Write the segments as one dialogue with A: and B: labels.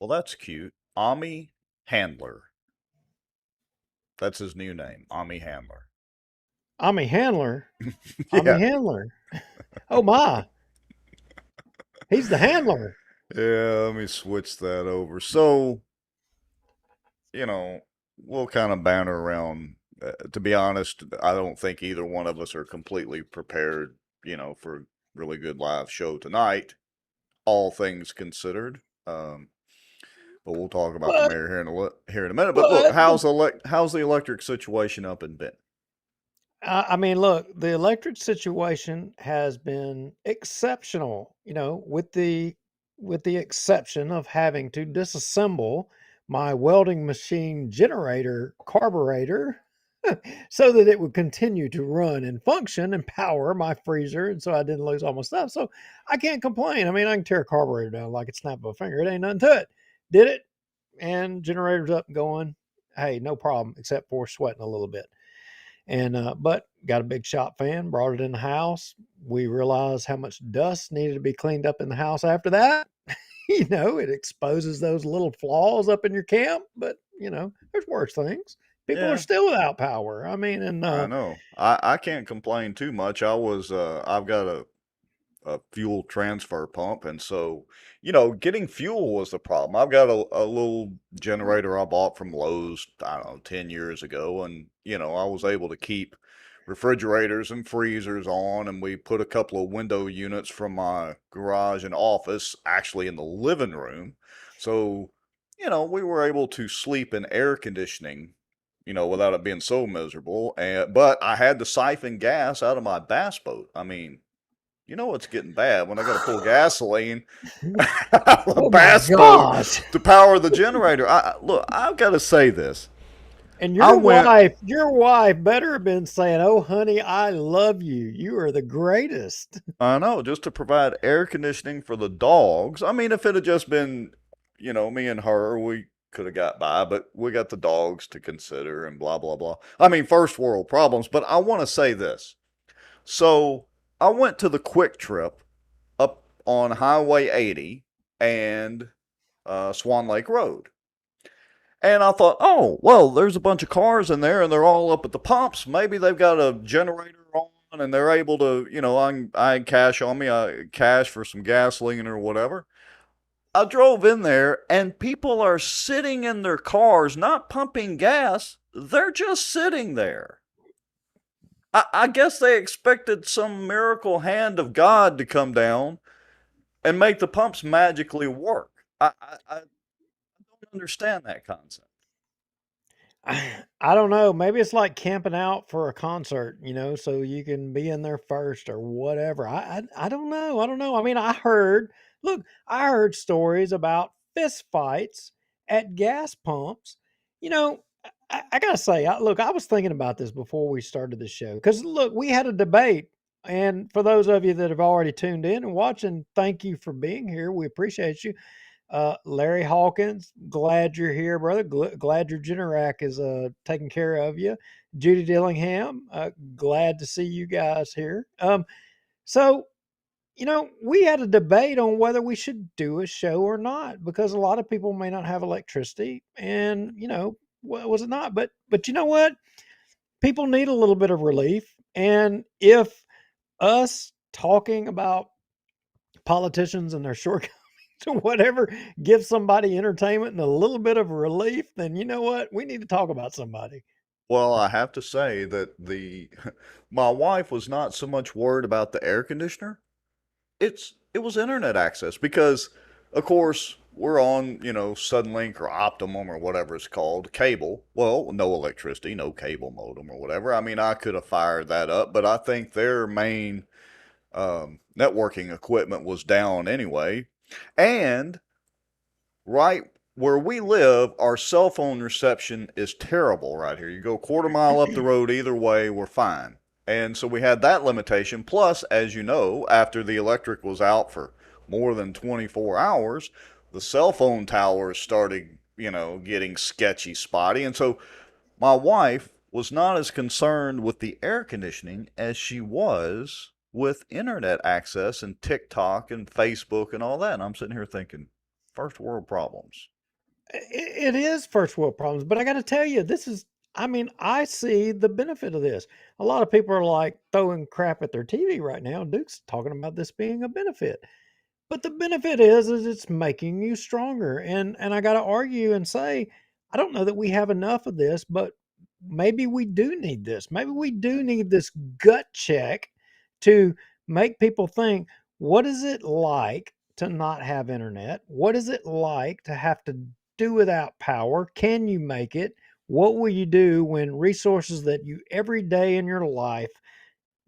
A: Well, that's cute. Ami Handler. That's his new name, Ami Handler.
B: I'm a handler. I'm a
A: Yeah.
B: handler. Oh my, he's the handler.
A: Yeah, let me switch that over. So, you know, we'll kind of banter around. To be honest, I don't think either one of us are completely prepared, for a really good live show tonight, all things considered. But we'll talk about the
B: But
A: mayor here in a minute. But look,
B: but the
A: how's the electric situation up in Benton?
B: I mean, look, the electric situation has been exceptional, with the exception of having to disassemble my welding machine generator carburetor so that it would continue to run and function and power my freezer. And so I didn't lose all my stuff. So I can't complain. I mean, I can tear a carburetor down like a snap of a finger. It ain't nothing to it. Did it, and generator's up and going. Hey, no problem, except for sweating a little bit. And but got a big shop fan, brought it in the house. We realized how much dust needed to be cleaned up in the house after that. It exposes those little flaws up in your camp, but there's worse things. People are
A: Yeah,
B: still without power. I mean, and
A: I know. I can't complain too much. I've got a fuel transfer pump, and so getting fuel was the problem. I've got a little generator I bought from Lowe's, I don't know, 10 years ago, and I was able to keep refrigerators and freezers on, and we put a couple of window units from my garage and office actually in the living room, so we were able to sleep in air conditioning. Without it being so miserable, but I had to siphon gas out of my bass boat. I mean, it's getting bad when I got to pull gasoline out of a
B: oh my
A: bass boat
B: gosh.
A: to power the generator. Look, I've got to say this.
B: And
A: I went,
B: your wife better have been saying, "Oh, honey, I love you. You are the greatest."
A: I know, just to provide air conditioning for the dogs. I mean, if it had just been, me and her, we could have got by, but we got the dogs to consider and blah, blah, blah. I mean, first world problems, but I want to say this. So I went to the Quick Trip up on Highway 80 and Swan Lake Road. And I thought, oh, well, there's a bunch of cars in there and they're all up at the pumps. Maybe they've got a generator on and they're able to, I had cash on me, cash for some gasoline or whatever. I drove in there and people are sitting in their cars, not pumping gas. They're just sitting there. I guess they expected some miracle hand of God to come down and make the pumps magically work. I don't understand that concept.
B: I don't know. Maybe it's like camping out for a concert, so you can be in there first or whatever. I don't know. I don't know. I mean, I heard stories about fist fights at gas pumps. You know, I gotta say, I was thinking about this before we started the show because look, we had a debate. And for those of you that have already tuned in and watching, thank you for being here. We appreciate you. Larry Hawkins, glad you're here, brother. Glad your Generac is taking care of you. Judy Dillingham, glad to see you guys here. So we had a debate on whether we should do a show or not because a lot of people may not have electricity, and was it not? But you know what? People need a little bit of relief, and if us talking about politicians and their shortcomings or whatever gives somebody entertainment and a little bit of relief, then you know what? We need to talk about somebody.
A: Well, I have to say that the my wife was not so much worried about the air conditioner. It was internet access because of course we're on, Suddenlink or Optimum or whatever it's called, cable. Well, no electricity, no cable modem or whatever. I mean, I could have fired that up, but I think their main networking equipment was down anyway. And right where we live, our cell phone reception is terrible right here. You go quarter mile up the road either way, we're fine. And so we had that limitation. Plus, as you know, after the electric was out for more than 24 hours, the cell phone towers started, getting sketchy, spotty. And so my wife was not as concerned with the air conditioning as she was with internet access and TikTok and Facebook and all that. And I'm sitting here thinking, First world problems.
B: It is first world problems, but I got to tell you, this is. I mean, I see the benefit of this. A lot of people are like throwing crap at their TV right now. Duke's talking about this being a benefit. But the benefit is it's making you stronger, and I gotta argue and say, I don't know that we have enough of this, but maybe we do need this. Maybe we do need this gut check to make people think, what is it like to not have internet? What is it like to have to do without power? Can you make it? What will you do when resources that you every day in your life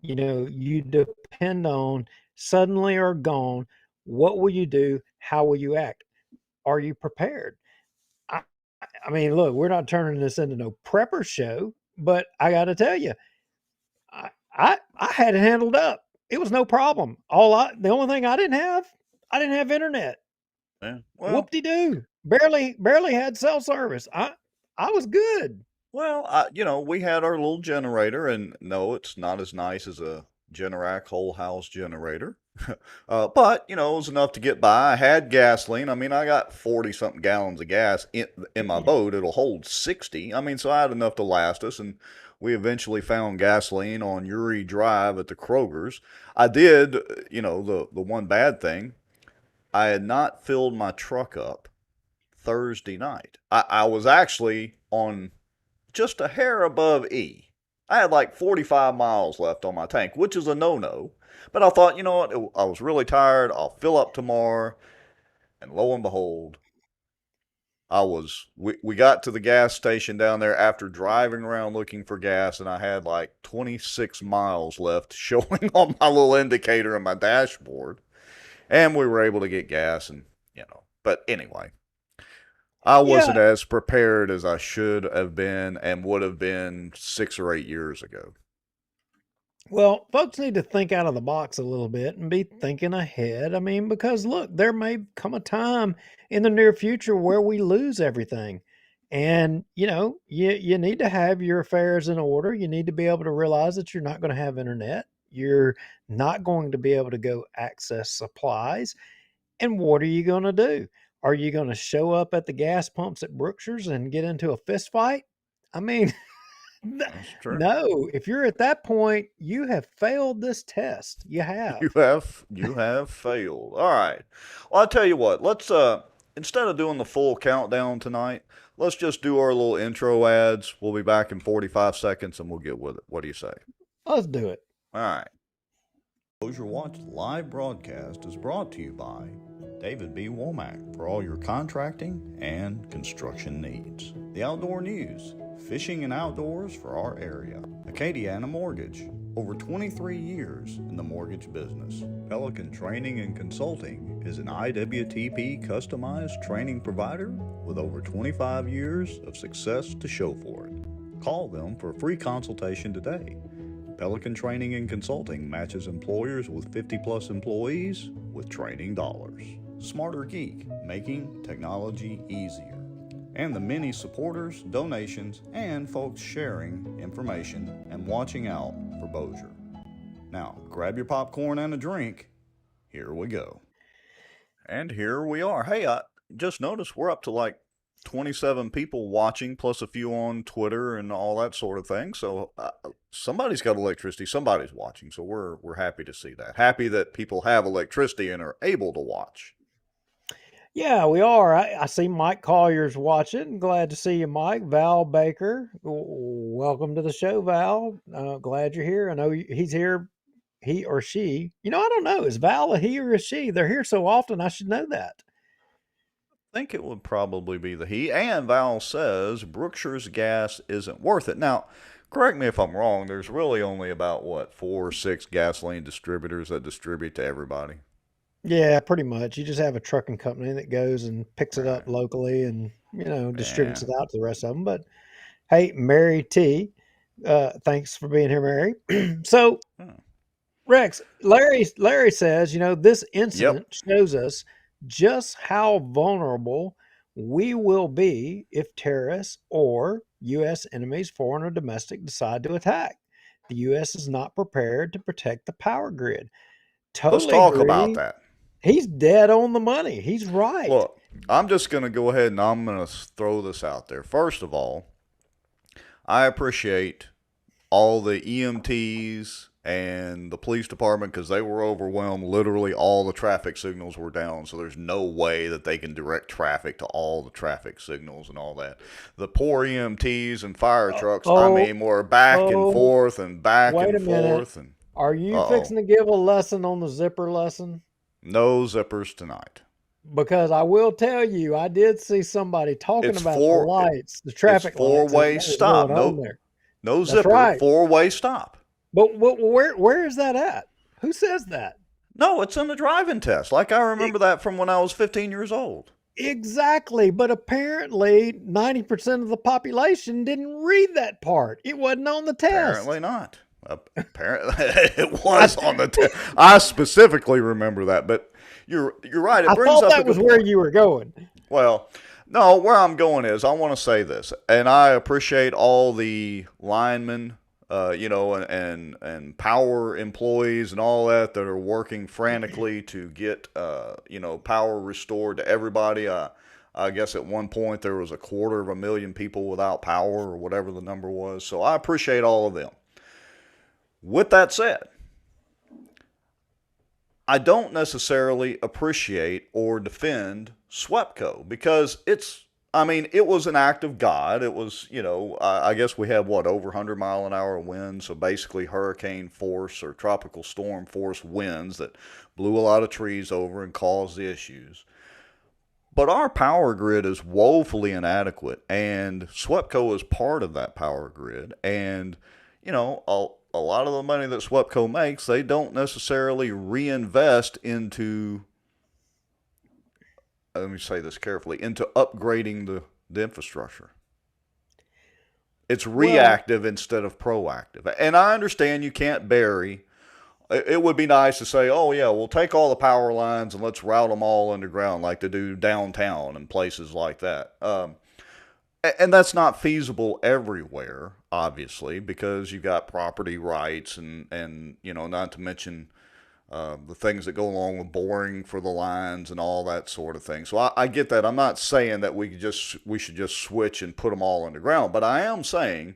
B: you depend on suddenly are gone? What will you do? How will you act? Are you prepared? I, I mean, look, we're not turning this into no prepper show, but I got to tell you, I had it handled up. It was no problem. The only thing I didn't have internet.
A: Yeah.
B: Whoop
A: Well,
B: de doo. Barely had cell service. I was good.
A: we had our little generator, and no, it's not as nice as a Generac whole house generator. But it was enough to get by. I had gasoline. I mean, I got 40 something gallons of gas in my boat. It'll hold 60. I mean, so I had enough to last us. And we eventually found gasoline on Uri Drive at the Kroger's. I did, the one bad thing, I had not filled my truck up Thursday night. I was actually on just a hair above E. I had like 45 miles left on my tank, which is a no-no. But I thought, you know what? I was really tired. I'll fill up tomorrow. And lo and behold, we got to the gas station down there after driving around looking for gas, and I had like 26 miles left showing on my little indicator on my dashboard. And we were able to get gas, but anyway, I wasn't
B: Yeah,
A: as prepared as I should have been and would have been 6 or 8 years ago.
B: well, folks need to think out of the box a little bit and be thinking ahead. I mean, because look, there may come a time in the near future where we lose everything. And, you need to have your affairs in order. You need to be able to realize that you're not going to have internet. You're not going to be able to go access supplies. And what are you going to do? Are you going to show up at the gas pumps at Brookshire's and get into a fist fight? I mean,
A: That's true.
B: No, if you're at that point, you have failed this test. You have.
A: You have failed. All right. Well, I'll tell you what. Let's instead of doing the full countdown tonight, let's just do our little intro ads. We'll be back in 45 seconds and we'll get with it. What do you say?
B: Let's do it.
A: All right. Closure Watch live broadcast is brought to you by David B. Womack for all your contracting and construction needs. The Outdoor News, fishing and outdoors for our area. Acadiana Mortgage, over 23 years in the mortgage business. Pelican Training and Consulting is an IWTP customized training provider with over 25 years of success to show for it. Call them for a free consultation today. Pelican Training and Consulting matches employers with 50 plus employees with training dollars. Smarter Geek, making technology easier. And the many supporters, donations, and folks sharing information and watching out for Bossier. Now, grab your popcorn and a drink. Here we go. And here we are. Hey, I just noticed we're up to like 27 people watching, plus a few on Twitter and all that sort of thing. So somebody's got electricity, somebody's watching. So we're happy to see that. Happy that people have electricity and are able to watch.
B: Yeah, we are. I see Mike Collier's watching. Glad to see you, Mike. Val Baker, welcome to the show, Val. Glad you're here. I know he's here, he or she. I don't know. Is Val a he or a she? They're here so often, I should know that.
A: I think it would probably be the he. And Val says Brookshire's gas isn't worth it. Now, correct me if I'm wrong. There's really only about what 4 or 6 gasoline distributors that distribute to everybody.
B: Yeah, pretty much. You just have a trucking company that goes and picks it up
A: Right.
B: locally and, distributes
A: Yeah.
B: it out to the rest of them. But hey, Mary T, thanks for being here, Mary. So,
A: Hmm.
B: Rex, Larry says, this
A: Yep.
B: incident shows us just how vulnerable we will be if terrorists or U.S. enemies, foreign or domestic, decide to attack. The U.S. is not prepared to protect the power grid.
A: Let's
B: Totally
A: talk about
B: agree.
A: that.
B: He's dead on the money. He's right.
A: Look. I'm just going to go ahead and I'm going to throw this out there. First of all, I appreciate all the EMTs and the police department because they were overwhelmed. Literally, all the traffic signals were down, so there's no way that they can direct traffic to all the traffic signals and all that. The poor EMTs and fire trucks, I
B: Oh,
A: mean, were back and
B: oh,
A: forth and back
B: wait
A: and
B: a minute.
A: forth. And
B: Are
A: uh
B: you
A: oh,
B: fixing to give a lesson on the zipper lesson?
A: no zippers tonight.
B: Because I will tell you, I did see somebody talking
A: It's
B: about the
A: four.
B: lights, the
A: It's
B: traffic
A: four
B: lights that
A: way
B: was
A: stop.
B: going on
A: No,
B: there.
A: no
B: That's
A: zipper.
B: right.
A: Four-way stop.
B: But where is that at? Who says that?
A: No, it's in the driving test. Like I
B: E-
A: remember that from when I was 15 years old.
B: Exactly. But apparently 90% of the population didn't read that part. It wasn't on the
A: Apparently
B: test.
A: not. Apparently, it
B: I,
A: was on the test. I specifically remember that, but you're right. It
B: I
A: brings
B: thought
A: up a
B: that was
A: good
B: where
A: point.
B: you were going.
A: Well, no, where I'm going is I want to say this, and I appreciate all the linemen, and power employees and all that that are working frantically to get power restored to everybody. I guess at one point there was 250,000 people without power or whatever the number was. So I appreciate all of them. With that said, I don't necessarily appreciate or defend SWEPCO because I mean, it was an act of God. It was, I guess we had what, over 100-mile-an-hour winds. So basically hurricane force or tropical storm force winds that blew a lot of trees over and caused the issues. But our power grid is woefully inadequate, and SWEPCO is part of that power grid. And, a lot of the money that SWEPCO makes, they don't necessarily reinvest into, let me say this carefully, into upgrading the infrastructure. It's
B: Well,
A: reactive instead of proactive. And I understand you can't bury. It would be nice to say, oh, yeah, we'll take all the power lines and let's route them all underground like they do downtown and places like that. And that's not feasible everywhere, obviously, because you've got property rights and not to mention the things that go along with boring for the lines and all that sort of thing. So I get that. I'm not saying that we should just switch and put them all underground, but I am saying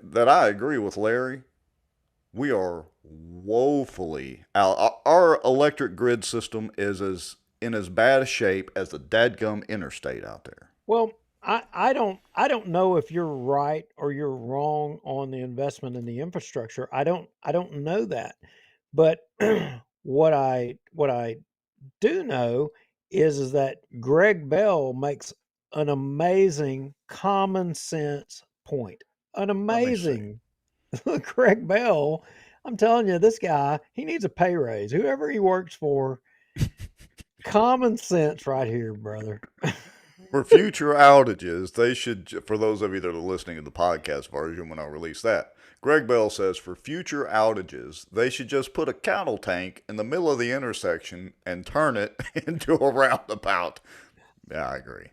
A: that I agree with Larry. We are woefully out. Our electric grid system is as bad a shape as the dadgum interstate out there.
B: well, I don't know if you're right or you're wrong on the investment in the infrastructure. I don't know that. But what I do know is that Greg Bell makes an amazing common sense point. An
A: Let me see.
B: amazing Greg Bell. I'm telling you, this guy, he needs a pay raise. Whoever he works for, common sense right here, brother.
A: For future outages, they should, for those of you that are listening to the podcast version when I release that, Greg Bell says for future outages, they should just put a cattle tank in the middle of the intersection and turn it into a roundabout. Yeah, I agree.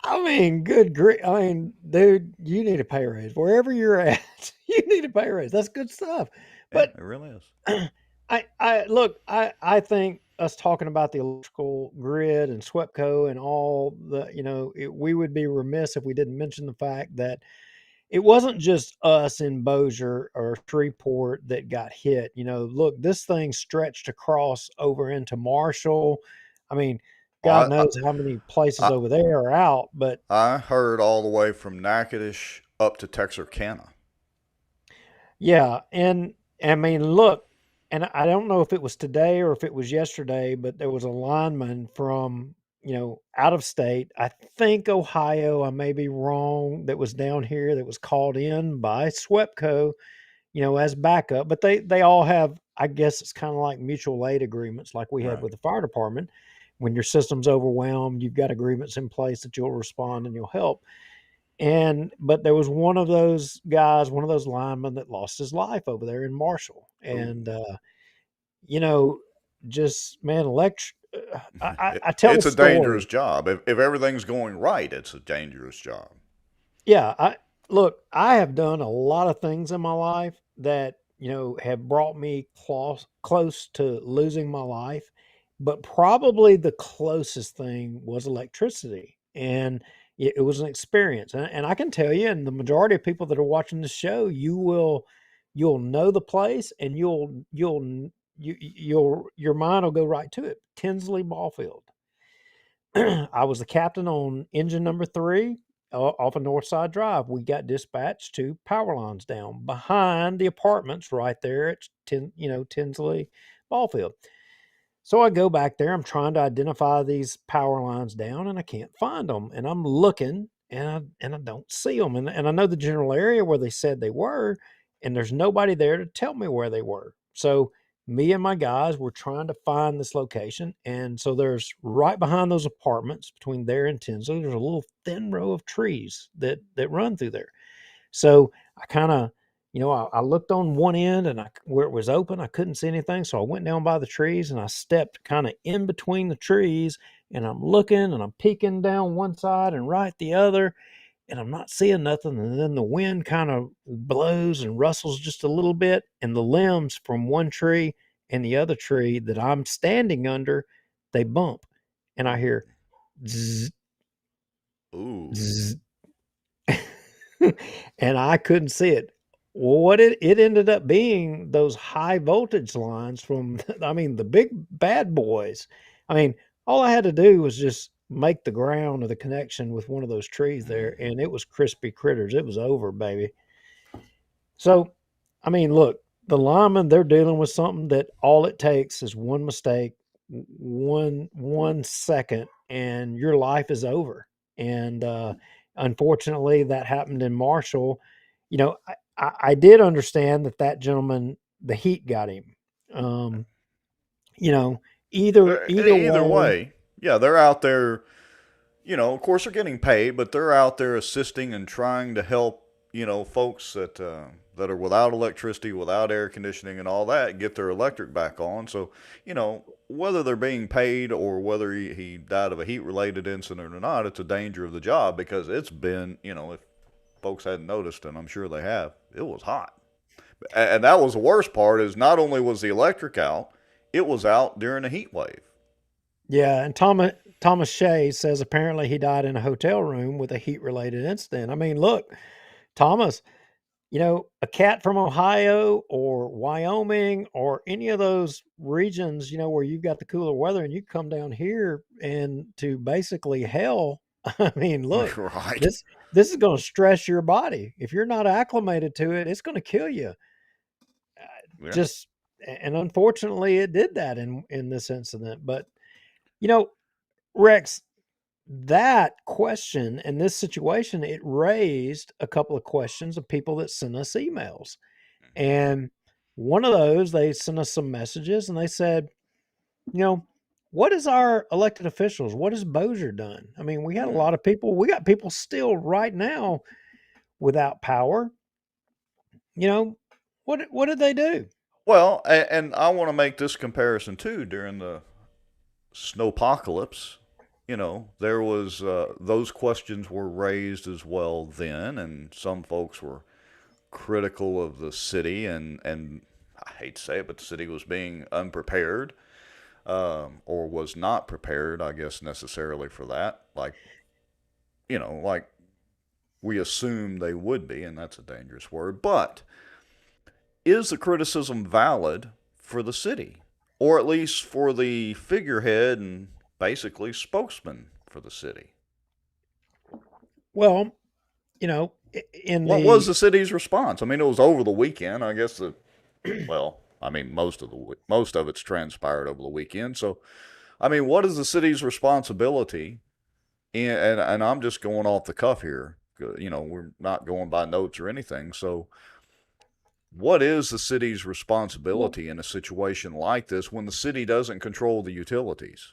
B: I mean, good grief. I mean, dude, you need a pay raise. Wherever you're at, you need a pay raise. That's good stuff.
A: Yeah,
B: But
A: it really is.
B: I look, I think us talking about the electrical grid and SWEPCO and all the, we would be remiss if we didn't mention the fact that it wasn't just us in Bossier or Shreveport that got hit. Look, this thing stretched across over into Marshall. I mean, God
A: Well,
B: knows how many places
A: I,
B: over there are out, but
A: I heard all the way from Natchitoches up to Texarkana.
B: yeah, and I mean, look, and I don't know if it was today or if it was yesterday, but there was a lineman from, out of state. I think Ohio, I may be wrong, that was down here that was called in by SWEPCO, as backup. But they all have, I guess it's kind of like mutual aid agreements like we have
A: Right.
B: with the fire department. When your system's overwhelmed, you've got agreements in place that you'll respond and you'll help. But there was one of those guys, one of those linemen that lost his life over there in Marshall.
A: Ooh.
B: And you know, just man, I tell a
A: It's a dangerous
B: story.
A: job. If everything's going right, it's a dangerous job.
B: Yeah, I have done a lot of things in my life that, have brought me close to losing my life. but probably the closest thing was electricity. And it was an experience. And I can tell you, and the majority of people that are watching the show, you'll know the place, and your mind will go right to it. Tinsley Ball Field. I was the captain on engine number three off of Northside Drive. We got dispatched to power lines down behind the apartments right there at Tinsley Ballfield. So I go back there. I'm trying to identify these power lines down, and I can't find them. And I'm looking, and I don't see them. And I know the general area where they said they were, and there's nobody there to tell me where they were. So me and my guys were trying to find this location. And so there's right behind those apartments between there and Tinsley, there's a little thin row of trees that run through there. So I kind of, I looked on one end, and where it was open, I couldn't see anything. So I went down by the trees, and I stepped kind of in between the trees, and I'm looking, and I'm peeking down one side and right the other, and I'm not seeing nothing. And then the wind kind of blows and rustles just a little bit, and the limbs from one tree and the other tree that I'm standing under, they bump, and I hear zzz,
A: Ooh.
B: zzz, and I couldn't see it. Well, it ended up being those high voltage lines from, I mean, the big bad boys. I mean, all I had to do was just make the ground of the connection with one of those trees there,
A: Mhm.
B: and it was crispy critters. It was over, baby. So, I mean, look, the linemen, they're dealing with something that all it takes is one mistake, one second, and your life is over. And unfortunately, that happened in Marshall. I did understand that gentleman, the heat got him. Um, you know, either
A: Either
B: way,
A: way, yeah, they're out there. Of course, they're getting paid, but they're out there assisting and trying to help. Folks that are without electricity, without air conditioning, and all that get their electric back on. So, whether they're being paid or whether he died of a heat-related incident or not, it's a danger of the job because it's been, if folks hadn't noticed, and I'm sure they have, it was hot. And that was the worst part is not only was the electric out, it was out during a heat wave.
B: yeah. And Thomas Shea says apparently he died in a hotel room with a heat related incident. I mean, look, Thomas, a cat from Ohio or Wyoming or any of those regions, where you've got the cooler weather, and you come down here and to basically hell. I mean, look,
A: Right.
B: this this is going to stress your body. If you're not acclimated to it, it's going to kill you.
A: Yeah.
B: Just and unfortunately, it did that in this incident. But you know, Rex, that question and this situation, it raised a couple of questions of people that sent us emails. And one of those, they sent us some messages, and they said, you know, what is our elected officials? What has Bossier done? I mean, we had a
A: Hmm.
B: lot of people, we got people still right now without power. You know, what did they do?
A: Well, and I want to make this comparison too. During the snowpocalypse, there was those questions were raised as well then, and some folks were critical of the city, and I hate to say it, but the city was being unprepared, or was not prepared, I guess, necessarily for that. Like we assume they would be, and that's a dangerous word. But is the criticism valid for the city, or at least for the figurehead and basically spokesman for the city?
B: Well, in
A: What was
B: the
A: the city's response? I mean, it was over the weekend. I guess well, I mean, most of it's transpired over the weekend. So, I mean, what is the city's responsibility? And I'm just going off the cuff here. We're not going by notes or anything. So, what is the city's
B: well,
A: responsibility in a situation like this when the city doesn't control the utilities?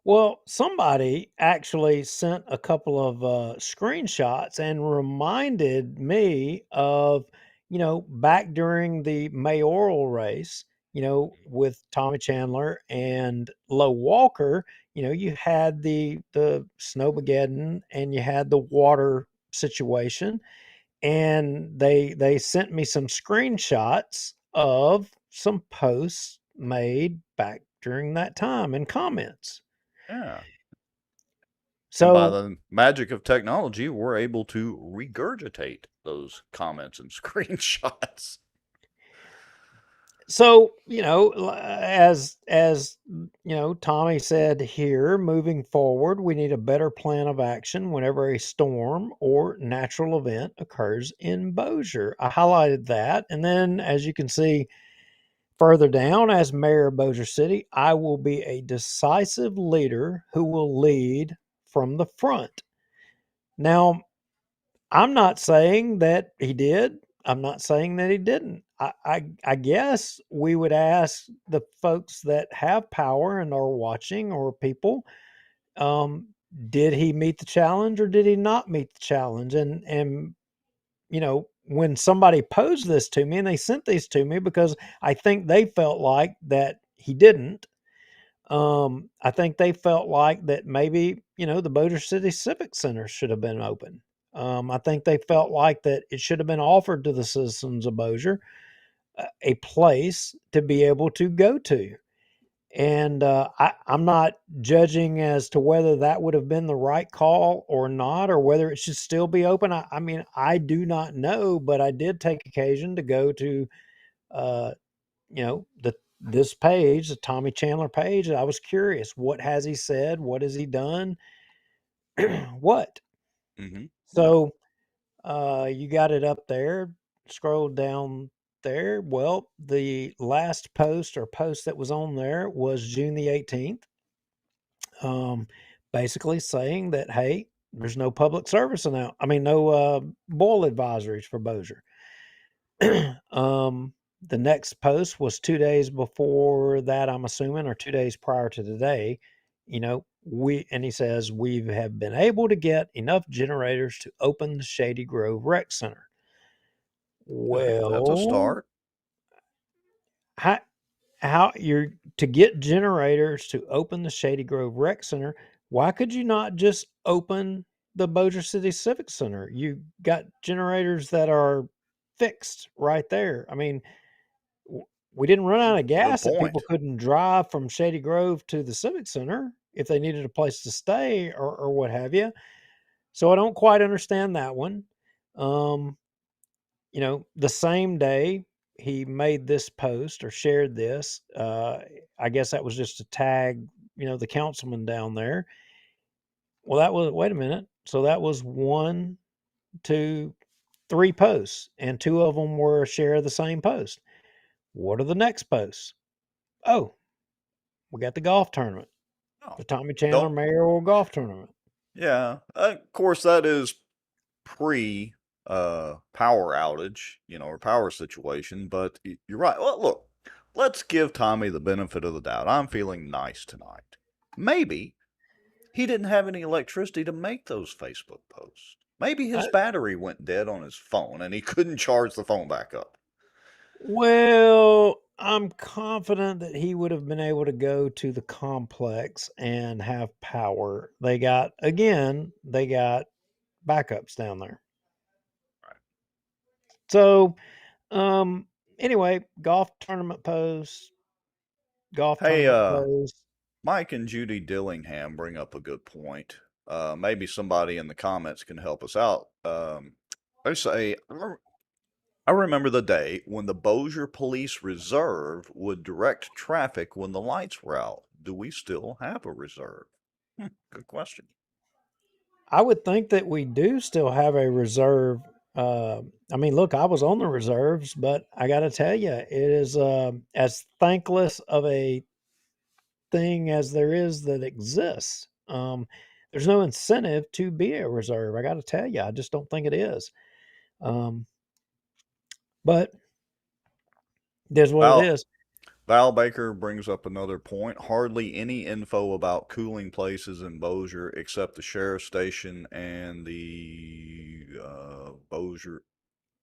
B: Well, somebody actually sent a couple of screenshots and reminded me of, back during the mayoral race, with Tommy Chandler and Low Walker, you had the snowmageddon and you had the water situation, and they sent me some screenshots of some posts made back during that time in comments.
A: Yeah. And by
B: So
A: the magic of technology, we're able to regurgitate those comments and screenshots.
B: so as Tommy said here, moving forward, we need a better plan of action whenever a storm or natural event occurs in Bossier. I highlighted that, and then as you can see further down, as mayor of Bossier City, I will be a decisive leader who will lead from the front. Now, I'm not saying that he did. I'm not saying that he didn't. I guess we would ask the folks that have power and are watching, or people, um, did he meet the challenge or did he not meet the challenge? And when somebody posed this to me and they sent these to me because I think they felt like that he didn't. I think they felt like that maybe, the Bossier City Civic Center should have been open. I think they felt like that it should have been offered to the citizens of Bossier a place to be able to go to. And I'm not judging as to whether that would have been the right call or not, or whether it should still be open. I mean, I do not know, but I did take occasion to go to, uh, this page, the Tommy Chandler page. I was curious, what has he said? What has he done? What?
A: Mm-hmm. Yeah.
B: So you got it up there. Scroll down there. Well, the last post that was on there was June the 18th. Um, basically saying that, hey, there's no public service now. I mean, no boil advisories for Bossier. um, the next post was 2 days before that, I'm assuming, or 2 days prior to today. He says we have been able to get enough generators to open the Shady Grove Rec Center.
A: Okay. That's a
B: Well,
A: start.
B: how how you're to get generators to open the Shady Grove Rec Center? Why could you not just open the Bossier City Civic Center? You got generators that are fixed right there. I mean, we didn't run out of
A: Good
B: gas that people
A: point.
B: couldn't drive from Shady Grove to the Civic Center if they needed a place to stay, or what have you. So I don't quite understand that one. Um, the same day he made this post or shared this, I guess that was just to tag, the councilman down there. Well, wait a minute. So that was one, two, three posts, and two of them were a share of the same post. What are the next posts? Oh, we got the golf tournament,
A: Oh,
B: the Tommy Chandler
A: don't.
B: Mayoral Golf Tournament.
A: Yeah. Of course, that is pre power outage, or power situation. But you're right. Well, look, let's give Tommy the benefit of the doubt. I'm feeling nice tonight. Maybe he didn't have any electricity to make those Facebook posts. Maybe his
B: I,
A: battery went dead on his phone and he couldn't charge the phone back up.
B: well, I'm confident that he would have been able to go to the complex and have power. They got backups down there.
A: Right.
B: So, um, anyway, golf
A: Hey,
B: tournament post.
A: Mike and Judy Dillingham bring up a good point. Maybe somebody in the comments can help us out. They say, I remember the day when the Bossier Police Reserve would direct traffic when the lights were out. Do we still have a reserve? Good question.
B: I would think that we do still have a reserve. I mean, look, I was on the reserves, but I got to tell you, it is as thankless of a thing as there is that exists. There's no incentive to be a reserve. I got to tell you, I just don't think it is. Um, but it is what it
A: Val,
B: is.
A: Val Baker brings up another point. Hardly any info about cooling places in Bossier except the sheriff's station and the Bossier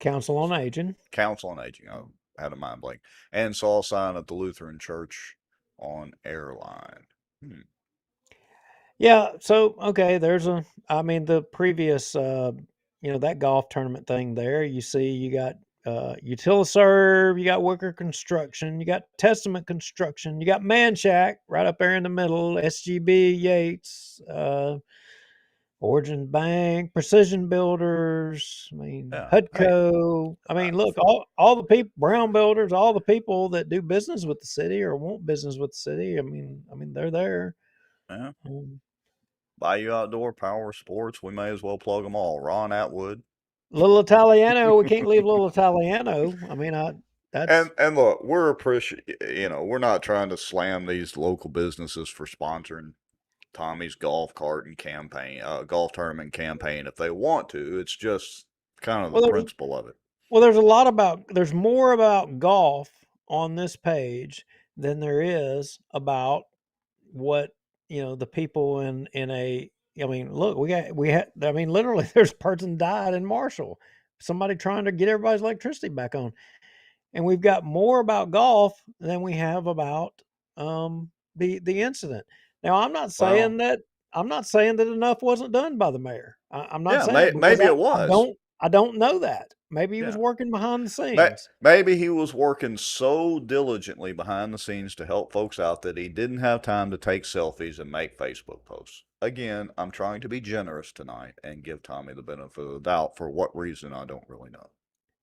B: Council on Aging.
A: Council on Aging. I had a mind blank. And saw a sign at the Lutheran Church on Airline.
B: Yeah. So okay, I mean, the previous, that golf tournament thing there. You see, you got Utiliserve, you got Wicker Construction, you got Testament Construction, you got Manchac right up there in the middle, SGB, Yates, Origin Bank, Precision Builders, I mean,
A: Yeah. Hey,
B: HUDCO. I mean, look, all the people, Brown Builders, all the people that do business with the city or want business with the city. I mean, they're there.
A: yeah.
B: Um,
A: Bayou Outdoor, Power Sports. We may as well plug them all. Ron Atwood.
B: Little Italiano, we can't leave Little Italiano. I mean,
A: And
B: that's
A: and look, we're appreciate. We're not trying to slam these local businesses for sponsoring Tommy's golf cart and campaign, golf tournament campaign if they want to. It's just kind of the
B: well, there's
A: principle of it.
B: there's more about golf on this page than there is about what the people in a. I mean, look, we had. I mean, literally, there's a person died in Marshall. Somebody trying to get everybody's electricity back on, and we've got more about golf than we have about the incident. Now,
A: Well,
B: I'm not saying that enough wasn't done by the mayor. I'm not
A: yeah,
B: saying it because
A: maybe it was.
B: I don't know that. Maybe he was
A: Yeah.
B: working behind the scenes.
A: Maybe he was working so diligently behind the scenes to help folks out that he didn't have time to take selfies and make Facebook posts. Again, I'm trying to be generous tonight and give Tommy the benefit of the doubt. For what reason, I don't really know.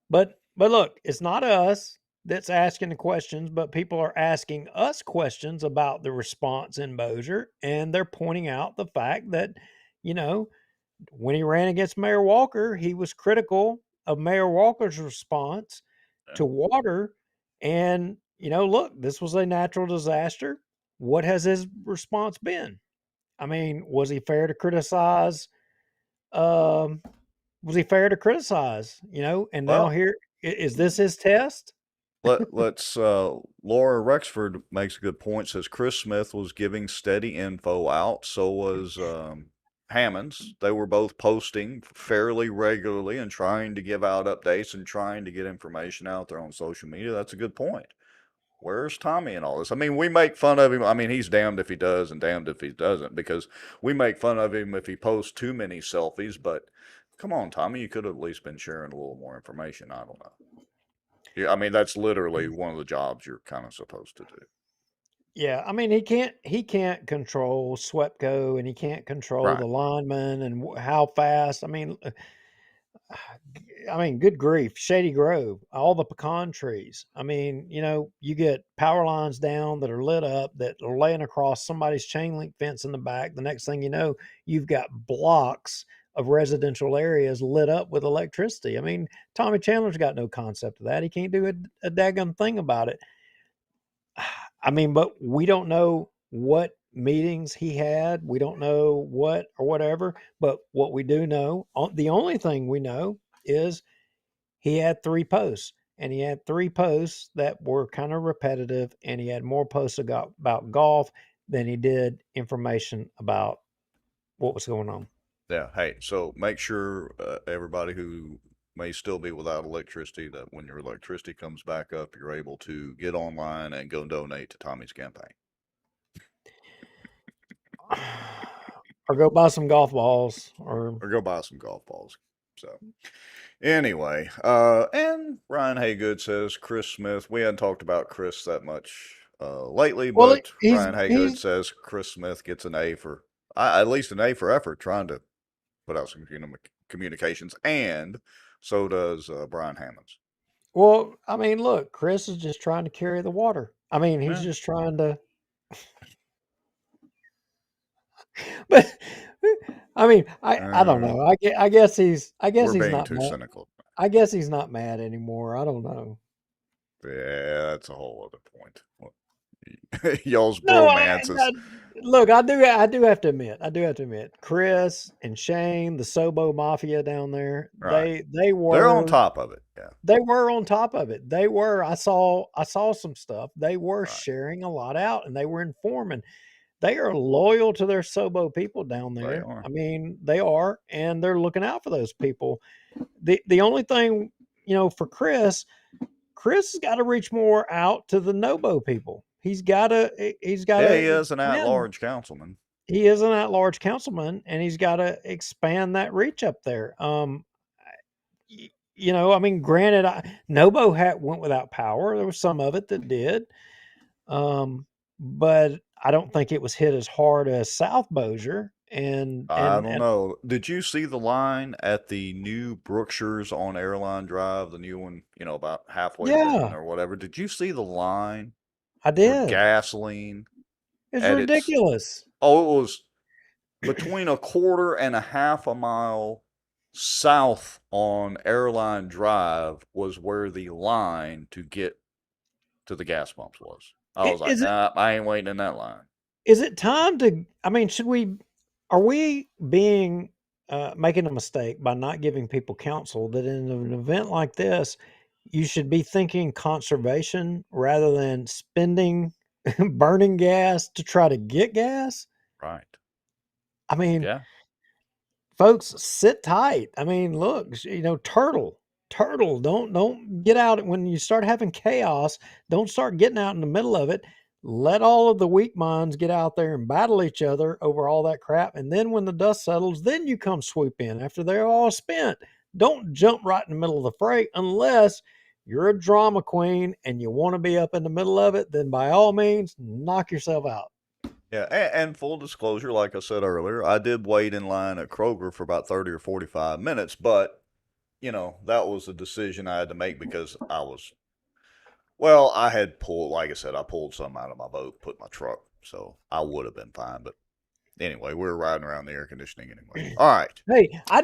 B: But look, it's not us that's asking the questions, but people are asking us questions about the response in Bossier, and they're pointing out the fact that, you know, when he ran against Mayor Walker, he was critical of Mayor Walker's response
A: Yeah.
B: to water. And, look, this was a natural disaster. What has his response been? I mean, was he fair to criticize? Um, was he fair to criticize? And now
A: Well,
B: here is this his test?
A: let's Laura Rexford makes a good point. Says Chris Smith was giving steady info out. So was Hammonds. They were both posting fairly regularly and trying to give out updates and trying to get information out there on social media. That's a good point. Where's Tommy in all this? I mean, we make fun of him. I mean, he's damned if he does and damned if he doesn't, because we make fun of him if he posts too many selfies. But come on, Tommy, you could have at least been sharing a little more information. I don't know. Yeah, I mean, that's literally one of the jobs you're kind of supposed to do.
B: Yeah, I mean he can't control SWEPCO and he can't control
A: Right.
B: the linemen and how fast. I mean, good grief, Shady Grove, all the pecan trees. I mean, you get power lines down that are lit up that are laying across somebody's chain link fence in the back. The next thing you know, you've got blocks of residential areas lit up with electricity. I mean, Tommy Chandler's got no concept of that. He can't do a daggum thing about it. I mean, but we don't know what meetings he had. We don't know what or whatever. But what we do know, the only thing we know is he had 3 posts, and he had 3 posts that were kind of repetitive, and he had more posts about golf than he did information about what was going on.
A: Yeah. Hey, so make sure everybody who may still be without electricity, that when your electricity comes back up, you're able to get online and go donate to Tommy's campaign.
B: Or go buy some golf balls or
A: Or go buy some golf balls. So anyway, and Ryan Haygood says Chris Smith. We hadn't talked about Chris that much lately,
B: well
A: but
B: he's
A: Ryan Haygood
B: he's
A: says Chris Smith gets an A for at least an A for effort trying to put out some communications, and so does Brian Hammonds.
B: well, I mean, look, Chris is just trying to carry the water. I mean, he's
A: Yeah,
B: just trying to. But I mean, I don't
A: uh,
B: know. I guess
A: we're
B: he's
A: being
B: not
A: too
B: mad.
A: cynical.
B: I guess he's not mad anymore. I don't know.
A: Yeah, that's a whole other point. Y'all's
B: No,
A: bromance is
B: look. I do have to admit. I do have to admit. Chris and Shane, the Sobo Mafia down there,
A: right.
B: they
A: They're on
B: were
A: top of it. Yeah,
B: they were on top of it. They were. I saw some stuff. They were
A: right.
B: sharing a lot out, and they were informing. They are loyal to their Sobo people down
A: They
B: there.
A: are.
B: I mean, they are, and they're looking out for those people. The only thing, for Chris has got to reach more out to the Nobo people. He's got to
A: Yeah, he is an
B: expand.
A: at-large councilman.
B: He is an at-large councilman, and he's got to expand that reach up there. I mean, granted, Nobo had went without power. There was some of it that did, but I don't think it was hit as hard as South Bossier. And
A: I
B: and
A: don't
B: and
A: know. Did you see the line at the new Brookshire's on Airline Drive, the new one, about halfway done
B: yeah,
A: or whatever? Did you see the line
B: I
A: for
B: did.
A: gasoline
B: It's
A: at its,
B: ridiculous.
A: oh, it was between a quarter and a half a mile south on Airline Drive was where the line to get to the gas pumps was. I was like,
B: Is it
A: nah, I ain't waiting in that line.
B: is it time to? I mean, are we being making a mistake by not giving people counsel that in an event like this, you should be thinking conservation rather than spending, burning gas to try to get gas?
A: Right.
B: I mean,
A: Yeah.
B: folks, sit tight. I mean, look, turtle, don't get out when you start having chaos. Don't start getting out in the middle of it. Let all of the weak minds get out there and battle each other over all that crap. And then when the dust settles, then you come swoop in after they're all spent. Don't jump right in the middle of the fray unless you're a drama queen and you want to be up in the middle of it. Then by all means, knock yourself out.
A: Yeah, and full disclosure, like I said earlier, I did wait in line at Kroger for about 30 or 45 minutes, but, that was a decision I had to make because I had pulled, like I said, I pulled some out of my boat, put in my truck, so I would have been fine. But anyway, we were riding around the air conditioning anyway. All right.
B: Hey, I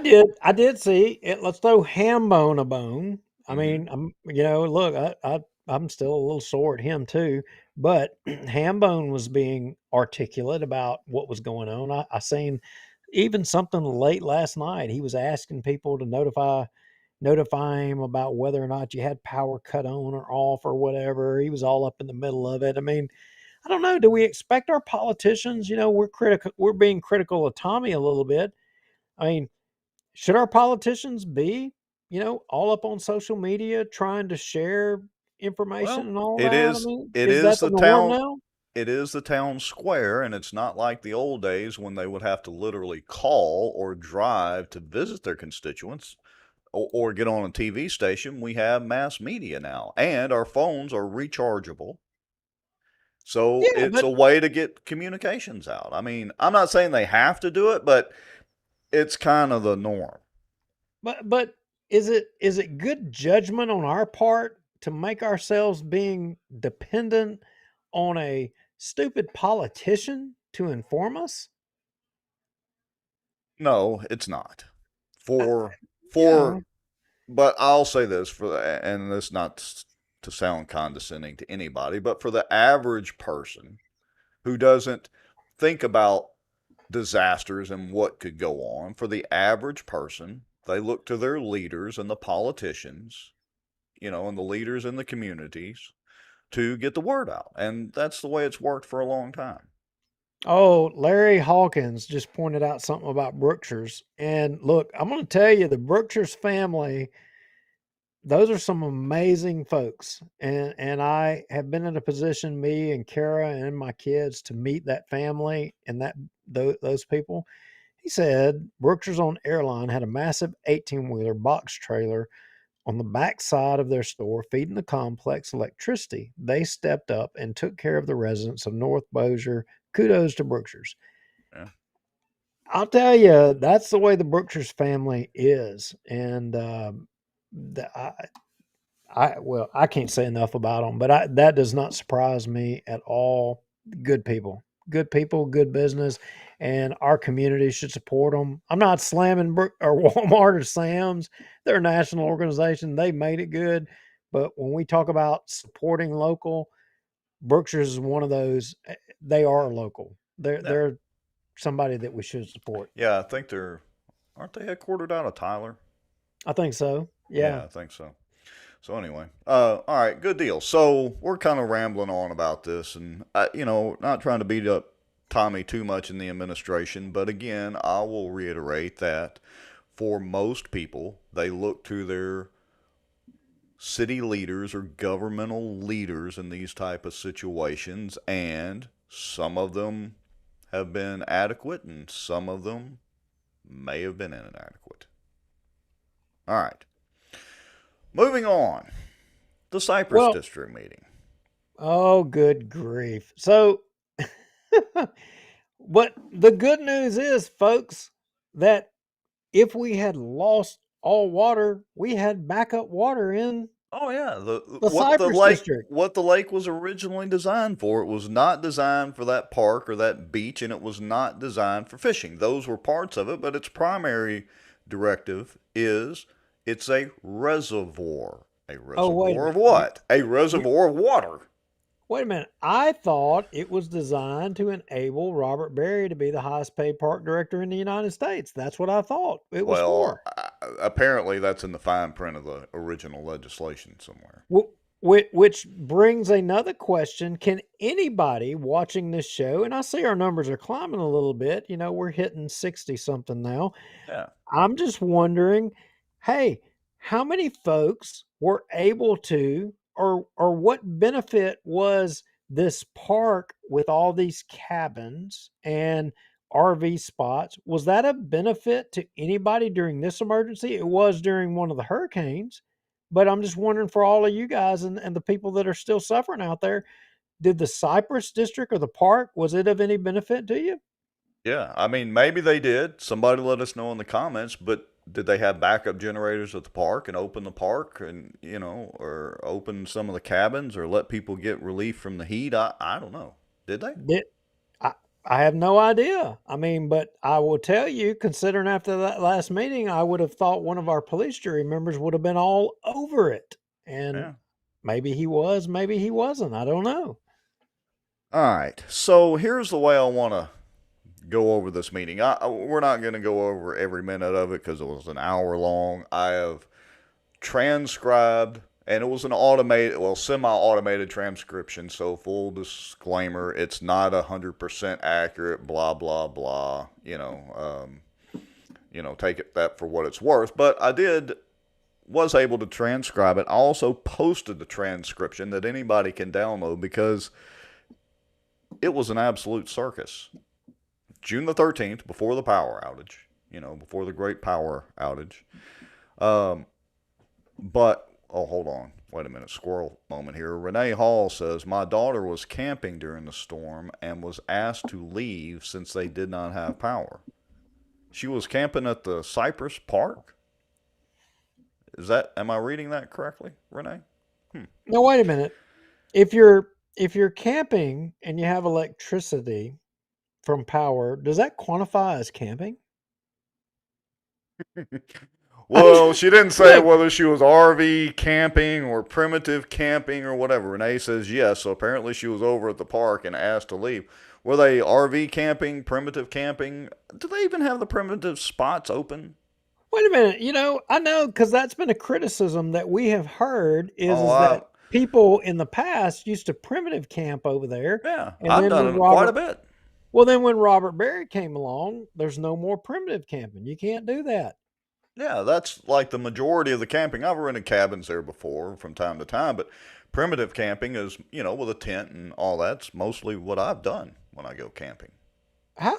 B: did see it. Let's throw Hambone a bone. I
A: Mm-hmm.
B: mean, look, I'm still a little sore at him too, but Hambone was being articulate about what was going on. I seen even something late last night. He was asking people to notify him about whether or not you had power cut on or off or whatever. He was all up in the middle of it. I mean, I don't know. Do we expect our politicians? We're being critical of Tommy a little bit. I mean, should our politicians be, all up on social media trying to share information
A: Well,
B: and all
A: it
B: that? I
A: is
B: mean,
A: it
B: is
A: is
B: that the
A: the
B: norm
A: town
B: now?
A: it is the town square, and it's not like the old days when they would have to literally call or drive to visit their constituents or get on a TV station. We have mass media now, and our phones are rechargeable. So
B: Yeah,
A: it's a way to get communications out. I mean, I'm not saying they have to do it, but it's kind of the norm.
B: but is it good judgment on our part to make ourselves being dependent on a stupid politician to inform us?
A: No, it's not.
B: I,
A: For
B: yeah.
A: for but I'll say this and this not to sound condescending to anybody, but for the average person who doesn't think about disasters and what could go on, for the average person, they look to their leaders and the politicians, and the leaders in the communities to get the word out. And that's the way it's worked for a long time.
B: Oh, Larry Hawkins just pointed out something about Brookshire's. And look, I'm going to tell you, the Brookshire's family, those are some amazing folks. And I have been in a position, me and Kara and my kids, to meet that family and those people. He said Brookshire's on Airline had a massive 18-wheeler box trailer on the back side of their store feeding the complex electricity. They stepped up and took care of the residents of North Bossier. Kudos to Brookshire's.
A: Yeah.
B: I'll tell you, that's the way the Brookshire's family is, and the, I can't say enough about them, but that does not surprise me at all. Good people, good business, and our community should support them. I'm not slamming Brook or Walmart or Sam's; they're a national organization. They made it good, but when we talk about supporting local, Brookshire's is one of those. They are local.
A: Yeah.
B: They're somebody that we should support.
A: Yeah, I think aren't they headquartered out of Tyler?
B: I think so. Yeah.
A: Yeah, I think so. So anyway, all right, good deal. So we're kind of rambling on about this, and not trying to beat up Tommy too much in the administration, but again, I will reiterate that for most people, they look to their city leaders or governmental leaders in these type of situations, and some of them have been adequate, and some of them may have been inadequate. All right. Moving on, the Cypress
B: Well,
A: district meeting.
B: oh, good grief. So, but the good news is, folks, that if we had lost all water, we had backup water in
A: Oh yeah,
B: the Cypress district.
A: what the lake was originally designed for. It was not designed for that park or that beach, and it was not designed for fishing. Those were parts of it, but its primary directive is it's a reservoir. A
B: Oh, wait a
A: reservoir of
B: minute.
A: what? A
B: You
A: reservoir of water.
B: wait a minute. I thought it was designed to enable Robert Berry to be the highest paid park director in the United States. That's what I thought it was
A: Well,
B: for.
A: apparently that's in the fine print of the original legislation somewhere.
B: Which brings another question. Can anybody watching this show, and I see our numbers are climbing a little bit, we're hitting 60 something now.
A: Yeah.
B: I'm just wondering, hey, how many folks were able to, or what benefit was this park with all these cabins and RV spots? Was that a benefit to anybody during this emergency? It was during one of the hurricanes, but I'm just wondering for all of you guys and the people that are still suffering out there, did the Cypress district or the park, was it of any benefit to you?
A: Yeah, I mean, maybe they did. Somebody let us know in the comments, but did they have backup generators at the park and open the park and, or open some of the cabins or let people get relief from the heat? I don't know. Did they?
B: Did I I have no idea. I mean, but I will tell you, considering after that last meeting, I would have thought one of our police jury members would have been all over it. And
A: Yeah.
B: maybe he was, maybe he wasn't. I don't know.
A: All right. So here's the way I want to go over this meeting. We're not going to go over every minute of it because it was an hour long. I have transcribed, and it was an automated, well, semi-automated transcription. So full disclaimer, it's not 100% accurate. Blah blah blah. Take it that for what it's worth. But I did was able to transcribe it. I also posted the transcription that anybody can download because it was an absolute circus. June the 13th, before the power outage, before the great power outage. Um, But, oh, hold on. Wait a minute. Squirrel moment here. Renee Hall says, my daughter was camping during the storm and was asked to leave since they did not have power. She was camping at the Cypress Park? Am I reading that correctly, Renee? Hmm.
B: No, wait a minute. If you're camping and you have electricity from power, does that quantify as camping?
A: Well, she didn't say
B: Look,
A: whether she was RV camping or primitive camping or whatever. Renee says yes, so apparently she was over at the park and asked to leave. Were they RV camping, primitive camping? Do they even have the primitive spots open?
B: wait a minute. I know because that's been a criticism that we have heard is
A: Oh,
B: is that people in the past used to primitive camp over there,
A: yeah,
B: and
A: I've
B: then when
A: done it quite a
B: Robert
A: bit.
B: well then when Robert Berry came along, there's no more primitive camping. You can't do that.
A: Yeah, that's like the majority of the camping. I've rented cabins there before from time to time, but primitive camping is, with a tent and all that's mostly what I've done when I go camping.
B: How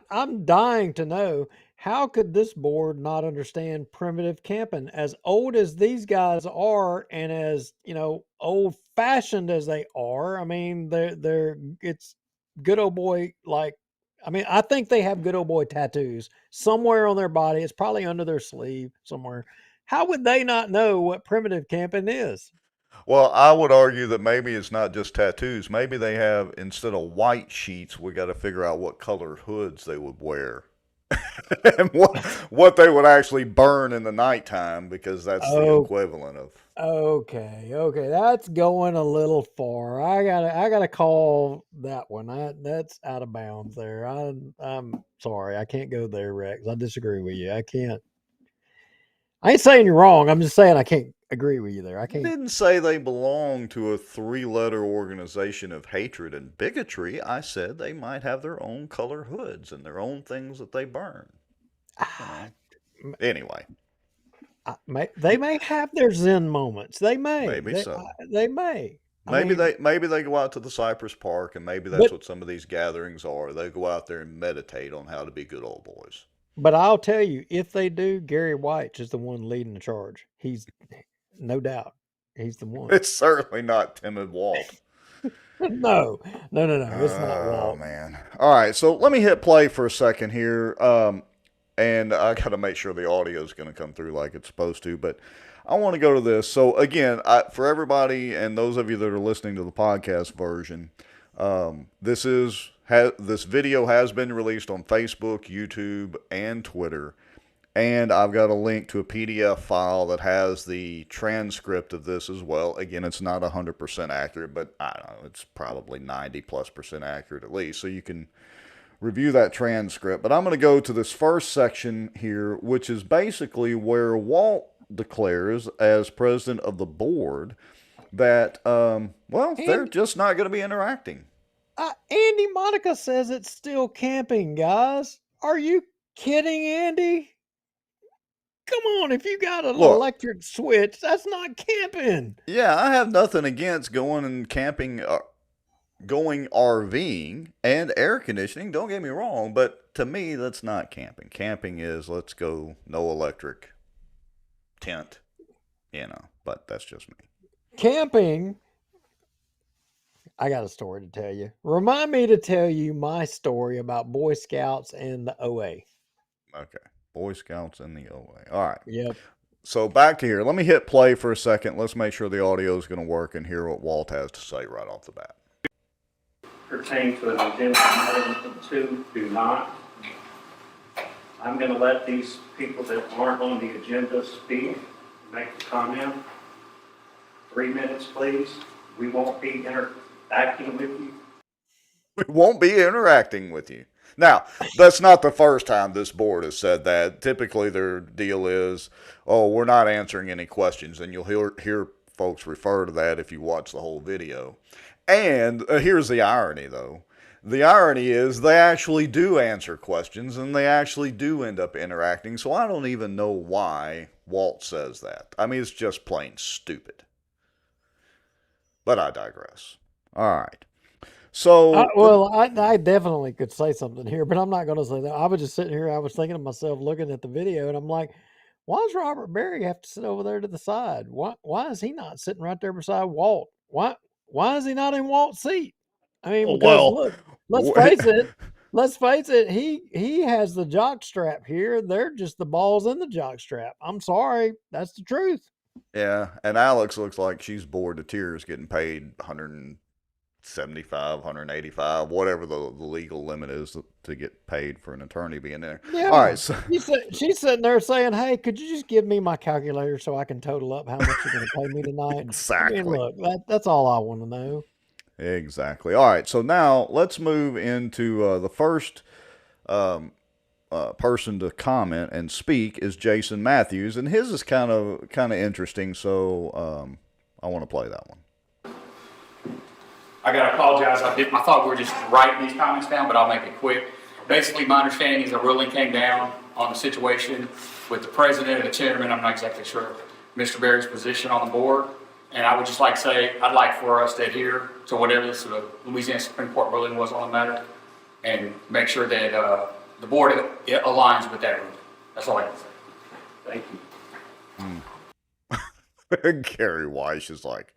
B: I'm dying to know how could this board not understand primitive camping? As old as these guys are, and as old fashioned as they are, I mean, they're it's good old boy like. I mean, I think they have good old boy tattoos somewhere on their body. It's probably under their sleeve somewhere. How would they not know what primitive camping is?
A: Well, I would argue that maybe it's not just tattoos. Maybe they have, instead of white sheets, we got to figure out what color hoods they would wear and what they would actually burn in the nighttime because that's the
B: Oh,
A: equivalent of.
B: okay, okay, that's going a little far. I gotta call that one. That's out of bounds there. I'm sorry, I can't go there, Rex. I disagree with you. I can't. I ain't saying you're wrong. I'm just saying I can't agree with you there. I can't.
A: Didn't say they belong to a three-letter organization of hatred and bigotry. I said they might have their own color hoods and their own things that they burn. You
B: Ah,
A: know. Anyway,
B: they may have their Zen moments. They may.
A: maybe so.
B: They may. I
A: Maybe
B: mean,
A: they go out to the Cypress Park and maybe that's
B: but
A: what some of these gatherings are. They go out there and meditate on how to be good old boys.
B: but I'll tell you, if they do, Gary White is the one leading the charge. no doubt, he's the one.
A: It's certainly not timid Walt.
B: No, no, no, no. It's not
A: Oh
B: Walt.
A: man. All right, so let me hit play for a second here. And I got to make sure the audio is going to come through like it's supposed to. But I want to go to this. So again, for everybody and those of you that are listening to the podcast version, this video has been released on Facebook, YouTube, and Twitter. And I've got a link to a PDF file that has the transcript of this as well. Again, it's not 100% accurate, but I don't know, it's probably 90+% accurate at least. So you can review that transcript. But I'm going to go to this first section here, which is basically where Walt declares, as president of the board, that, well, they're
B: And
A: just not going to be interacting.
B: Andy Monica says it's still camping, guys. Are you kidding, Andy? Come on, if you got an
A: Look,
B: electric switch, that's not camping.
A: yeah, I have nothing against going and camping, going RVing and air conditioning. Don't get me wrong, but to me, that's not camping. Camping is let's go no electric tent, but that's just me.
B: Camping, I got a story to tell you. Remind me to tell you my story about Boy Scouts and the OA.
A: Okay. Boy Scouts in the OA. All right.
B: Yep.
A: So back to here. Let me hit play for a second. Let's make sure the audio is going to work and hear what Walt has to say right off the bat.
C: Pertain to an agenda item 2 do not. I'm going to let these people that aren't on the agenda speak, make a comment. 3 minutes, please. We won't be interacting with you.
A: We won't be interacting with you. Now, that's not the first time this board has said that. Typically, their deal is, oh, we're not answering any questions. And you'll hear folks refer to that if you watch the whole video. And here's the irony, though. The irony is they actually do answer questions and they actually do end up interacting. So I don't even know why Walt says that. I mean, it's just plain stupid. But I digress. All right. So,
B: I definitely could say something here, but I'm not going to say that. I was just sitting here. I was thinking to myself, looking at the video, and I'm like, why does Robert Berry have to sit over there to the side? Why is he not sitting right there beside Walt? Why is he not in Walt's seat? I mean, because
A: well,
B: look, let's face it. Let's face it. He has the jock strap here. They're just the balls in the jock strap. I'm sorry, that's the truth.
A: yeah, and Alex looks like she's bored to tears getting paid 175, 185, whatever the legal limit is to get paid for an attorney being there. All
B: Yeah.
A: right, so
B: She's sitting there saying, "Hey, could you just give me my calculator so I can total up how much you're going to pay me tonight?" I mean,
A: exactly.
B: look, that's all I want to know.
A: Exactly. All right, so now let's move into the first person to comment and speak is Jason Matthews, and his is kind of interesting. So I want to play that one.
D: I gotta apologize. I thought we were just writing these comments down, but I'll make it quick. Basically, my understanding is a ruling came down on the situation with the president and the chairman. I'm not exactly sure Mr. Berry's position on the board. And I would just like to say, I'd like for us to adhere to whatever this Louisiana Supreme Court ruling was on the matter and make sure that the board aligns with that ruling. That's all I can say.
C: Thank you.
A: Gary Weiss is like,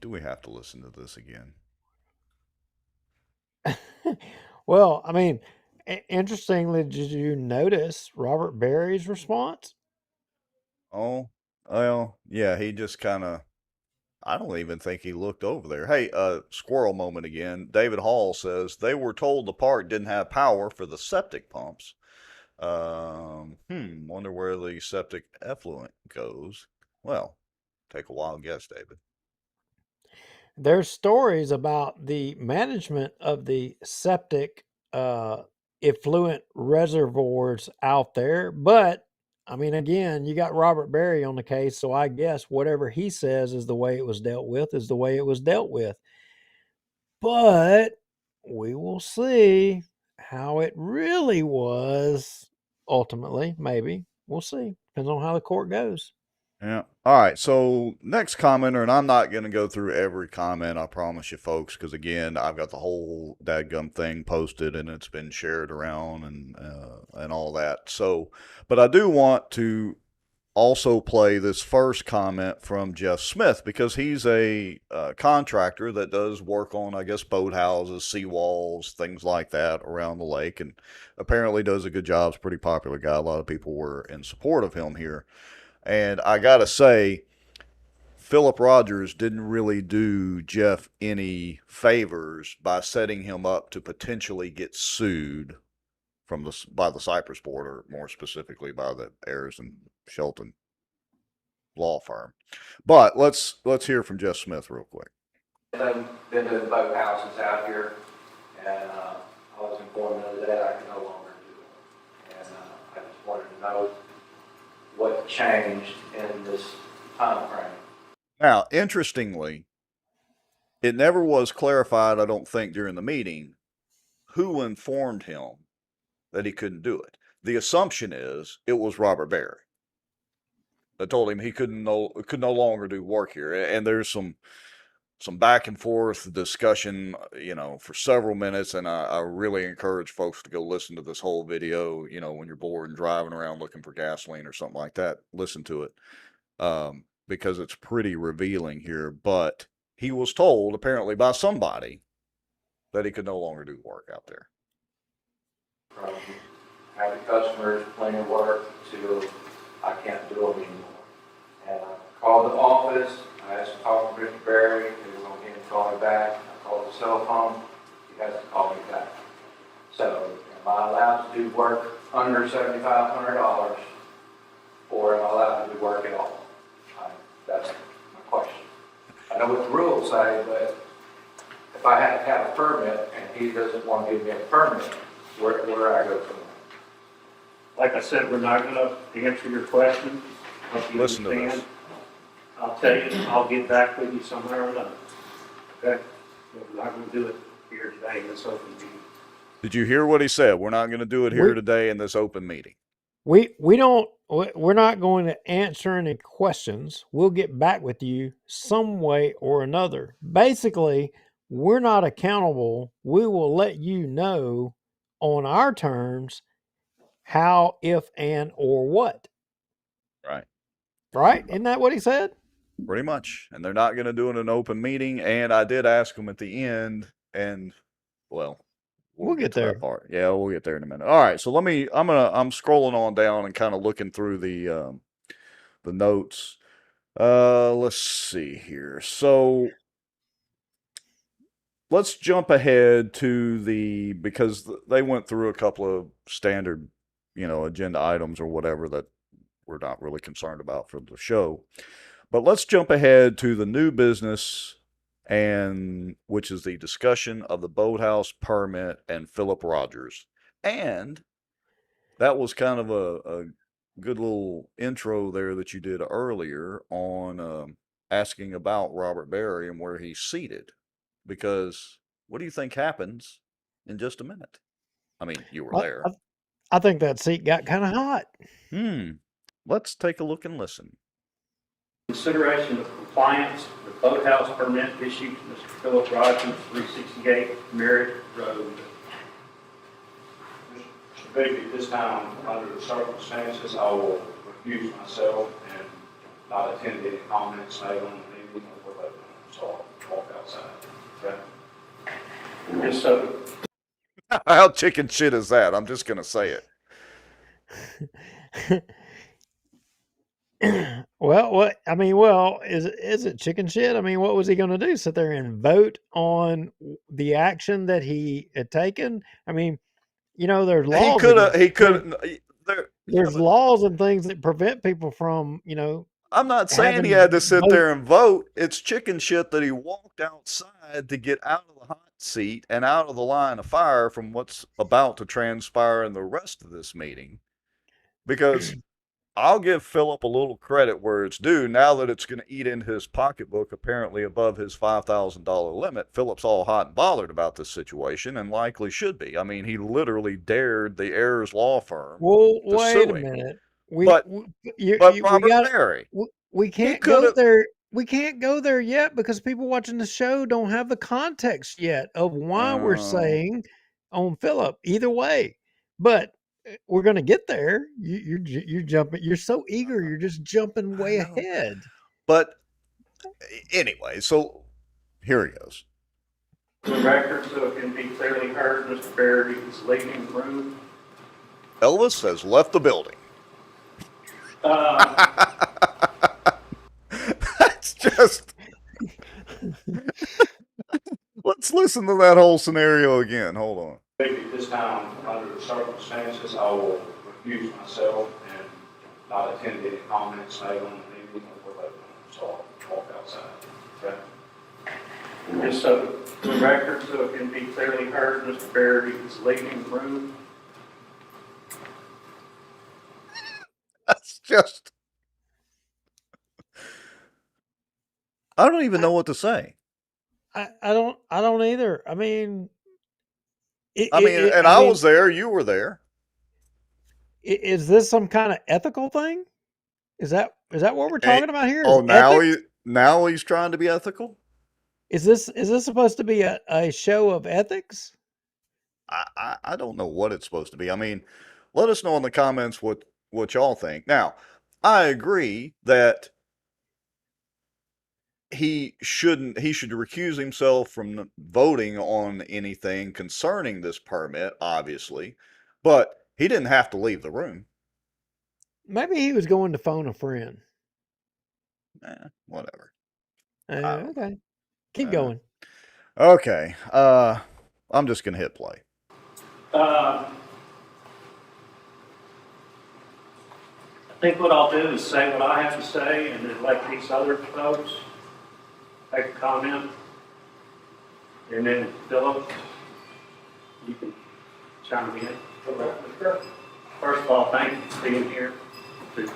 A: do we have to listen to this again?
B: Well, I mean, interestingly, did you notice Robert Berry's response?
A: Oh, well, yeah, he just kind of, I don't even think he looked over there. Hey, squirrel moment again. David Hall says they were told the park didn't have power for the septic pumps. Wonder where the septic effluent goes. Well, take a wild guess, David.
B: There's stories about the management of the septic effluent reservoirs out there, but I mean, again, you got Robert Berry on the case, so I guess whatever he says is the way it was dealt with is the way it was dealt with. But we will see how it really was ultimately. Maybe we'll see. Depends on how the court goes.
A: Yeah. All right. So next commenter, and I'm not going to go through every comment, I promise you, folks, because again, I've got the whole dadgum thing posted and it's been shared around and all that. So, but I do want to also play this first comment from Jeff Smith because he's a contractor that does work on, I guess, boathouses, seawalls, things like that around the lake, and apparently does a good job. He's a pretty popular guy. A lot of people were in support of him here. And I got to say, Philip Rogers didn't really do Jeff any favors by setting him up to potentially get sued by the Cypress board, or more specifically by the Ayers and Shelton law firm. But let's hear from Jeff Smith real quick.
E: I've been to the boat houses out here, and I was informed the other day I can no longer do it. And I just wanted to know what changed in this time frame.
A: Now, interestingly, it never was clarified, I don't think, during the meeting, who informed him that he couldn't do it. The assumption is it was Robert Barry that told him he could no longer do work here. And there's some back and forth discussion, for several minutes. And I really encourage folks to go listen to this whole video. When you're bored and driving around looking for gasoline or something like that, listen to it, because it's pretty revealing here. But he was told, apparently by somebody, that he could no longer do work out there.
E: From having customers, plenty of work, to I can't do them anymore. And I called the office, I asked to talk to Mr. Berry, he was going to get him to call me back. I called the cell phone, he has to call me back. So, am I allowed to do work under $7,500, or am I allowed to do work at all? That's my question. I know what the rules say, but if I had to have a permit and he doesn't want to give me a permit, where do I go from there?
C: Like I said, we're not going to answer your question. Hope you
A: Listen to
C: understand.
A: this.
C: I'll tell you, I'll get back with you somewhere or another. Okay? But we're not going to do it here today in this open meeting.
A: Did you hear what he said? We're not going to do it here today in this open meeting.
B: We're not going to answer any questions. We'll get back with you some way or another. Basically, we're not accountable. We will let you know on our terms how, if, and, or what.
A: Right.
B: Right? Isn't that what he said?
A: Pretty much. And they're not going to do it in an open meeting. And I did ask him at the end, and well,
B: we'll get
A: to
B: there.
A: that part. Yeah, we'll get there in a minute. All right. So I'm scrolling on down and kind of looking through the notes. Let's see here. So let's jump ahead to because they went through a couple of standard, agenda items or whatever that we're not really concerned about for the show. But let's jump ahead to the new business, and which is the discussion of the boathouse permit and Philip Rogers. And that was kind of a good little intro there that you did earlier on asking about Robert Barry and where he's seated. Because what do you think happens in just a minute? I mean, you were there.
B: I think that seat got kind of hot.
A: Let's take a look and listen.
C: Consideration of compliance with boathouse permit issued to Mr. Philip Rogers, 368 Merritt Road.
F: Mr. Bigby, at this time, under the circumstances, I will recuse myself and not attend any comments made on the meeting or what so I'll walk outside. Okay?
C: Just so.
A: How chicken shit is that? I'm just going to say it.
B: Well, is it chicken shit? I mean, what was he going to do? Sit there and vote on the action that he had taken? I mean, there's laws. There's laws and things that prevent people from,
A: I'm not saying he had to sit there and vote. It's chicken shit that he walked outside to get out of the hot seat and out of the line of fire from what's about to transpire in the rest of this meeting. Because I'll give Philip a little credit where it's due. Now that it's going to eat into his pocketbook, apparently above his $5,000 limit, Philip's all hot and bothered about this situation, and likely should be. I mean, he literally dared the Ayers law firm.
B: Well, wait a minute.
A: But Robert Barry,
B: we can't go there. We can't go there yet because people watching the show don't have the context yet of why we're saying on Philip. Either way, but we're gonna get there. You're jumping. You're so eager. You're just jumping
A: I
B: way
A: know.
B: ahead.
A: But anyway, so here he goes.
C: The record, so it can be clearly heard, Mr. Barry is leaving the room.
A: Elvis has left the building.
C: Uh,
A: That's just. Let's listen to that whole scenario again. Hold on.
F: Maybe this time, under the circumstances, I will recuse myself and not attend any comments made on the meeting or vote on it. So I'll walk outside. Okay?
C: Just so the record, so it can be clearly heard, Mr. Barry is leaving the room.
A: That's just. I don't even know what to say.
B: I don't either. I mean,
A: I mean, and I was there. You were there.
B: Is this some kind of ethical thing? Is that what we're talking about here? Is
A: Oh,
B: ethics?
A: now he's trying to be ethical.
B: Is this supposed to be a show of ethics?
A: I don't know what it's supposed to be. I mean, let us know in the comments what y'all think. Now, I agree that he should recuse himself from voting on anything concerning this permit, obviously, but he didn't have to leave the room.
B: Maybe he was going to phone a friend.
A: Whatever. I don't know.
B: Okay, keep going.
A: Okay. I'm just gonna hit play.
C: I think what I'll do is say what I have to say and then let these other folks make a comment. And then Philip, you can chime in. First of all, thank you for being here to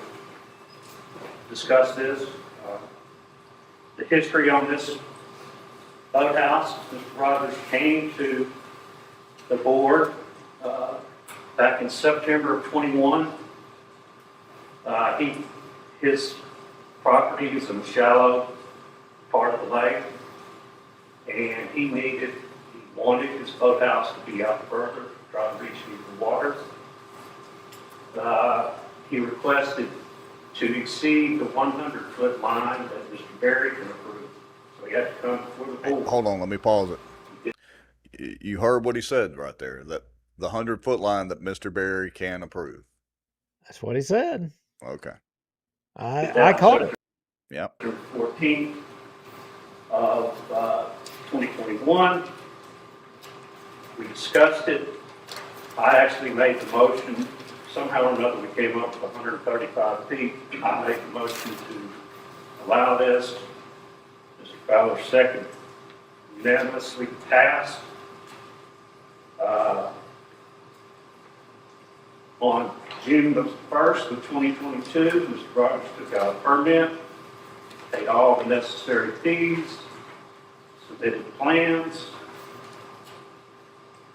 C: discuss this. The history on this boathouse, Mr. Rogers came to the board back in September of 21. His property is in a shallow part of the lake, and he wanted his boathouse to be out further, try to reach deeper water. He requested to exceed the 100-foot line that Mr. Berry can approve. So he had to come before the board.
A: Hold on, let me pause it. You heard what he said right there, that the 100-foot line that Mr. Berry can approve.
B: That's what he said.
A: Okay.
B: I caught it.
A: Yep.
C: 14th of 2021. We discussed it. I actually made the motion. Somehow or another, we came up with 135 feet. I made the motion to allow this. Mr. Fowler second. Unanimously passed. On June the 1st of 2022, Mr. Rogers took out a permit, paid all the necessary fees, submitted plans,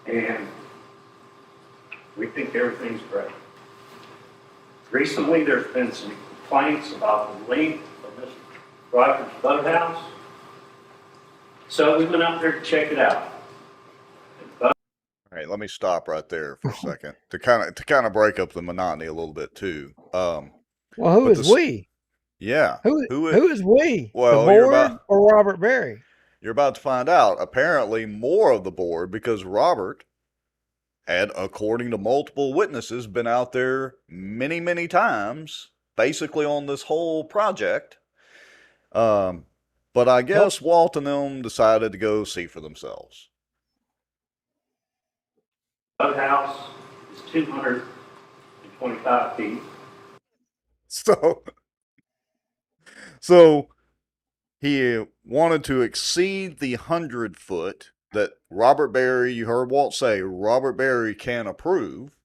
C: and we think everything's great. Recently, there's been some complaints about the length of Mr. Rogers' boathouse, so we went out there to check it out.
A: All right, let me stop right there for a second to kind of break up the monotony a little bit too.
B: Well, who is we?
A: Yeah.
B: Who is we?
A: Well,
B: the board or Robert Berry?
A: You're about to find out. Apparently, more of the board, because Robert had, according to multiple witnesses, been out there many, many times, basically on this whole project. But I guess Walt and them decided to go see for themselves.
C: Boathouse is 225 feet.
A: So he wanted to exceed the 100-foot that Robert Berry, you heard Walt say, Robert Berry can approve.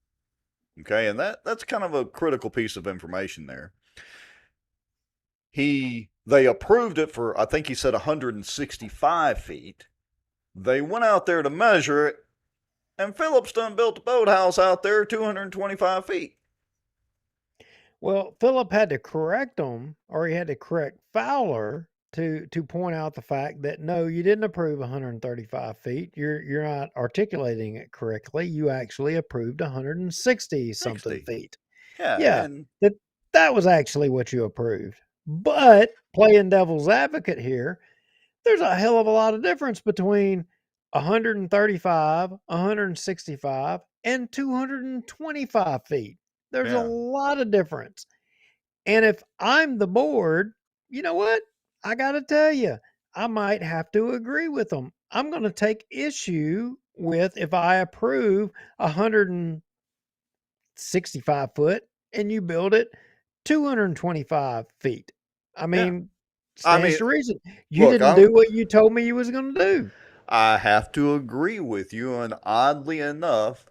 A: Okay, and that's kind of a critical piece of information there. They approved it for, I think he said 165 feet. They went out there to measure it, and Phillips done built a boathouse out there 225 feet.
B: Well, Philip had to correct them, or he had to correct Fowler to point out the fact that no, you didn't approve 135 feet. You're not articulating it correctly. You actually approved 160 something
A: 60.
B: feet.
A: Yeah,
B: Yeah,
A: and
B: that that was actually what you approved. But playing devil's advocate here, there's a hell of a lot of difference between 135, 165, and 225 feet. There's a
A: yeah.
B: lot of difference. And if I'm the board, you know what? I got to tell you, I might have to agree with them. I'm going to take issue with if I approve 165 foot and you build it 225 feet. I
A: Yeah.
B: mean,
A: I
B: stands
A: mean,
B: to reason. You
A: look,
B: didn't do what you told me you was going to do.
A: I have to agree with you, and oddly enough,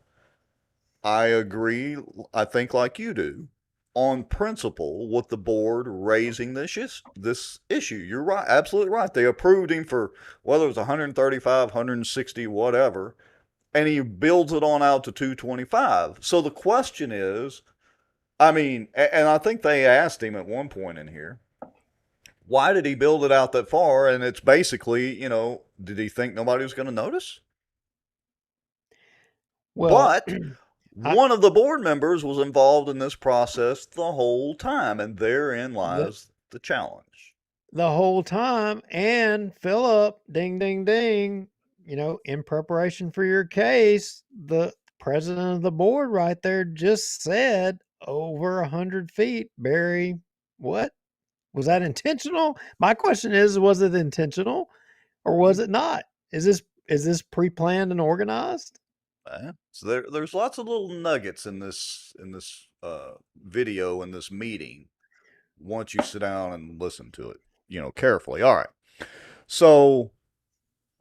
A: I agree, I think like you do, on principle with the board raising this issue. You're right, absolutely right. They approved him for whether it was 135, 160, whatever, and he builds it on out to 225. So the question is, I mean, and I think they asked him at one point in here, why did he build it out that far? And it's basically, did he think nobody was going to notice?
B: Well,
A: But
B: I,
A: one of the board members was involved in this process the whole time, and therein
B: the,
A: lies the challenge.
B: the whole time. And Philip, ding, ding, ding, in preparation for your case, the president of the board right there just said over 100 feet. Barry, what? Was that intentional? My question is, was it intentional or was it not? Is this pre-planned and organized?
A: So there's lots of little nuggets in this video in this meeting. Once you sit down and listen to it, carefully. All right. So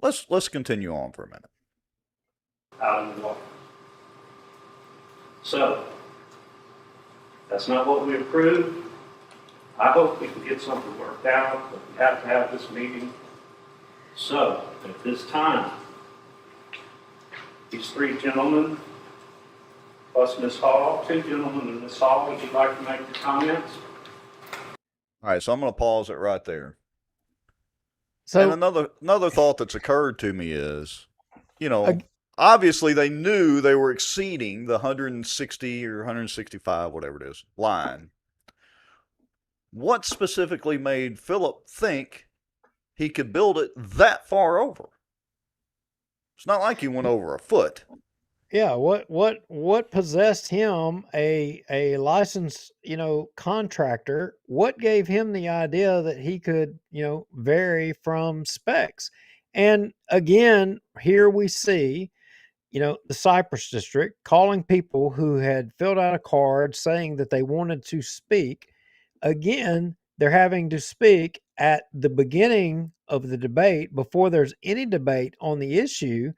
A: let's continue on for a minute.
C: Out in the water. So, that's not what we approved. I hope we can get something worked out, but we have to have this meeting. So, at this time, these three gentlemen, plus Ms. Hall, two gentlemen and Ms. Hall, would you like to make the comments?
A: All right, so I'm going to pause it right there. And
B: So
A: another thought that's occurred to me is,
B: ag-
A: obviously they knew they were exceeding the 160 or 165, whatever it is, line. What specifically made Philip think he could build it that far over? It's not like he went over a foot.
B: yeah, what possessed him, a licensed, contractor? What gave him the idea that he could, vary from specs? And again, here we see, the Cypress district calling people who had filled out a card saying that they wanted to speak. Again, they're having to speak at the beginning of the debate before there's any debate on the issue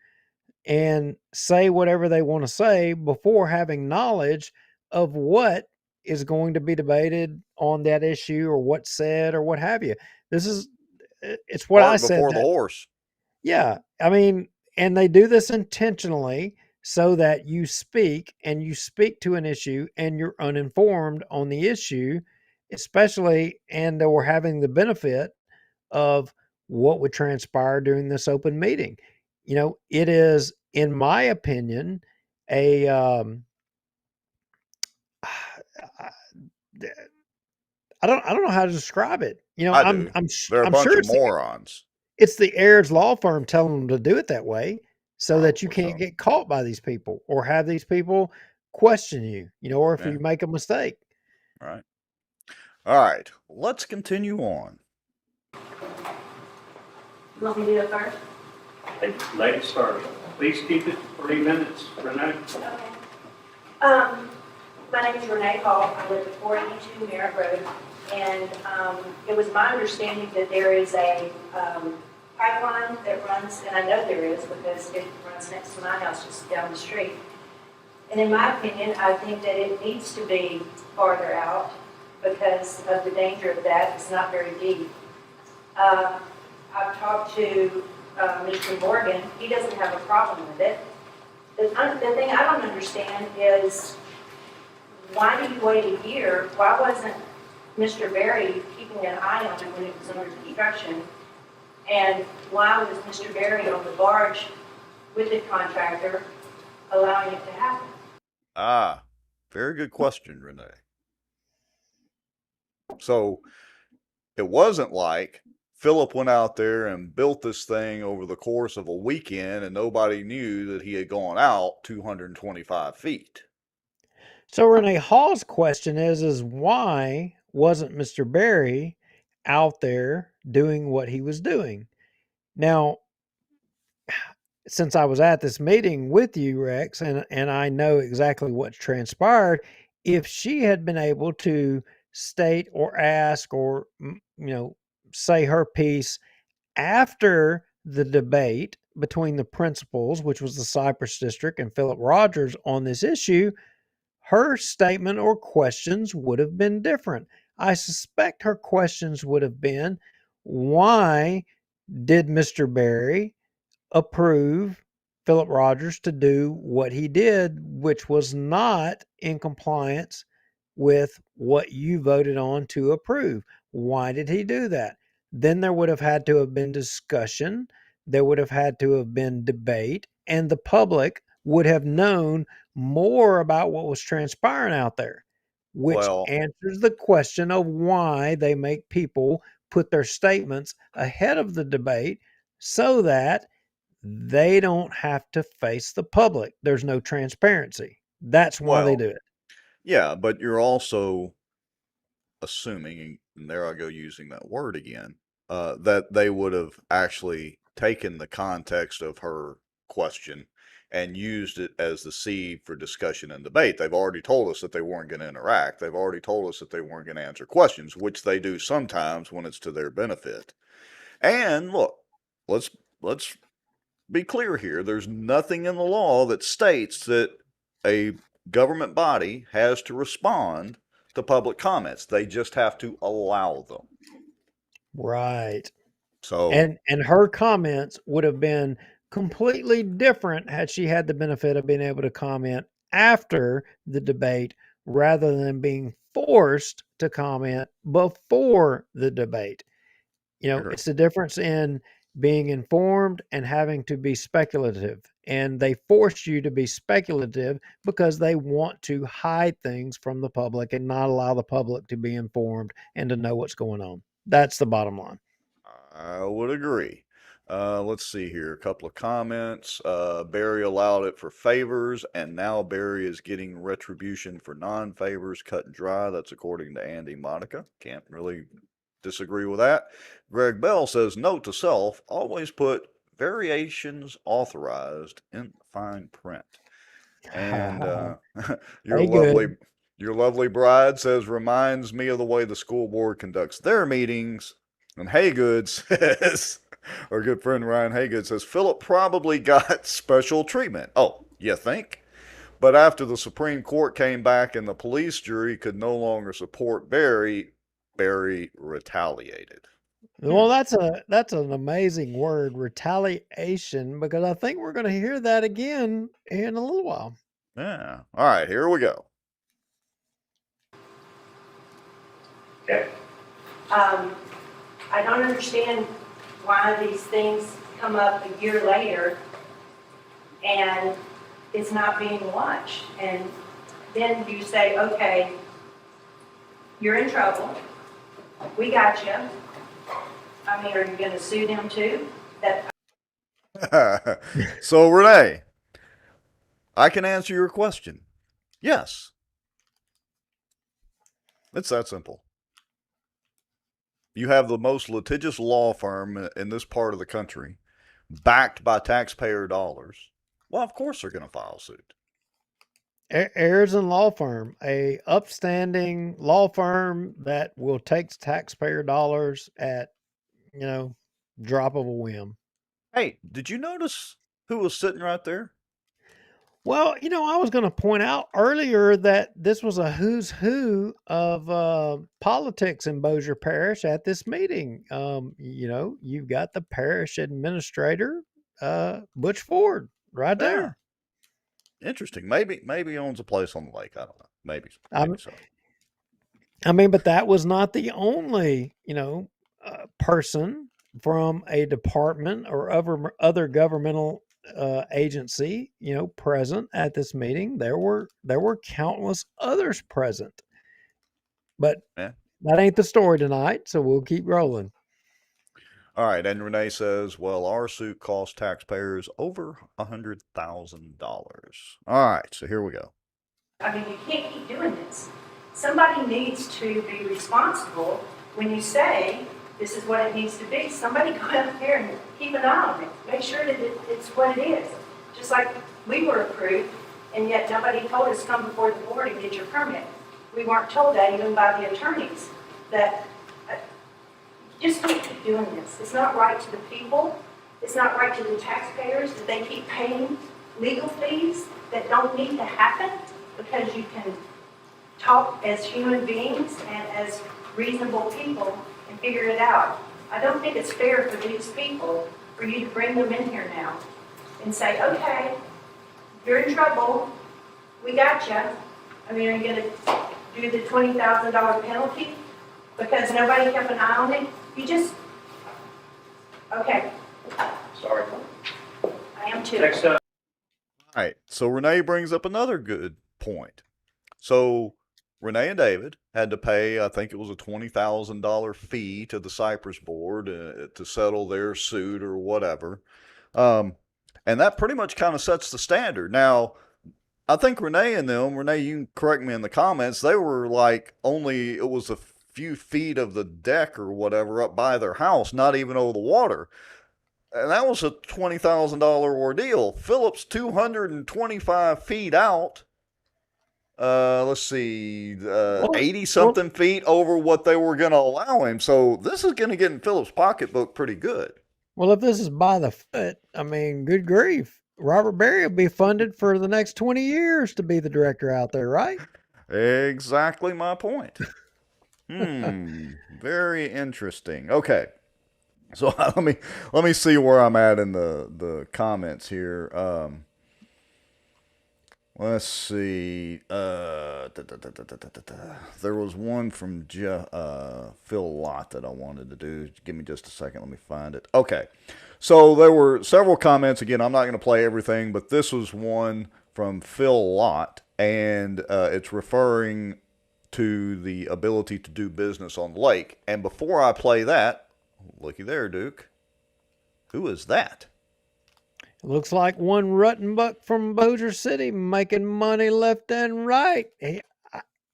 B: and say whatever they want to say before having knowledge of what is going to be debated on that issue or what's said or what have you. This is it's what I
A: Cart
B: said
A: before the
B: that
A: horse.
B: yeah, I mean, and they do this intentionally so that you speak and you speak to an issue and you're uninformed on the issue, especially and we're having the benefit of what would transpire during this open meeting. It is, in my opinion, a I don't know how to describe it.
A: I do. They're a
B: I'm
A: bunch
B: sure
A: of morons.
B: it's the heirs law firm telling them to do it that way so that you
A: Probably
B: can't
A: so.
B: get caught by these people or have these people question you, or if
A: Yeah.
B: you make a mistake.
A: Right. All right. Let's continue on.
G: You want me to do it first?
C: Ladies first. Please keep it 3 minutes, Renee.
G: Okay. Um, my name is Renee Hall. I live at 482 Merritt Road. And, it was my understanding that there is a, pipeline that runs, and I know there is because it runs next to my house just down the street. And in my opinion, I think that it needs to be farther out because of the danger of that. It's not very deep. I've talked to Mr. Morgan. He doesn't have a problem with it. The thing I don't understand is why do you wait a year? Why wasn't Mr. Berry keeping an eye on it when it was under construction? And why was Mr. Berry on the barge with the contractor allowing it to happen?
A: Ah, very good question, Renee. So it wasn't like Philip went out there and built this thing over the course of a weekend and nobody knew that he had gone out 225 feet.
B: So Renee Hall's question is why wasn't Mr. Berry out there doing what he was doing? Now, since I was at this meeting with you, Rex, and I know exactly what transpired, if she had been able to state or ask or say her piece after the debate between the principals, which was the Cypress District and Philip Rogers on this issue, her statement or questions would have been different. I suspect her questions would have been, why did Mr. Berry approve Philip Rogers to do what he did, which was not in compliance with what you voted on to approve? Why did he do that? Then there would have had to have been discussion, there would have had to have been debate, and the public would have known more about what was transpiring out there, which
A: Well,
B: answers the question of why they make people put their statements ahead of the debate so that they don't have to face the public. There's no transparency. That's why they
A: well,
B: do it.
A: yeah, but you're also assuming, and there I go using that word again, that they would have actually taken the context of her question and used it as the seed for discussion and debate. They've already told us that they weren't going to interact. They've already told us that they weren't going to answer questions, which they do sometimes when it's to their benefit. And look, let's be clear here. There's nothing in the law that states that a government body has to respond to public comments. They just have to allow them.
B: Right.
A: So,
B: And her comments would have been completely different had she had the benefit of being able to comment after the debate rather than being forced to comment before the debate.
A: agree.
B: It's the difference in being informed and having to be speculative. And they force you to be speculative because they want to hide things from the public and not allow the public to be informed and to know what's going on. That's the bottom line.
A: I would agree. Let's see here. A couple of comments. Barry allowed it for favors, and now Barry is getting retribution for non-favors. Cut and dry. That's according to Andy Monica. Can't really disagree with that. Greg Bell says, note to self, always put variations authorized in fine print. And your
B: Hey, good.
A: your lovely bride says, reminds me of the way the school board conducts their meetings. And Haygood says, our good friend Ryan Haygood says, Philip probably got special treatment. Oh, you think? But after the Supreme Court came back and the police jury could no longer support Barry, Barry retaliated.
B: Well, that's an amazing word, retaliation, because I think we're going to hear that again in a little while.
A: Yeah. All right, here we go.
C: Okay.
G: I don't understand why these things come up a year later and it's not being watched. And then you say, okay, you're in trouble. We got you. I mean, are you going to sue them too?
A: So, Renee, I can answer your question. Yes. It's that simple. You have the most litigious law firm in this part of the country, backed by taxpayer dollars. Well, of course they're going to file suit.
B: Ayers and Law Firm, a upstanding law firm that will take taxpayer dollars at, drop of a whim.
A: Hey, did you notice who was sitting right there?
B: Well, I was going to point out earlier that this was a who's who of politics in Bossier Parish at this meeting. You've got the parish administrator, Butch Ford, right
A: Yeah.
B: there.
A: Interesting. Maybe he owns a place on the lake. I don't know. Maybe
B: I'm
A: so.
B: I mean, but that was not the only, person from a department or other governmental agency, present at this meeting. There were countless others present, but
A: Yeah.
B: that ain't the story tonight. So we'll keep rolling.
A: All right, and Renee says, "Well, our suit cost taxpayers over $100,000." All right, so here we go.
G: I mean, you can't keep doing this. Somebody needs to be responsible when you say this is what it needs to be. Somebody go out there and keep an eye on it. Make sure that it's what it is. Just like we were approved, and yet nobody told us come before the board and get your permit. We weren't told that even by the attorneys. That just don't keep doing this. It's not right to the people. It's not right to the taxpayers that they keep paying legal fees that don't need to happen because you can talk as human beings and as reasonable people and figure it out. I don't think it's fair for these people for you to bring them in here now and say, okay, you're in trouble. We got you. I mean, are you going to do the $20,000 penalty because nobody kept an eye on it? You just, okay,
C: Sorry.
G: I am too.
C: Next up.
A: All right, so Renee brings up another good point. So Renee and David had to pay, I think it was a $20,000 fee to the Cypress board to settle their suit or whatever. And that pretty much kind of sets the standard. Now, I think Renee and them, Renee, you can correct me in the comments, they were like only, it was a few feet of the deck or whatever up by their house, not even over the water. And that was a $20,000 ordeal. Philip's 225 feet out. Let's see, 80 something feet over what they were going to allow him. So this is going to get in Philip's pocketbook pretty good.
B: Well, if this is by the foot, I mean, good grief. Robert Berry will be funded for the next 20 years to be the director out there, right?
A: Exactly my point. Very interesting. Okay. So let me see where I'm at in the comments here. Let's see. There was one from Phil Lott that I wanted to do. Give me just a second. Let me find it. Okay. So there were several comments. Again, I'm not going to play everything, but this was one from Phil Lott, and it's referring to the ability to do business on the lake. And before I play that, looky there, Duke. Who is that?
B: It looks like one Ruttenbuck from Bossier City making money left and right.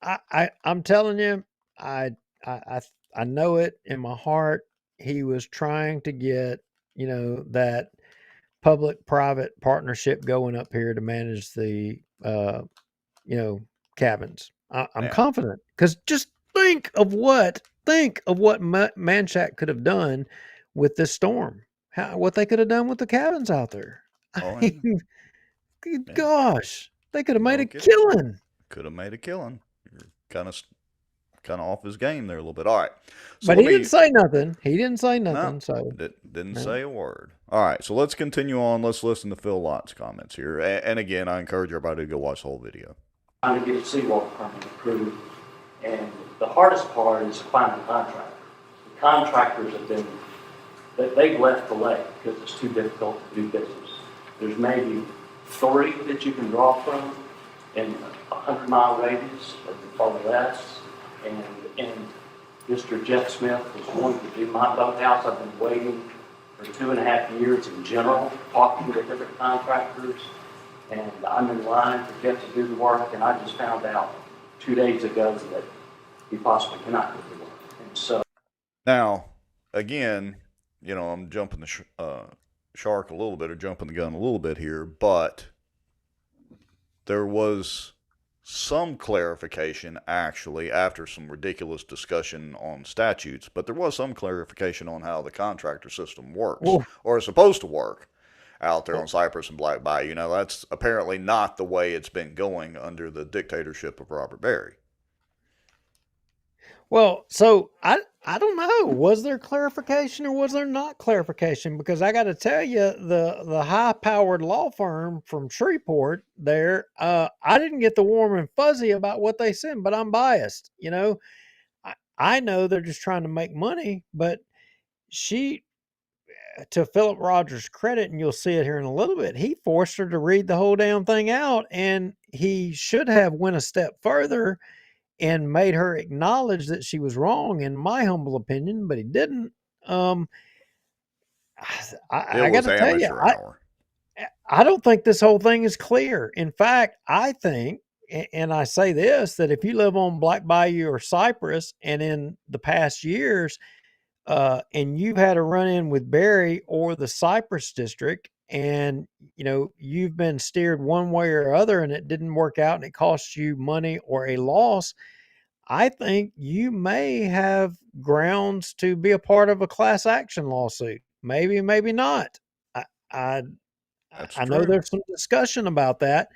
B: I'm telling you, I, I know it in my heart. He was trying to get, that public-private partnership going up here to manage the, cabins. I'm
A: Yeah.
B: confident because just think of what Manchac could have done with this storm. What they could have done with the cabins out there.
A: Oh,
B: I
A: yeah.
B: mean, good
A: Yeah.
B: gosh, they could have made
A: No
B: a
A: kidding.
B: killing.
A: Could have made a killing. You're kind of off his game there a little bit. All right. So
B: But
A: let
B: he didn't
A: me.
B: say nothing. He didn't say
A: No,
B: nothing. So
A: didn't
B: no.
A: say a word. All right. So let's continue on. Let's listen to Phil Lott's comments here. And again, I encourage everybody to go watch the whole video.
C: Trying to get a seawall permit approved, and the hardest part is finding a contractor. The contractors have been, they've left the lake because it's too difficult to do business. There's maybe 3 that you can draw from in a 100-mile radius or less, and Mr. Jeff Smith was wanting to do my boathouse. I've been waiting for 2.5 years in general, talking to different contractors. And I'm in line for Jeff to do the work, and I just found out 2 days ago that he possibly cannot do the work. And so
A: Now, again, I'm jumping the shark a little bit or jumping the gun a little bit here, but there was some clarification actually after some ridiculous discussion on statutes, but there was some clarification on how the contractor system works
B: Well,
A: or is supposed to work out there on Cypress and Black Bayou. That's apparently not the way it's been going under the dictatorship of Robert Berry.
B: well, so I don't know. Was there clarification or was there not clarification? Because I got to tell you, the high-powered law firm from Shreveport there, I didn't get the warm and fuzzy about what they said, but I'm biased. I know they're just trying to make money, but she, to Philip Rogers' credit, and you'll see it here in a little bit, he forced her to read the whole damn thing out, and he should have went a step further and made her acknowledge that she was wrong, in my humble opinion, but he didn't. Um,
A: It
B: I got
A: was
B: to tell you,
A: amateur hour.
B: I don't think this whole thing is clear. In fact, I think, and I say this, that if you live on Black Bayou or Cypress, and in the past years, and you've had a run in with Barry or the Cypress district, and you've been steered one way or other, and it didn't work out, and it costs you money or a loss, I think you may have grounds to be a part of a class action lawsuit. Maybe, maybe not. I, I
A: That's
B: I know
A: true.
B: there's some discussion about that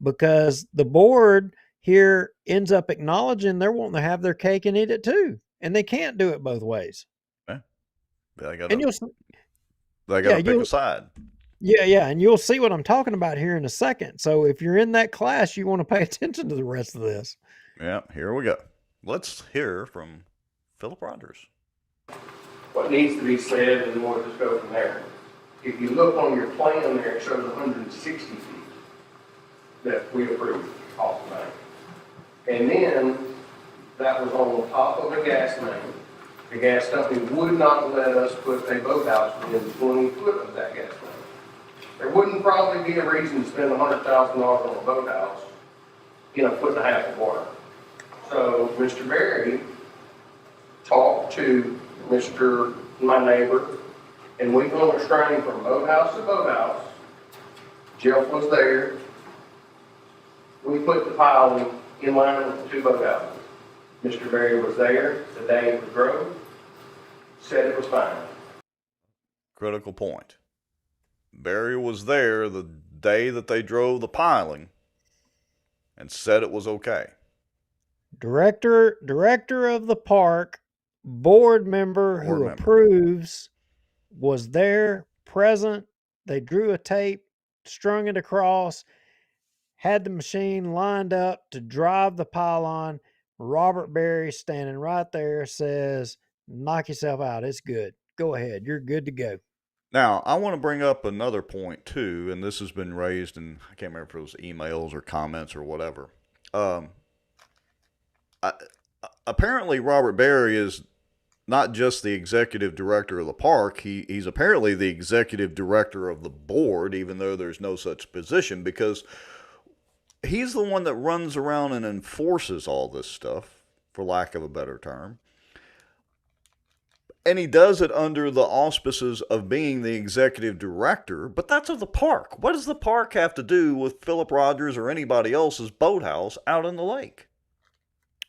B: because the board here ends up acknowledging they're wanting to have their cake and eat it too, and they can't do it both ways.
A: Yeah. They
B: And
A: gotta
B: you'll,
A: they
B: yeah,
A: gotta pick a side.
B: and you'll see what I'm talking about here in a second. So if you're in that class, you want to pay attention to the rest of this.
A: Yeah, here we go. Let's hear from Philip Rogers.
H: What needs to be said, and we'll just go from there. If you look on your plan there, it shows 160 feet that we approved off the bank. And then that was on top of a gas main. The gas company would not let us put a boathouse within 20 foot of that gas main. There wouldn't probably be a reason to spend $100,000 on a boathouse in a foot and a half of water. So Mr. Berry talked to my neighbor, and we went restraining from boathouse to boathouse. Jeff was there. We put the piling in line with the two boathouses. Mr. Berry was there the day it was drove, said it was fine.
A: Critical point. Barry was there the day that they drove the piling and said it was okay.
B: Director of the park, board member who approves, was there, present. They drew a tape, strung it across, had the machine lined up to drive the pylon. Robert Berry standing right there says, knock yourself out. It's good. Go ahead. You're good to go.
A: Now, I want to bring up another point too, and this has been raised in, I can't remember if it was emails or comments or whatever. Apparently, Robert Berry is not just the executive director of the park. He's apparently the executive director of the board, even though there's no such position, because he's the one that runs around and enforces all this stuff, for lack of a better term. And he does it under the auspices of being the executive director, but that's of the park. What does the park have to do with Philip Rogers or anybody else's boathouse out in the lake?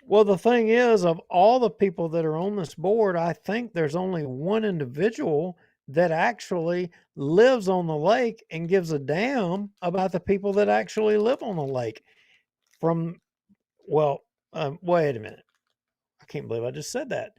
B: Well, the thing is, of all the people that are on this board, I think there's only one individual that actually lives on the lake and gives a damn about the people that actually live on the lake. Wait a minute. I can't believe I just said that.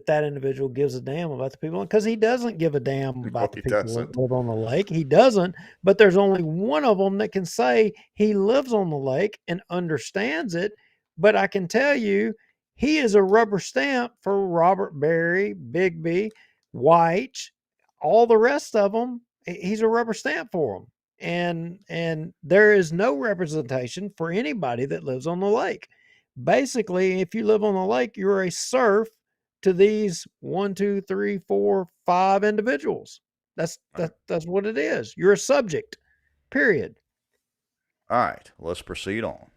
B: That individual gives a damn about the people, because he doesn't give a damn about the people that live on the lake. He doesn't, but there's only one of them that can say he lives on the lake and understands it. But I can tell you, he is a rubber stamp for Robert Berry, Bigby, White, all the rest of them. He's a rubber stamp for them. And there is no representation for anybody that lives on the lake. Basically, if you live on the lake, you're a serf to these 1, 2, 3, 4, 5 individuals. That's what it is. You're a subject. Period.
A: All right, let's proceed on.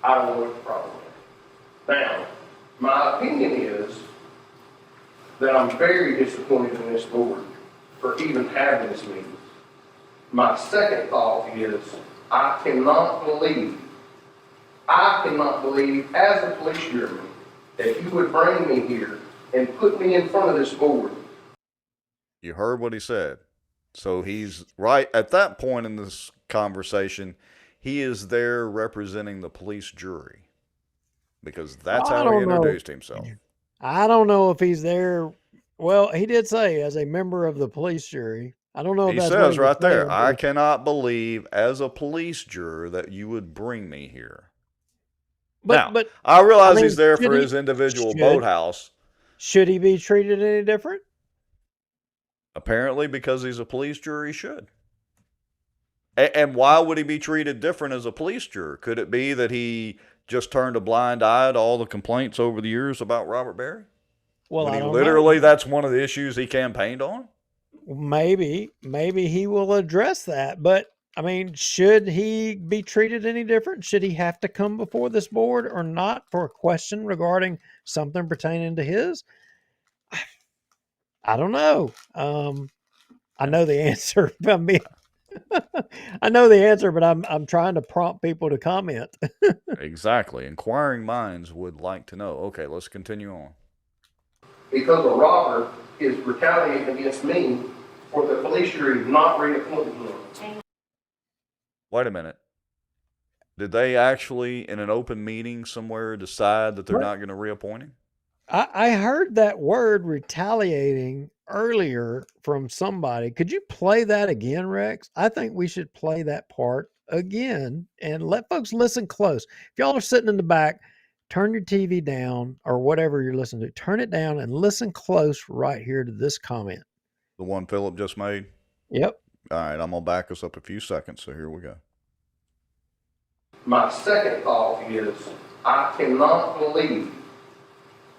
H: I don't know what the problem is. Now, my opinion is that I'm very disappointed in this board for even having this meeting. My second thought is I cannot believe as a police juryman that you would bring me here and put me in front of this board.
A: You heard what he said. So he's right at that point in this conversation. He is there representing the police jury, because that's how he introduced himself.
B: I don't know if he's there. Well, he did say as a member of the police jury. I don't know if
A: He
B: that's
A: says
B: what
A: right there,
B: saying,
A: I cannot believe as a police juror that you would bring me here. Now,
B: but
A: I
B: I
A: realize
B: mean,
A: he's there for his individual boathouse,
B: should he be treated any different?
A: apparently because he's a police juror, he should. And why would he be treated different as a police juror? Could it be that he just turned a blind eye to all the complaints over the years about Robert Berry?
B: Well,
A: When
B: I
A: he
B: don't know.
A: literally, that's one of the issues he campaigned on?
B: Maybe he will address that, but I mean, should he be treated any different? Should he have to come before this board or not for a question regarding something pertaining to his? I don't know. I know the answer. I know the answer, but I'm trying to prompt people to comment.
A: Exactly. Inquiring minds would like to know. Okay, let's continue on.
H: Because a robber is retaliating against me for the police jury not reappointing him.
A: Wait a minute. Did they actually, in an open meeting somewhere, decide that they're
B: What?
A: not going to reappoint him?
B: I heard that word retaliating earlier from somebody. Could you play that again, Rex? I think we should play that part again and let folks listen close. If y'all are sitting in the back, turn your TV down or whatever you're listening to, turn it down and listen close right here to this comment.
A: The one Philip just made?
B: Yep.
A: All right, I'm going to back us up a few seconds, so here we go.
H: My second thought is, I cannot believe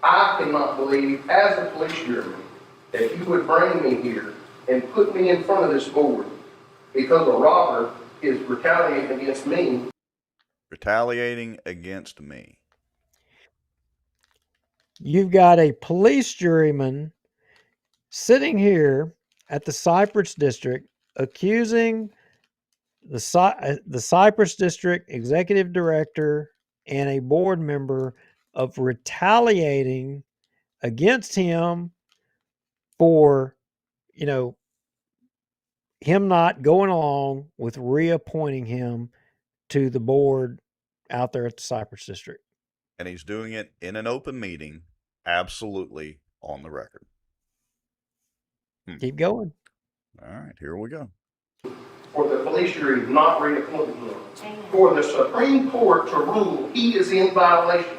H: as a police juryman that you would bring me here and put me in front of this board because a robber is retaliating against me.
A: Retaliating against me.
B: You've got a police juryman sitting here at the Cypress district accusing the Cypress district executive director and a board member of retaliating against him for, you know, him not going along with reappointing him to the board out there at the Cypress district.
A: And he's doing it in an open meeting, absolutely on the record.
B: Keep going.
A: All right, here we go.
H: For the police jury not reappointing him. For the Supreme Court to rule he is in violation.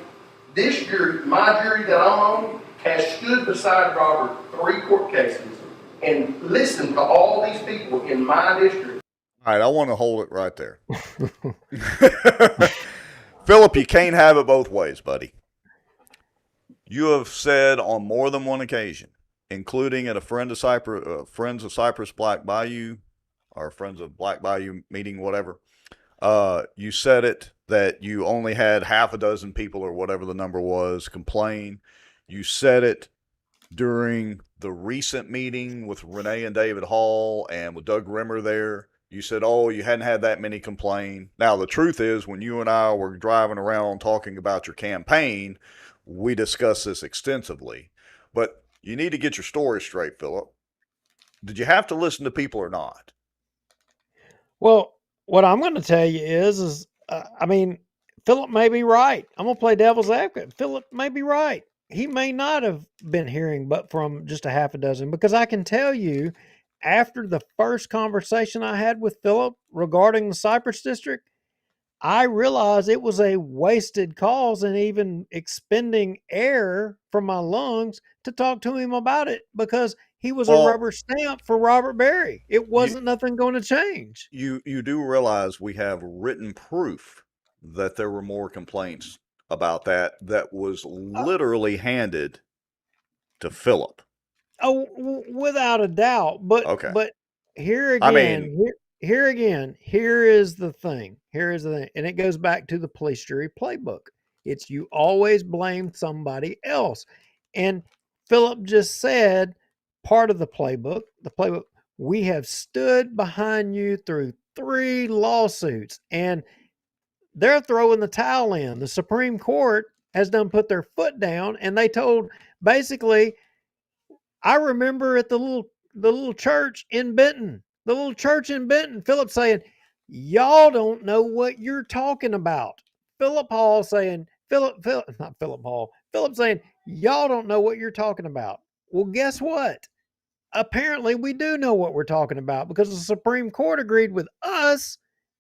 H: This jury, my jury that I'm on, has stood beside Robert 3 court cases and listened to all these people in my district.
A: All right, I want to hold it right there. Philip, you can't have it both ways, buddy. You have said on more than one occasion, including at a Friends of Cypress Black Bayou, or Friends of Black Bayou meeting, whatever, you said it that you only had half a dozen people or whatever the number was complain. You said it during the recent meeting with Renee and David Hall and with Doug Rimmer there. You said, oh, you hadn't had that many complain. Now, the truth is, when you and I were driving around talking about your campaign, we discussed this extensively. But you need to get your story straight, Philip. Did you have to listen to people or not?
B: Well, what I'm going to tell you is I mean, Philip may be right. I'm going to play devil's advocate. Philip may be right. He may not have been hearing but from just a half a dozen, because I can tell you, after the first conversation I had with Philip regarding the Cypress district, I realized it was a wasted cause and even expending air from my lungs to talk to him about it, because he was a rubber stamp for Robert Berry. It wasn't nothing going to change.
A: You do realize we have written proof that there were more complaints about that was literally handed to Philip.
B: Oh, without a doubt. But
A: Okay.
B: but here
A: I
B: again,
A: mean,
B: here again, here is the thing. Here is the thing, and it goes back to the police jury playbook. It's you always blame somebody else, and Philip just said part of the playbook. The playbook. We have stood behind you through 3 lawsuits, and they're throwing the towel in. The Supreme Court has done put their foot down, and they told basically, I remember at the little church in Benton, Philip saying, "Y'all don't know what you're talking about." Philip Hall saying, not Philip Hall, Philip saying, "Y'all don't know what you're talking about." Well, guess what? Apparently, we do know what we're talking about, because the Supreme Court agreed with us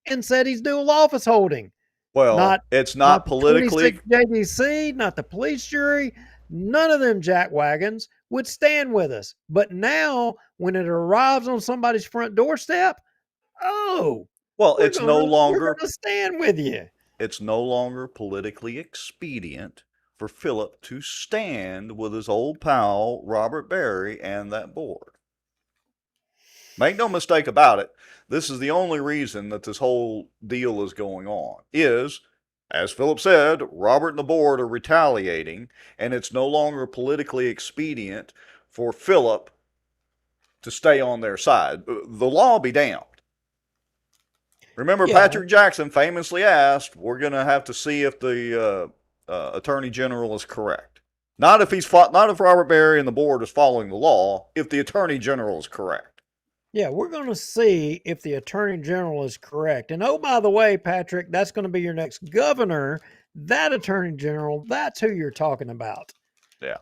B: and said he's dual office holding.
A: Well,
B: Not
A: it's
B: not
A: not
B: the 26
A: politically.
B: JDC, not the police jury, none of them jackwagons would stand with us. But now, when it arrives on somebody's front doorstep, oh,
A: Well,
B: we're gonna stand with you.
A: it's no longer politically expedient for Philip to stand with his old pal Robert Barry and that board. Make no mistake about it, this is the only reason that this whole deal is going on. Is, as Philip said, Robert and the board are retaliating, and it's no longer politically expedient for Philip to stay on their side. The law be damned. Remember,
B: Yeah,
A: Patrick Jackson famously asked, "We're going to have to see if the Attorney General is correct. Not if Robert Barry and the board is following the law. If the Attorney General is correct."
B: yeah, we're gonna see if the attorney general is correct. And oh, by the way, Patrick, that's gonna be your next governor. That attorney general, that's who you're talking about.
A: Yeah,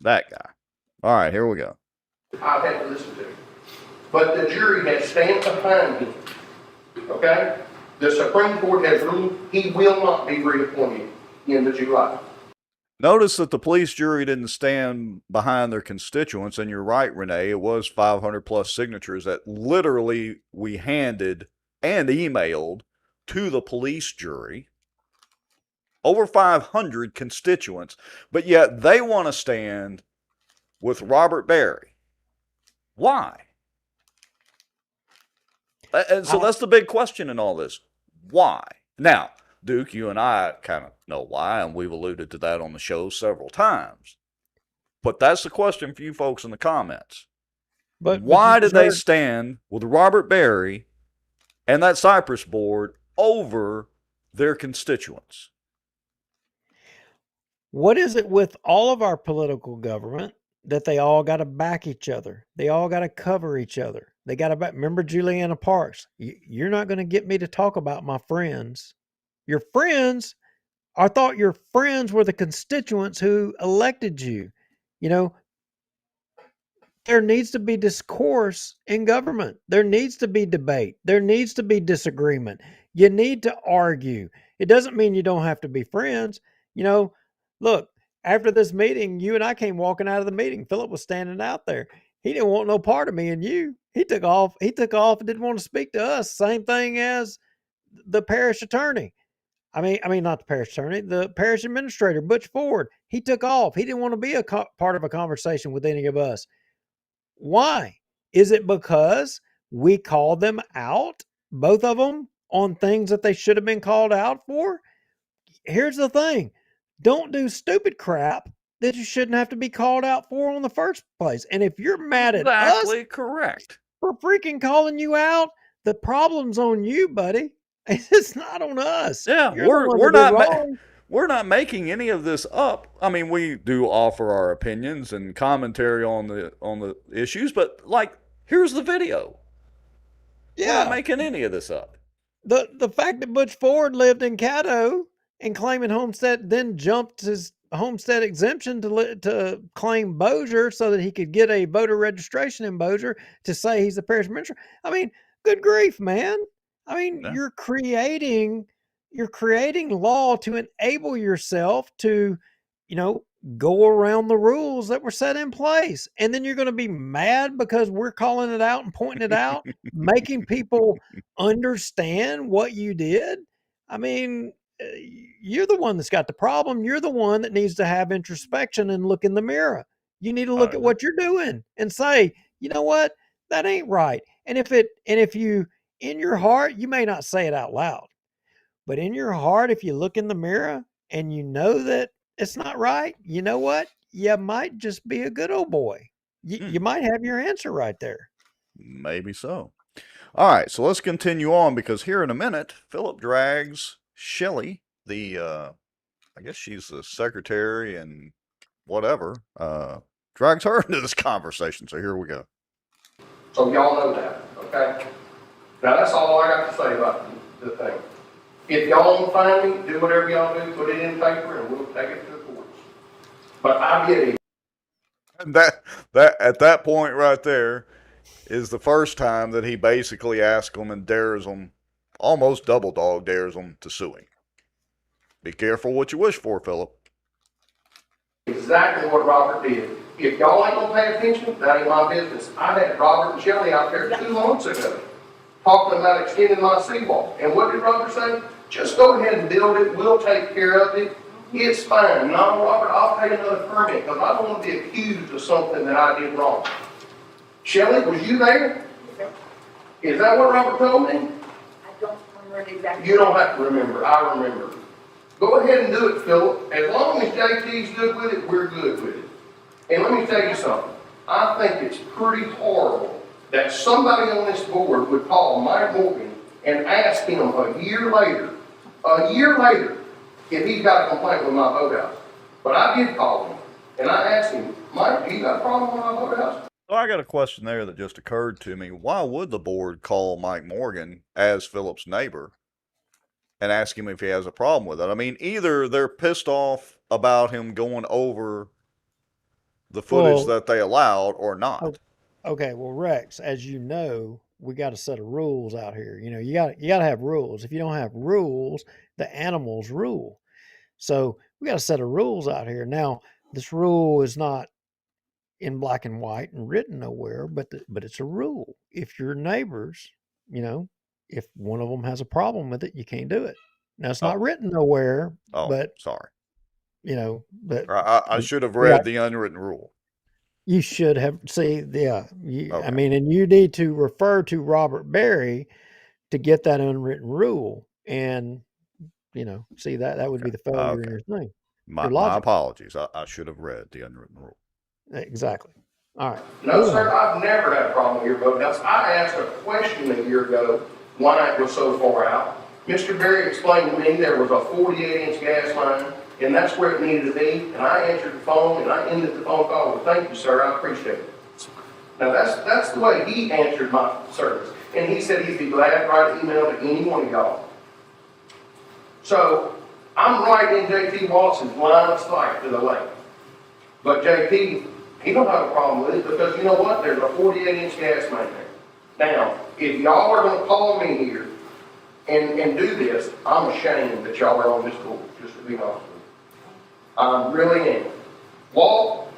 A: that guy. All right, here we go.
H: I've had to listen to him. But the jury has stand behind him, okay? The Supreme Court has ruled he will not be reappointed in the July.
A: Notice that the police jury didn't stand behind their constituents, and you're right, Renee. It was 500 plus signatures that literally we handed and emailed to the police jury. Over 500 constituents, but yet they want to stand with Robert Barry. Why? And so that's the big question in all this. Why? Now, Duke, you and I kind of know why, and we've alluded to that on the show several times. But that's the question for you folks in the comments.
B: But
A: Why
B: you
A: did
B: just
A: they
B: heard,
A: stand with Robert Barry and that Cypress board over their constituents?
B: what is it with all of our political government that they all got to back each other? They all got to cover each other. They got to back. Remember Juliana Parks? You're not going to get me to talk about my friends. Your friends, I thought your friends were the constituents who elected you. You know, there needs to be discourse in government. There needs to be debate. There needs to be disagreement. You need to argue. It doesn't mean you don't have to be friends. You know, look, after this meeting, you and I came walking out of the meeting. Philip was standing out there. He didn't want no part of me and you. He took off. He took off and didn't want to speak to us. Same thing as the parish attorney. I mean, not the parish attorney, the parish administrator, Butch Ford. He took off. He didn't want to be a part of a conversation with any of us. Why? Is it because we called them out, both of them, on things that they should have been called out for? Here's the thing. Don't do stupid crap that you shouldn't have to be called out for in the first place. And if you're mad at us
A: Exactly correct.
B: for freaking calling you out, the problem's on you, buddy. It's not on us.
A: Yeah,
B: You're the one
A: we're
B: that did
A: not
B: wrong.
A: we're not making any of this up. I mean, we do offer our opinions and commentary on the issues, but like, here's the video. We're not
B: Yeah.
A: making any of this up.
B: The fact that Butch Ford lived in Caddo and claiming homestead, then jumped his homestead exemption to claim Bossier so that he could get a voter registration in Bossier to say he's the parish minister. I mean, good grief, man. I mean,
A: Yeah.
B: you're creating law to enable yourself to, you know, go around the rules that were set in place. And then you're going to be mad because we're calling it out and pointing it out, making people understand what you did. I mean, you're the one that's got the problem. You're the one that needs to have introspection and look in the mirror. You need to
A: I
B: look at
A: agree.
B: what you're doing and say, you know what? That ain't right. And if you in your heart, you may not say it out loud, but in your heart, if you look in the mirror and you know that it's not right, you know what? You might just be a good old boy. You might have your answer right there.
A: Maybe so. All right, so let's continue on because here in a minute, Philip drags Shelley, the I guess she's the secretary and whatever, drags her into this conversation. So here we go.
H: So y'all know that, okay? Now, that's all I got to say about the thing. If y'all want to find me, do whatever y'all do, put it in paper, and we'll take it to the courts. But I get it.
A: And that at that point right there is the first time that he basically asks them and dares them, almost double dog dares them to sue him. Be careful what you wish for, Philip.
H: Exactly what Robert did. If y'all ain't gonna pay attention, that ain't my business. I had Robert and Shelley out there 2 months ago talking about extending my seawall. And what did Robert say? Just go ahead and build it. We'll take care of it. It's fine. No, Robert, I'll pay another permit because I don't want to be accused of something that I did wrong. Shelley, was you there? Is that what Robert told me?
G: I don't remember exactly.
H: You don't have to remember. I remember. Go ahead and do it, Philip. As long as JT's good with it, we're good with it. And let me tell you something. I think it's pretty horrible that somebody on this board would call Mike Morgan and ask him a year later, if he's got a complaint with my boathouse. But I did call him, and I asked him, Mike, you got a problem with my boathouse?
A: So I got a question there that just occurred to me. Why would the board call Mike Morgan as Philip's neighbor and ask him if he has a problem with it? I mean, either they're pissed off about him going over the footage
B: Well,
A: that they allowed or not.
B: okay, well, Rex, as you know, we got a set of rules out here. You got to have rules. If you don't have rules, the animals rule. So we got a set of rules out here. Now, this rule is not in black and white and written nowhere, but it's a rule. If your neighbors, if one of them has a problem with it, you can't do it. Now it's not
A: Oh,
B: written nowhere,
A: oh,
B: but
A: sorry.
B: but
A: I should have
B: we got
A: read the unwritten rule.
B: you should have I
A: Okay.
B: mean, and you need to refer to Robert Berry to get that unwritten rule, and see that would
A: Okay.
B: be the failure in
A: Okay.
B: your thing,
A: My
B: your logic.
A: apologies. I should have read the unwritten rule.
B: Exactly. All right.
H: No,
B: Moving
H: sir,
B: on.
H: I've never had a problem with your boathouse. I asked a question a year ago why it was so far out. Mr. Berry explained to me there was a 48-inch gas line, and that's where it needed to be. And I answered the phone, and I ended the phone call with, "Thank you, sir, I appreciate it." Now, that's the way he answered my service. And he said he'd be glad to write an email to any one of y'all. So, I'm right in JT Wallace's line of sight to the lake. But JT, he don't have a problem with it because you know what? There's a 48-inch gas main there. Now, if y'all are gonna call me here and do this, I'm ashamed that y'all are on this board, just to be honest with you. I really am. Walt,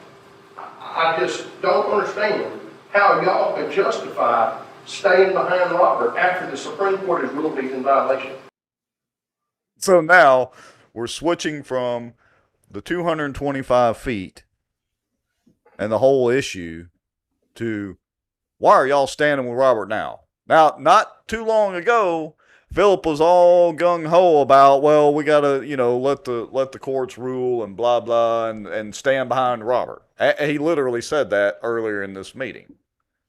H: I just don't understand how y'all can justify staying behind Robert after the Supreme Court has ruled he's in violation.
A: So now we're switching from the 225 feet and the whole issue to why are y'all standing with Robert now? Now, not too long ago, Philip was all gung ho about, well, we gotta, let the courts rule and blah blah and stand behind Robert. He literally said that earlier in this meeting.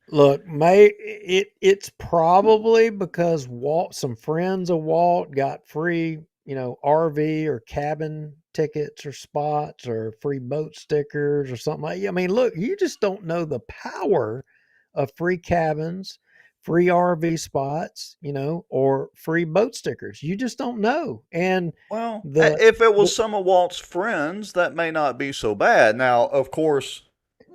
B: Look, it's probably because some friends of Walt got free, RV or cabin tickets or spots or free boat stickers or something like. I mean, look, you just don't know the power of free cabins, free RV spots, or free boat stickers. You just don't know. And
A: Well,
B: the
A: if it was some of Walt's friends, that may not be so bad. Now, of course,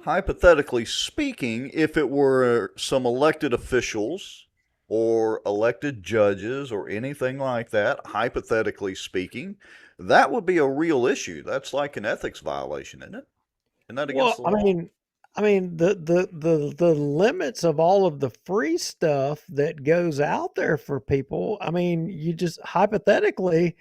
A: hypothetically speaking, if it were some elected officials or elected judges or anything like that, hypothetically speaking, that would be a real issue. That's like an ethics violation, isn't it? Isn't that against
B: Well,
A: the
B: I
A: law?
B: mean, the limits of all of the free stuff that goes out there for people. I mean, you just hypothetically,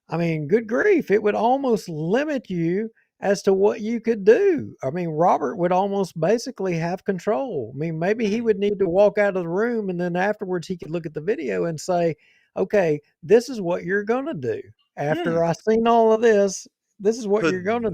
B: I mean, good grief, it would almost limit you as to what you could do. I mean, Robert would almost basically have control. I mean, maybe he would need to walk out of the room and then afterwards he could look at the video and say, okay, this is what you're going to do.
A: Hmm.
B: After I seen all of this, this is what you're going to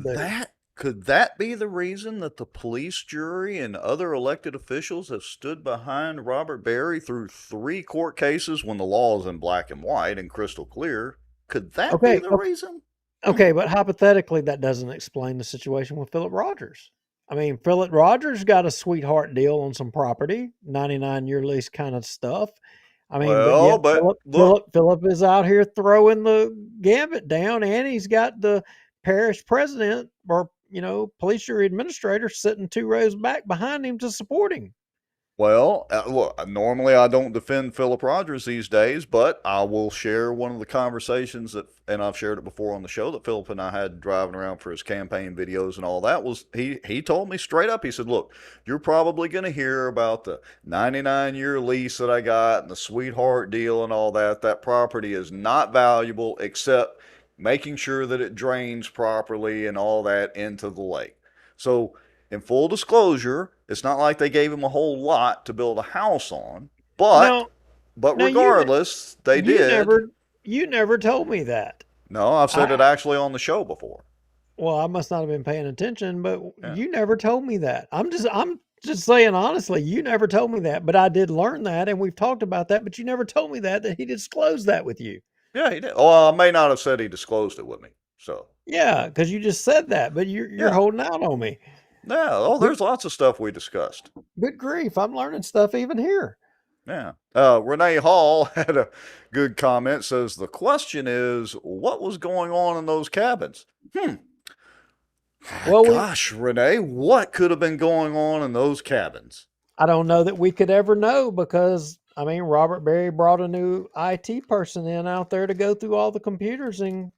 A: Could
B: do.
A: that be the reason that the police jury and other elected officials have stood behind Robert Berry through 3 court cases when the law is in black and white and crystal clear? Could that be
B: Okay,
A: the reason?
B: okay, but hypothetically, that doesn't explain the situation with Philip Rogers. I mean, Philip Rogers got a sweetheart deal on some property, 99-year lease kind of stuff. I mean, but
A: Well,
B: yet
A: but
B: Philip
A: look,
B: Philip Philip is out here throwing the gambit down, and he's got the parish president or police jury administrator sitting 2 rows back behind him to support him.
A: Well, look, normally I don't defend Philip Rogers these days, but I will share one of the conversations that, and I've shared it before on the show, that Philip and I had driving around for his campaign videos and all that. Was he told me straight up, he said, look, you're probably going to hear about the 99-year lease that I got and the sweetheart deal and all that. That property is not valuable except making sure that it drains properly and all that into the lake. So in full disclosure, it's not like they gave him a whole lot to build a house on, but
B: Now,
A: but
B: now
A: regardless, they
B: you
A: did.
B: never told me that.
A: No, I've said it
B: I
A: actually on the show before.
B: Well, I must not have been paying attention, but
A: Yeah.
B: you never told me that. I'm just saying honestly, you never told me that, but I did learn that, and we've talked about that, but you never told me that he disclosed that with you.
A: Yeah, he did. Oh, I may not have said he disclosed it with me. So,
B: Yeah, because you just said that, but you're
A: yeah.
B: holding out on me.
A: Yeah. Oh,
B: Good
A: there's lots of stuff we discussed.
B: good grief, I'm learning stuff even here.
A: Yeah. Renee Hall had a good comment. Says the question is, what was going on in those cabins?
B: Well,
A: Gosh, Renee, what could have been going on in those cabins?
B: I don't know that we could ever know because I mean Robert Berry brought a new IT person in out there to go through all the computers and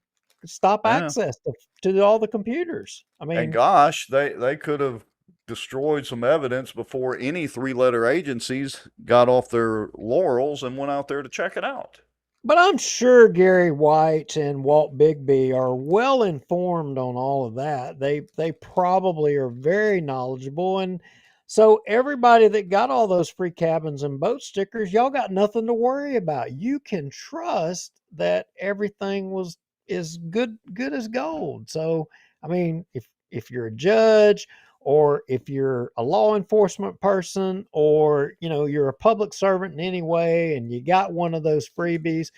B: stop
A: Yeah.
B: access to all the computers. I
A: And
B: mean,
A: gosh, they could have destroyed some evidence before any three-letter agencies got off their laurels and went out there to check it out.
B: but I'm sure Gary White and Walt Bigby are well informed on all of that. They probably are very knowledgeable, and so everybody that got all those free cabins and boat stickers, y'all got nothing to worry about. You can trust that everything was is good as gold. So I mean, if you're a judge or if you're a law enforcement person or you're a public servant in any way and you got one of those freebies,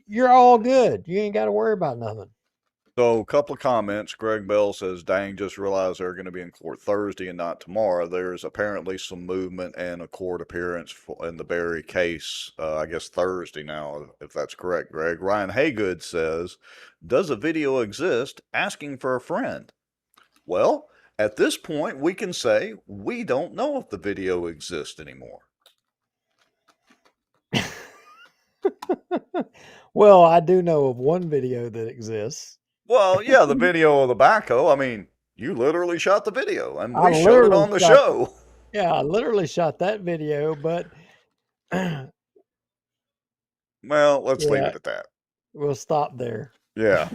B: you're all good. You ain't got to worry about nothing.
A: So, a couple of comments. Greg Bell says, dang, just realized they're going to be in court Thursday and not tomorrow. There's apparently some movement and a court appearance in the Barry case, I guess Thursday now, if that's correct, Greg. Ryan Haygood says, does a video exist asking for a friend? Well, at this point, we can say we don't know if the video exists anymore.
B: Well, I do know of one video that exists.
A: Well, yeah, the video of the backhoe. I mean, you literally shot the video and
B: I
A: we showed it
B: literally
A: on the
B: shot,
A: show.
B: yeah, I literally shot that video, but yeah,
A: Well, let's leave it at that.
B: we'll stop there.
A: Yeah.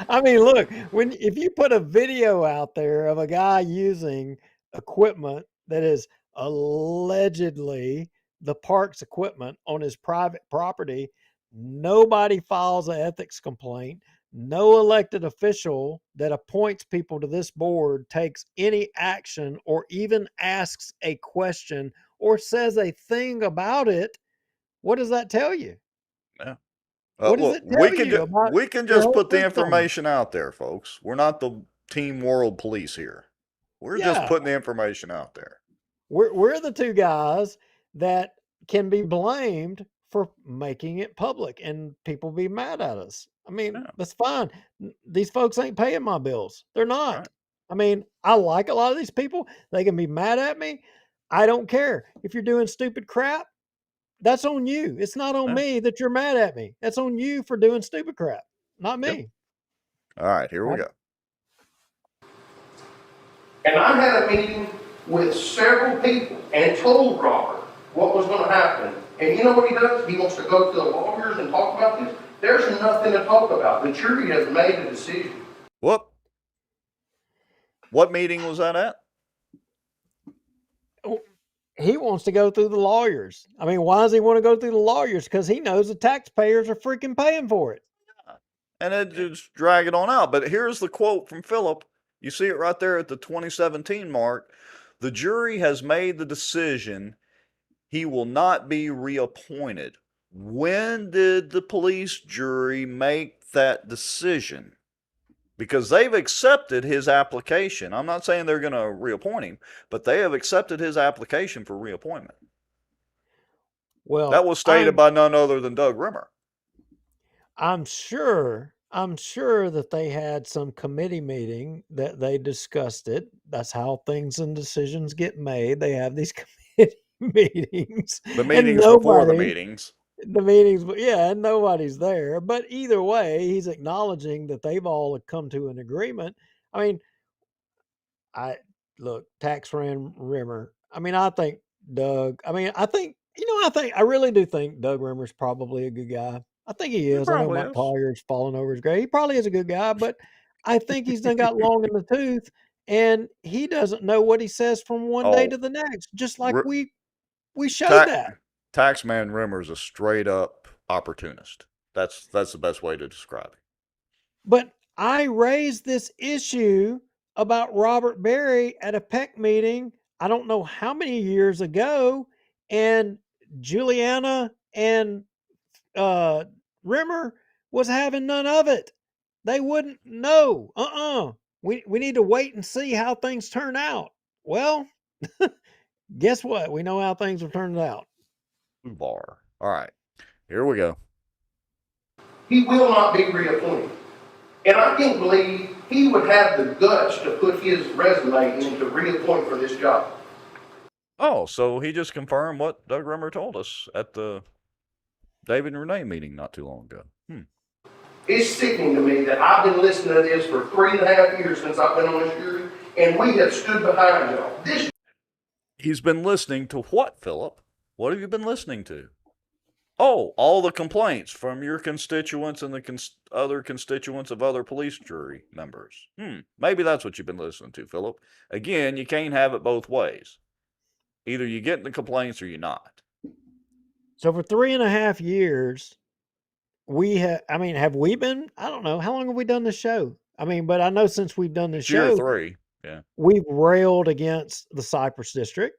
B: I mean, look, if you put a video out there of a guy using equipment that is allegedly the park's equipment on his private property, nobody files an ethics complaint. No elected official that appoints people to this board takes any action or even asks a question or says a thing about it. What does that tell you?
A: Yeah.
B: What does
A: Look,
B: it tell you about
A: we can
B: your
A: just
B: whole
A: put the
B: system?
A: information out there, folks. We're not the team world police here. We're just
B: Yeah,
A: putting the information out there.
B: we're the two guys that can be blamed for making it public and people be mad at us. I mean,
A: Yeah.
B: that's fine. These folks ain't paying my bills. They're not.
A: Right.
B: I mean, I like a lot of these people. They can be mad at me. I don't care. If you're doing stupid crap, that's on you. It's not on
A: Yeah.
B: me that you're mad at me. That's on you for doing stupid crap, not
A: Yep.
B: me.
A: All right, here we
B: I-
A: go.
H: And I had a meeting with several people and told Robert what was gonna happen. And you know what he does? He wants to go to the lawyers and talk about this. There's nothing to talk about. The jury has made a decision.
A: Whoop. What meeting was that at?
B: he wants to go through the lawyers. I mean, why does he want to go through the lawyers? Because he knows the taxpayers are freaking paying for it.
A: And it just drag it on out. But here's the quote from Philip. You see it right there at the 2017 mark. The jury has made the decision. He will not be reappointed. When did the police jury make that decision? Because they've accepted his application. I'm not saying they're going to reappoint him, but they have accepted his application for reappointment. That
B: Well,
A: was stated by none other than Doug Rimmer.
B: I'm sure I'm sure that they had some committee meeting that they discussed it. That's how things and decisions get made. They have these committee meetings,
A: The
B: and
A: meetings before the
B: nobody,
A: meetings.
B: the meetings, but yeah, and nobody's there. But either way, he's acknowledging that they've all come to an agreement. I mean, I look, tax ran Rimmer. I mean, I think Doug. I mean, I think I really do think Doug Rimmer's probably a good guy. I think he
A: It
B: is. I know
A: probably
B: Mike
A: is.
B: Collier's falling over his grave. He probably is a good guy, but I think he's done got long in the tooth, and he doesn't know what he says from one day
A: Oh,
B: to the next. Just like
A: R-
B: we showed
A: ta-
B: that.
A: Taxman Rimmer's a straight up opportunist. That's the best way to describe it.
B: But I raised this issue about Robert Berry at a PEC meeting, I don't know how many years ago, and Juliana and uh, Rimmer was having none of it. They wouldn't know. We need to wait and see how things turn out. Well, guess what? We know how things have turned out.
A: Bar. All right, here we go.
H: He will not be reappointed. And I can't believe he would have the guts to put his resume in to reappoint for this job.
A: Oh, so he just confirmed what Doug Rimmer told us at the David and Renee meeting not too long ago.
H: It's sickening to me that I've been listening to this for 3.5 years since I've been on this jury, and we have stood behind y'all. This
A: He's been listening to what, Philip? What have you been listening to? Oh, all the complaints from your constituents and the other constituents of other police jury members. Maybe that's what you've been listening to, Philip. Again, you can't have it both ways. Either you get the complaints or you're not.
B: So for 3.5 years, have we been? I don't know. How long have we done this show? I mean, but I know since we've done this
A: It's year
B: show,
A: 3. Yeah.
B: we've railed against the Cypress district.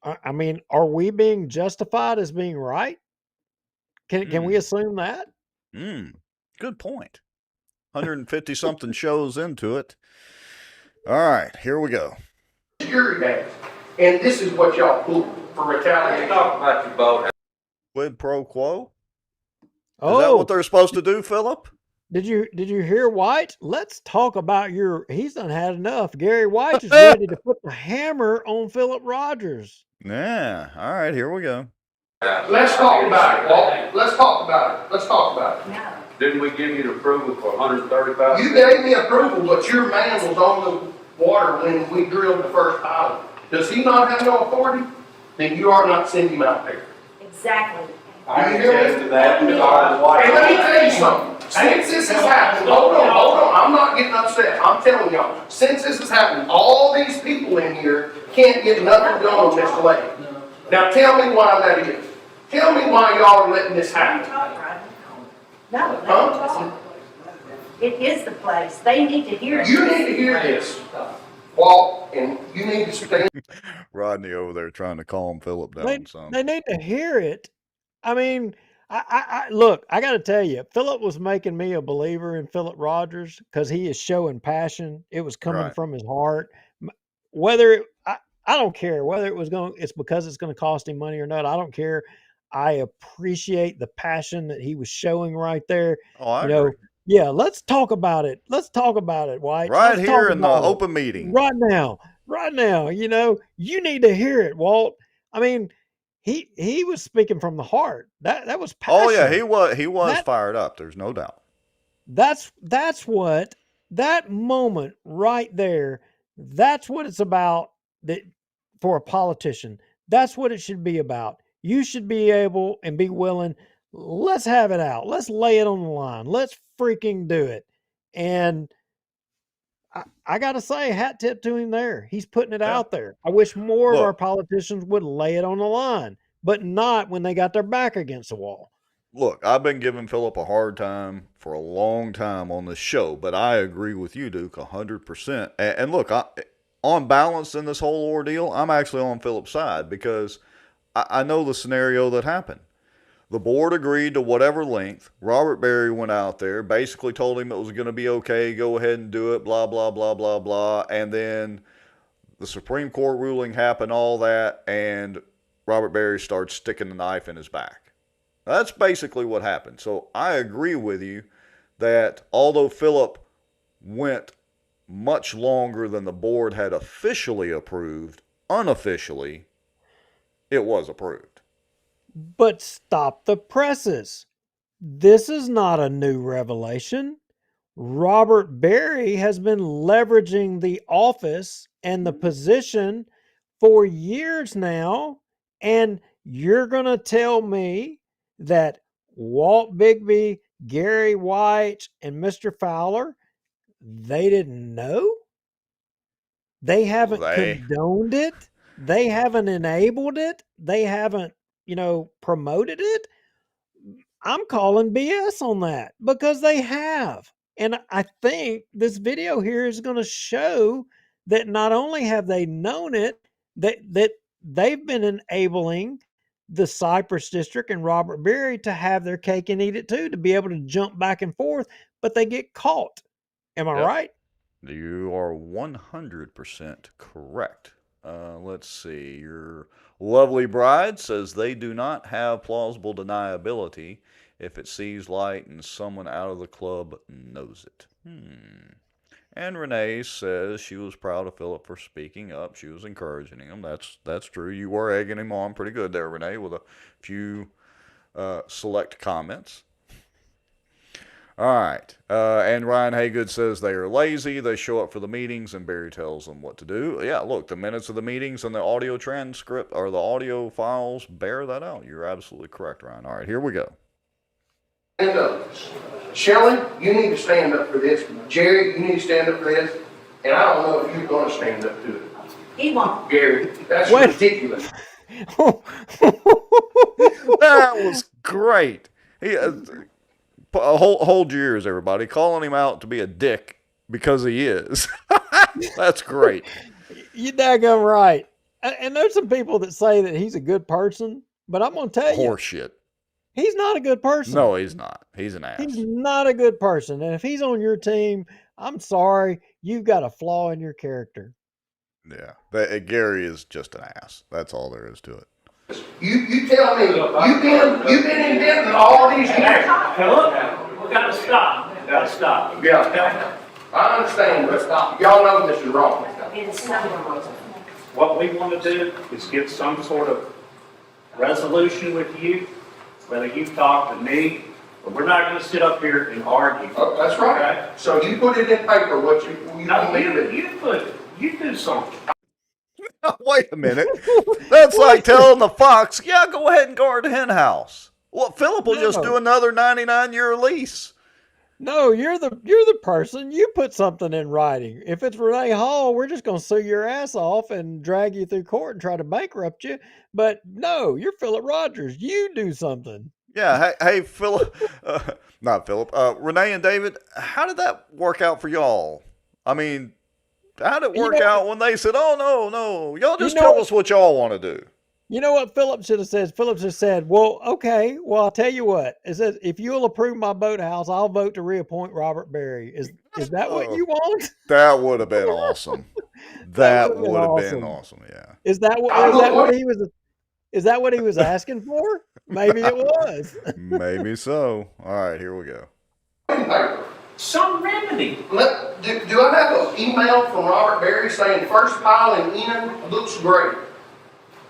B: I mean, are we being justified as being right? Can we
A: Hmm.
B: assume that?
A: Good point. 150 something shows into it. All right, here we go.
H: jury has. And this is what y'all pulled for retaliation.
E: Talk about your boat.
A: Quid pro quo? Is that
B: Oh,
A: what they're supposed to do, Philip?
B: did you hear White? Let's talk about your. He's done had enough. Gary White is ready to put the hammer on Philip Rogers.
A: Yeah. All right, here we go.
H: Let's talk about it, Walt. Let's talk about it. Let's talk about it.
G: No.
E: Didn't we give you the approval for 135?
H: You gave me approval, but your man was on the water when we drilled the first pilot. Does he not have no authority? Then you are not sending him out there.
G: Exactly.
E: I
H: You hear me?
E: attest to that. It's all white.
H: And let me tell you something. Since this has happened, hold on. I'm not getting upset. I'm telling y'all, since this has happened, all these people in here can't get nothing done on this lake. Now tell me why that is. Tell me why y'all are letting this happen.
G: No, let them
H: Huh?
G: talk. It is the place. They need to hear it.
H: You need to hear this, Walt, and you need to stand.
A: Rodney over there trying to calm Philip
B: They
A: down some.
B: they need to hear it. I mean, I look. I got to tell you, Philip was making me a believer in Philip Rogers because he is showing passion. It was coming
A: Right.
B: from his heart. Whether I don't care whether it's because it's going to cost him money or not. I don't care. I appreciate the passion that he was showing right there.
A: Oh, I
B: You know,
A: agree.
B: yeah. Let's talk about it. Let's talk about it, White.
A: Right
B: Let's talk
A: here in the
B: about it
A: open meeting.
B: right now. Right now. You need to hear it, Walt. I mean, he was speaking from the heart. That was passion.
A: Oh yeah, he was
B: That
A: fired up. There's no doubt.
B: that's what that moment right there. That's what it's about. That for a politician, that's what it should be about. You should be able and be willing. Let's have it out. Let's lay it on the line. Let's freaking do it. And I got to say, hat tip to him there. He's putting it
A: Yeah.
B: out there. I wish more of our
A: Look,
B: politicians would lay it on the line, but not when they got their back against the wall.
A: look, I've been giving Philip a hard time for a long time on this show, but I agree with you, Duke, 100%. And look, on balance in this whole ordeal, I'm actually on Philip's side because I know the scenario that happened. The board agreed to whatever length. Robert Berry went out there, basically told him it was going to be okay, go ahead and do it, blah, blah, blah, blah, blah. And then the Supreme Court ruling happened, all that, and Robert Berry starts sticking the knife in his back. That's basically what happened. So I agree with you that although Philip went much longer than the board had officially approved, unofficially, it was approved.
B: But stop the presses. This is not a new revelation. Robert Berry has been leveraging the office and the position for years now. And you're going to tell me that Walt Bigby, Gary White, and Mr. Fowler, they didn't know? They haven't
A: They,
B: condoned it? They haven't enabled it? They haven't, promoted it? I'm calling BS on that because they have. And I think this video here is going to show that not only have they known it, that they've been enabling the Cypress district and Robert Berry to have their cake and eat it too, to be able to jump back and forth, but they get caught. Am I
A: yep,
B: right?
A: you are 100% correct. Let's see. Your lovely bride says they do not have plausible deniability if it sees light and someone out of the club knows it. And Renee says she was proud of Philip for speaking up. She was encouraging him. That's true. You were egging him on pretty good there, Renee, with a few select comments. All right. And Ryan Haygood says they are lazy. They show up for the meetings and Barry tells them what to do. Yeah, look, the minutes of the meetings and the audio transcript or the audio files bear that out. You're absolutely correct, Ryan. All right, here we go.
H: Stand up. Shelley, you need to stand up for this. Jerry, you need to stand up for this. And I don't know if you're going to stand up to it.
G: He won't.
H: Gary, that's
B: What?
H: ridiculous.
A: That was great. He, hold your ears, everybody. Calling him out to be a dick because he is. That's great.
B: You daggone right. And there's some people that say that he's a good person, but I'm going to tell you,
A: Horseshit.
B: he's not a good person.
A: No, he's not. He's an ass.
B: He's not a good person. And if he's on your team, I'm sorry, you've got a flaw in your character.
A: Yeah, Gary is just an ass. That's all there is to it.
H: You tell me, you've been in Denton all these years.
C: Philip, we gotta stop. Gotta stop.
H: Yeah, I understand, but y'all know this is wrong.
G: It's number one.
C: What we want to do is get some sort of resolution with you, whether you talk to me, but we're not gonna sit up here and argue.
H: Oh, that's right. So you put it in paper, what you
C: No,
H: want me to do.
C: you put it, you do something.
A: Wait a minute. That's like telling the fox, yeah, go ahead and guard the hen house. Well, Philip will just do another 99-year lease.
B: No, you're the person. You put something in writing. If it's Renee Hall, we're just going to sue your ass off and drag you through court and try to bankrupt you. But no, you're Philip Rogers. You do something.
A: Yeah, hey, Philip, not Philip, Renee and David, how did that work out for y'all? I mean, how did it work out when they said, oh, no, y'all just tell us what y'all want to do?
B: You know what Philip should have said? Philip just said, well, okay, well, I'll tell you what. It says, if you'll approve my boathouse, I'll vote to reappoint Robert Berry. Is that what you want?
A: That would have been awesome. That would have been awesome, yeah.
B: Is that what he was asking for? Maybe it was.
A: Maybe so. All right, here we go.
C: Some remedy.
H: Do I have an email from Robert Berry saying first pile in Enid looks great?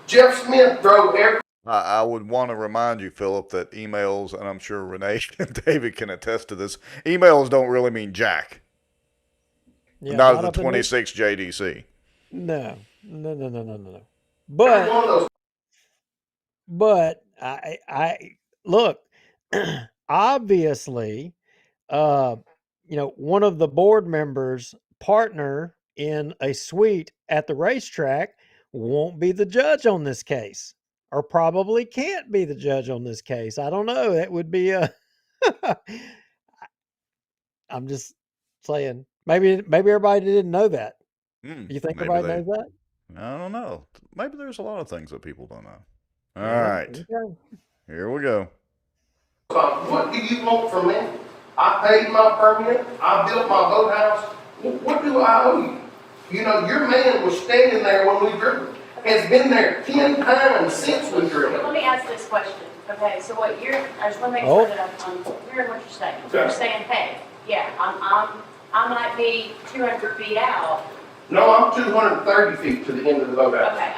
H: Jeff Smith drove every...
A: I would want to remind you, Philip, that emails, and I'm sure Renee and David can attest to this, emails don't really mean jack.
B: Yeah,
A: not at the 26 JDC.
B: No. But I look, obviously, one of the board members' partner in a suite at the racetrack won't be the judge on this case, or probably can't be the judge on this case. I don't know. That would be a. I'm just saying. Maybe everybody didn't know that. You think everybody knows that?
A: I don't know. Maybe there's a lot of things that people don't know. All right.
B: Okay.
A: Here we go.
H: What do you want from me? I paid my permit. I built my boathouse. What do I owe you? You know, your man was standing there when we drilled. Has been there 10 times since we drilled.
G: Let me ask this question, Okay, so what you're, I just want to make
B: Oh.
G: sure that I'm hearing what you're saying.
H: Okay.
G: You're saying, hey, yeah, I might be 200 feet out.
H: No, I'm 230 feet to the end of the boathouse.
G: Okay,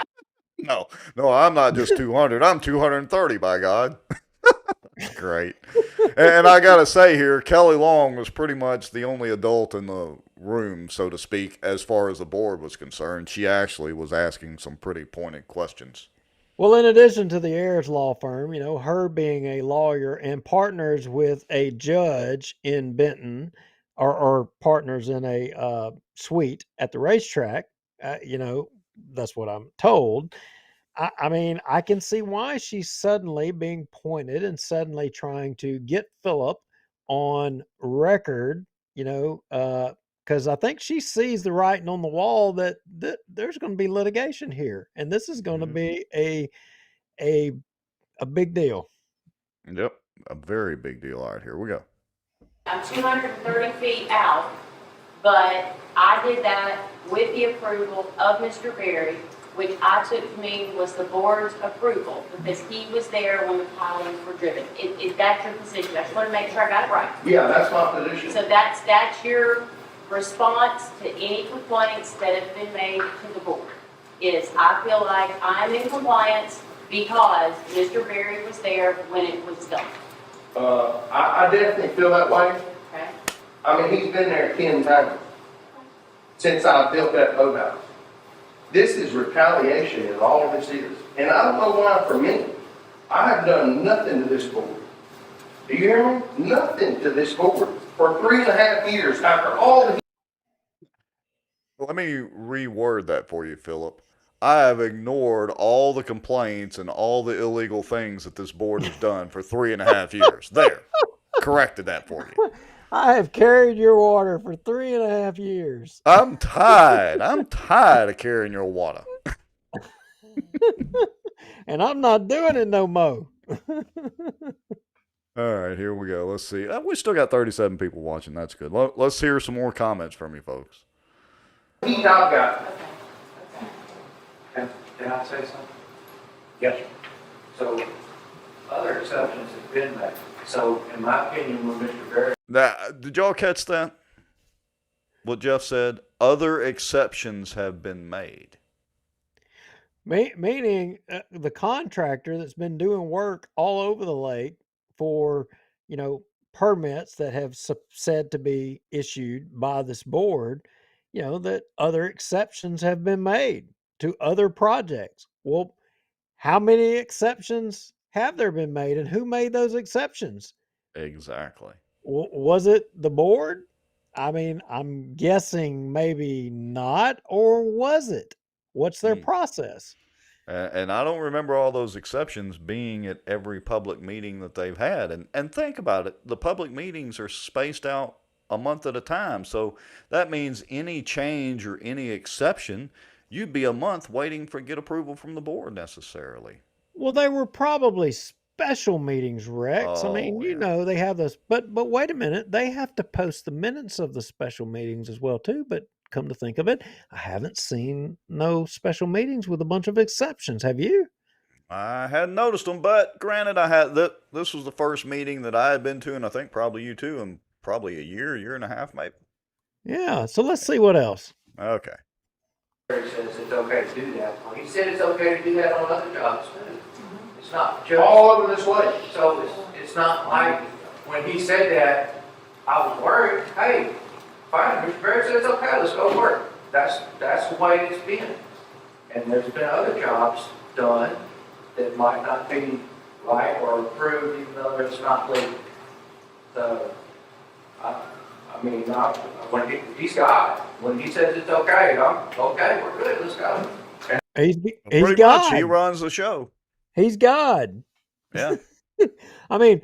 A: No, no, I'm not just 200. I'm 230, by God. That's great. And I got to say here, Kelly Long was pretty much the only adult in the room, so to speak, as far as the board was concerned. She actually was asking some pretty pointed questions.
B: Well, in addition to the Ayers law firm, her being a lawyer and partners with a judge in Benton, or partners in a suite at the racetrack, that's what I'm told. I mean, I can see why she's suddenly being pointed and suddenly trying to get Philip on record, because I think she sees the writing on the wall that there's going to be litigation here, and this is going to
A: Mhm.
B: be a a big deal.
A: Yep, a very big deal. All right, here we go.
G: I'm 230 feet out, but I did that with the approval of Mr. Berry, which I took to mean was the board's approval, because he was there when the pilings were driven. Is that your position? I just want to make sure I got it right.
H: Yeah, that's my position.
G: So that's your response to any complaints that have been made to the board, is I feel like I'm in compliance because Mr. Berry was there when it was done,
H: I definitely feel that way.
G: okay?
H: I mean, he's been there 10 times since I built that boathouse. This is retaliation is all this is. And I don't know why for me. I have done nothing to this board. Do you hear me? Nothing to this board for 3.5 years after all the.
A: Let me reword that for you, Philip. I have ignored all the complaints and all the illegal things that this board has done for 3.5 years. There. Corrected that for you.
B: I have carried your water for 3.5 years.
A: I'm tired. I'm tired of carrying your water.
B: And I'm not doing it no more.
A: All right, here we go. Let's see. We still got 37 people watching. That's good. Let's hear some more comments from you folks.
H: Heat I've got.
G: Okay, okay.
E: Can I say something?
C: Yes, sir.
E: So, other exceptions have been made. So, in my opinion, when Mr. Berry
A: Now, did y'all catch that? What Jeff said? Other exceptions have been made.
B: Meaning the contractor that's been doing work all over the lake for, permits that have said to be issued by this board, that other exceptions have been made to other projects. Well, how many exceptions have there been made, and who made those exceptions?
A: Exactly.
B: Was it the board? I mean, I'm guessing maybe not, or was it? What's their
A: Hmm.
B: process?
A: And I don't remember all those exceptions being at every public meeting that they've had. And think about it, the public meetings are spaced out a month at a time. So that means any change or any exception, you'd be a month waiting for get approval from the board necessarily.
B: Well, they were probably special meetings, Rex. I mean,
A: Oh, yeah.
B: they have this, but wait a minute, they have to post the minutes of the special meetings as well too. But come to think of it, I haven't seen no special meetings with a bunch of exceptions. Have you?
A: I hadn't noticed them, but granted, I had that. This was the first meeting that I had been to, and I think probably you too, in probably a year and a half, maybe.
B: Yeah. So let's see what else.
A: Okay.
E: says it's okay to do that, well, he said it's okay to do that on other jobs too. It's not just.
H: All over this lake.
E: So it's not like, when he said that, I was worried, hey, fine, Mr. Barrett said it's okay, let's go work. That's the way it's been. And there's been other jobs done that might not be right or approved, even though it's not legal. So, I mean, when he's got, when he says it's okay, I'm, okay, we're good, let's go.
B: He's
A: Well,
B: he's
A: pretty much, he
B: God.
A: runs the show.
B: He's God.
A: Yeah.
B: I mean,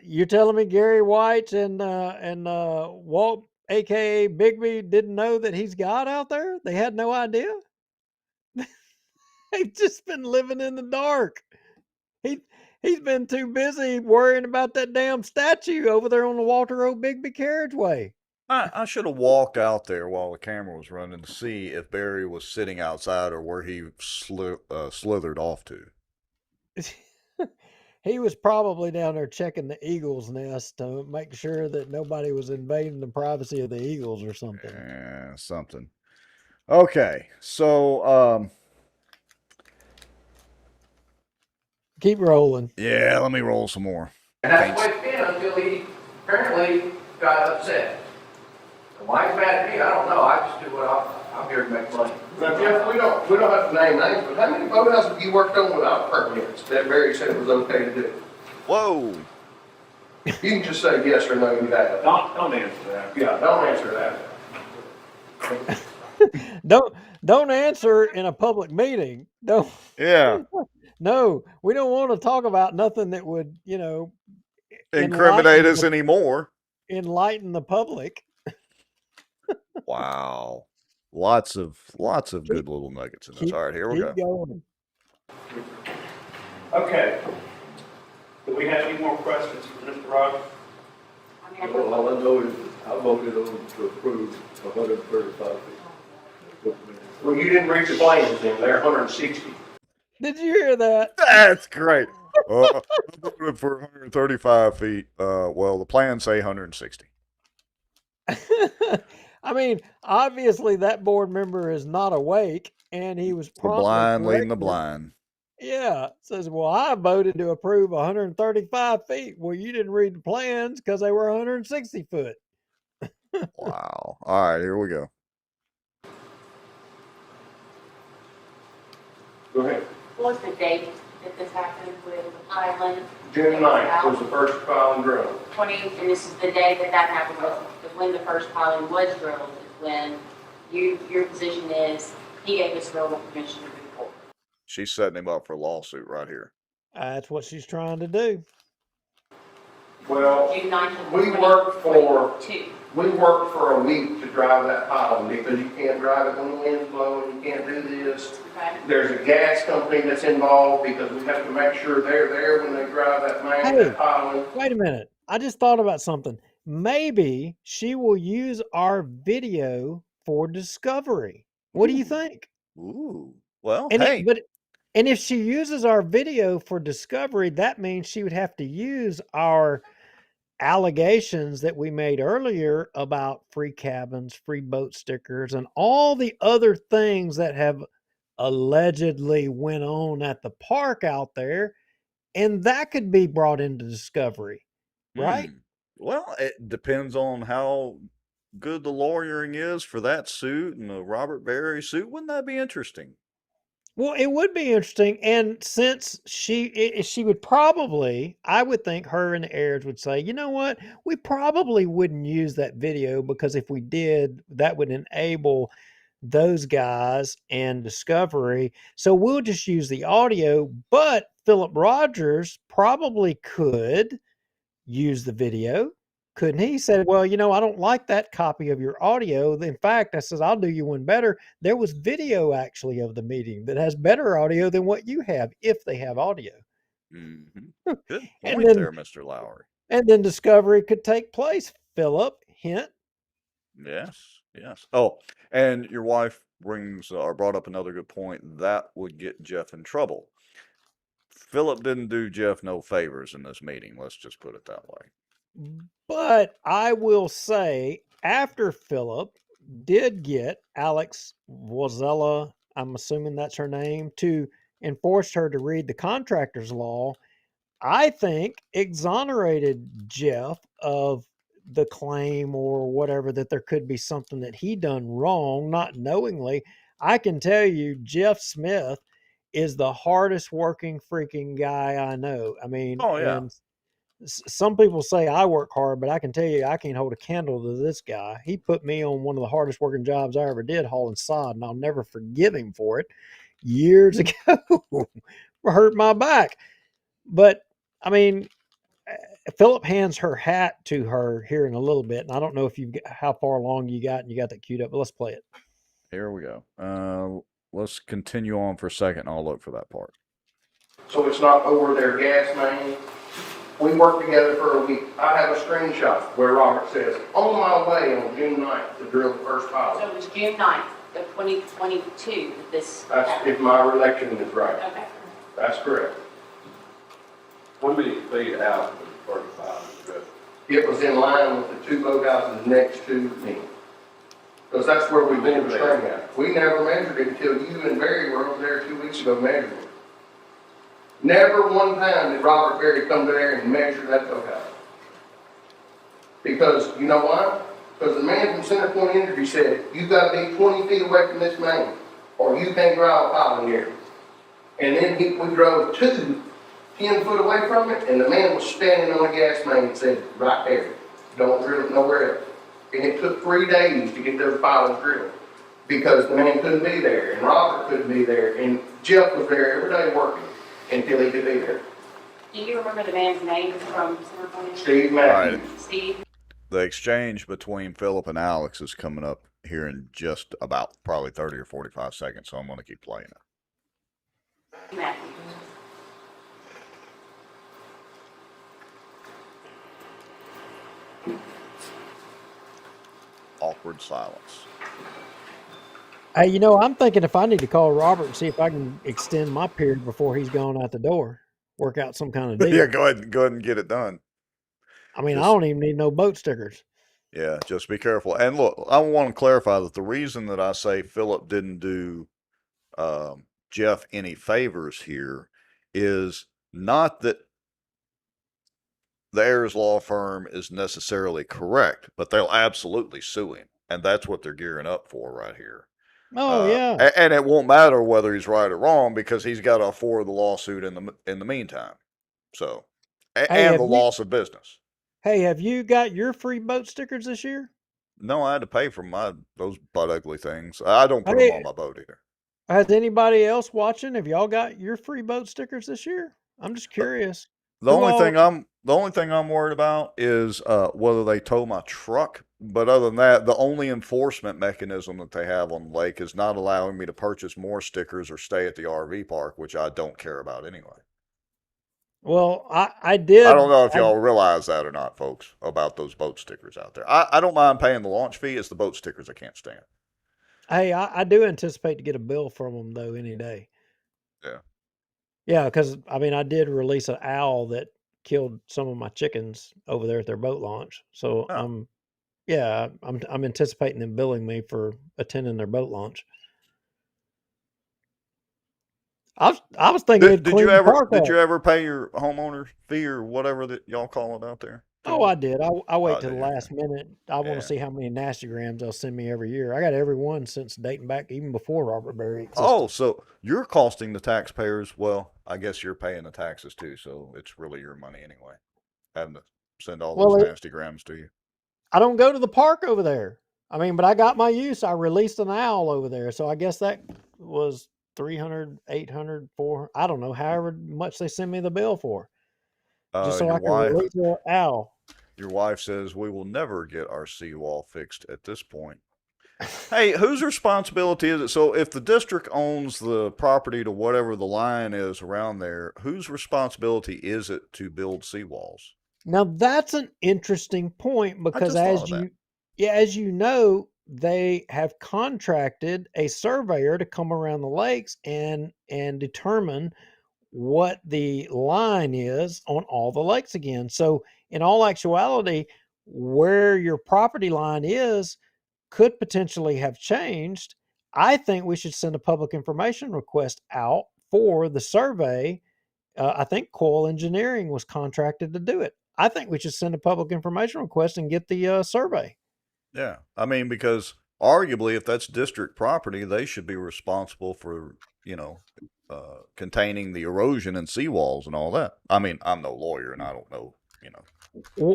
B: you're telling me Gary White and Walt, aka Bigby, didn't know that he's God out there? They had no idea. They've just been living in the dark. He he's been too busy worrying about that damn statue over there on the Walter O. Bigby carriageway.
A: I should have walked out there while the camera was running to see if Barry was sitting outside or where he slithered off to.
B: He was probably down there checking the eagle's nest to make sure that nobody was invading the privacy of the eagles or something.
A: Yeah, something. Okay, so
B: Keep rolling.
A: yeah, let me roll some more.
E: And that's the way it's been until he apparently got upset. And why he's mad at me, I don't know. I just do what I'm here to make money.
H: Now, Jeff, we don't have to name names, but how many boathouses have you worked on without permits that Barry said it was okay to do?
A: Whoa.
H: You can just say yes or no, you have.
F: Don't answer that.
H: Yeah, don't answer that.
B: Don't answer in a public meeting. Don't.
A: Yeah.
B: No, we don't want to talk about nothing that would,
A: Incriminate us anymore.
B: enlighten the public.
A: Wow. Lots of good little nuggets in this. All right, here we go.
B: Keep going.
F: Okay. Do we have any more questions for Mr. Rogers?
I: Well, all I know is I voted on to approve 135 feet.
H: Well, you didn't read the plans then, they're 160.
B: Did you hear that?
A: That's great. I voted for 135 feet. Well, the plans say 160.
B: I mean, obviously that board member is not awake, and he was
A: The
B: promptly
A: blind leading the
B: corrected.
A: blind.
B: Yeah, says, well, I voted to approve 135 feet. Well, you didn't read the plans because they were 160 foot.
A: Wow. All right, here we go.
H: Go ahead.
J: What was the date that this happened with the pilot?
H: June 9th was the first piling drilled.
J: 20, and this is the day that that happened, was when the first piling was drilled, is when your position is, he gave us verbal permission to move forward.
A: She's setting him up for a lawsuit right here.
B: That's what she's trying to do.
H: Well,
J: June 9th of
H: we worked for
J: 2022.
H: We worked for a week to drive that piling because you can't drive it when the wind's blowing, you can't do this.
J: Okay.
H: There's a gas company that's involved because we have to make sure they're there when they drive that that piling.
B: Wait a minute. I just thought about something. Maybe she will use our video for discovery. What do you think?
A: Ooh. Well,
B: And
A: hey.
B: and if she uses our video for discovery, that means she would have to use our allegations that we made earlier about free cabins, free boat stickers, and all the other things that have allegedly went on at the park out there, and that could be brought into discovery, right?
A: Well, it depends on how good the lawyering is for that suit and the Robert Berry suit. Wouldn't that be interesting?
B: Well, it would be interesting, and since she would probably, I would think her and the heirs would say, you know what, we probably wouldn't use that video because if we did, that would enable those guys and Discovery. So we'll just use the audio, but Philip Rogers probably could use the video, couldn't he? He said, well, I don't like that copy of your audio. In fact, I says, I'll do you one better. There was video actually of the meeting that has better audio than what you have, if they have audio.
A: Mm-hmm. Good
B: And
A: point
B: then-
A: there, Mr. Lowry.
B: And then discovery could take place. Philip, hint.
A: Yes, yes. Oh, and your wife brought up another good point. That would get Jeff in trouble. Philip didn't do Jeff no favors in this meeting. Let's just put it that way.
B: But I will say, after Philip did get Alex Wozella, I'm assuming that's her name, to enforce her to read the contractor's law, I think exonerated Jeff of the claim or whatever, that there could be something that he done wrong, not knowingly. I can tell you, Jeff Smith is the hardest working freaking guy I know. I mean,
A: Oh, yeah.
B: and some people say I work hard, but I can tell you, I can't hold a candle to this guy. He put me on one of the hardest working jobs I ever did, hauling sod, and I'll never forgive him for it. Years ago, hurt my back. But I mean, Philip hands her hat to her here in a little bit, and I don't know if how far along you got, and you got that queued up, but let's play it.
A: Here we go. Let's continue on for a second, and I'll look for that part.
H: So it's not over their gas main. We worked together for a week. I have a screenshot where Robert says, on my way on June 9th to drill the first
J: So
H: pilot.
J: it was June 9th of 2022 that this
H: That's
J: happened.
H: if my recollection is right.
J: Okay.
H: That's correct.
I: How many feet out was the first pile strip?
H: It was in line with the two boathouses next to me. Because that's where we've been string at. We never measured it until you and Barry were over there 2 weeks ago measuring it. Never one time did Robert Berry come there and measure that boathouse. Because, you know why? Because the man from Center Point Energy said, you gotta be 20 feet away from this main, or you can't drive a pile in here. And then we drove 10 foot away from it, and the man was standing on the gas main and said, right there, don't drill it nowhere else. And it took 3 days to get those piles drilled, because the man couldn't be there, and Robert couldn't be there, and Jeff was there every day working until he could be there.
J: Do you remember the man's name from Center Point?
H: Steve Matthews.
J: Steve?
A: The exchange between Philip and Alex is coming up here in just about probably 30 or 45 seconds, so I'm going to keep playing it.
J: Matthews.
A: Awkward silence.
B: Hey, you know, I'm thinking if I need to call Robert and see if I can extend my period before he's gone out the door, work out some kind of deal.
A: Yeah, go ahead and get it done.
B: I mean, I
A: Just-
B: don't even need no boat stickers.
A: Yeah, just be careful. And look, I want to clarify that the reason that I say Philip didn't do Jeff any favors here is not that the Ayers law firm is necessarily correct, but they'll absolutely sue him. And that's what they're gearing up for right here.
B: Oh, yeah.
A: And it won't matter whether he's right or wrong because he's got to afford the lawsuit in the meantime. So,
B: Hey,
A: and
B: have
A: the
B: you-
A: loss of business.
B: Hey, have you got your free boat stickers this year?
A: No, I had to pay for those butt ugly things. I don't put
B: Hey,
A: them on my boat either.
B: has anybody else watching? Have y'all got your free boat stickers this year? I'm just curious.
A: The
B: Who
A: only
B: all-
A: thing I'm worried about is whether they tow my truck. But other than that, the only enforcement mechanism that they have on the lake is not allowing me to purchase more stickers or stay at the RV park, which I don't care about anyway.
B: Well, I did.
A: I don't know if y'all realize that or not, folks, about those boat stickers out there. I don't mind paying the launch fee. It's the boat stickers I can't stand.
B: Hey, I do anticipate to get a bill from them though any day.
A: Yeah.
B: Yeah, because I mean, I did release an owl that killed some of my chickens over there at their boat launch. So
A: Oh.
B: I'm anticipating them billing me for attending their boat launch. I was thinking they'd clean the park
A: Did
B: up.
A: you ever pay your homeowner fee or whatever that y'all call it out there?
B: Oh, I did. I wait
A: Oh,
B: till
A: did
B: the
A: you?
B: last minute. I want
A: Yeah.
B: to see how many nastygrams they'll send me every year. I got every one since dating back even before Robert Berry existed.
A: Oh, so you're costing the taxpayers. Well, I guess you're paying the taxes too, so it's really your money anyway. Having to send all
B: Well,
A: those nasty grams to you.
B: I don't go to the park over there. I mean, but I got my use. I released an owl over there. So I guess that was 300, 800, 400. I don't know, however much they send me the bill for. Just so
A: Your
B: I can release an owl.
A: Your wife says we will never get our seawall fixed at this point. Hey, whose responsibility is it? So if the district owns the property to whatever the line is around there, whose responsibility is it to build seawalls?
B: Now that's an interesting point because
A: just thought of that.
B: as you know, they have contracted a surveyor to come around the lakes and determine what the line is on all the lakes again. So in all actuality, where your property line is could potentially have changed. I think we should send a public information request out for the survey. I think Coil Engineering was contracted to do it. I think we should send a public information request and get the survey.
A: Yeah, I mean, because arguably, if that's district property, they should be responsible for, containing the erosion and seawalls and all that. I mean, I'm no lawyer and I don't know,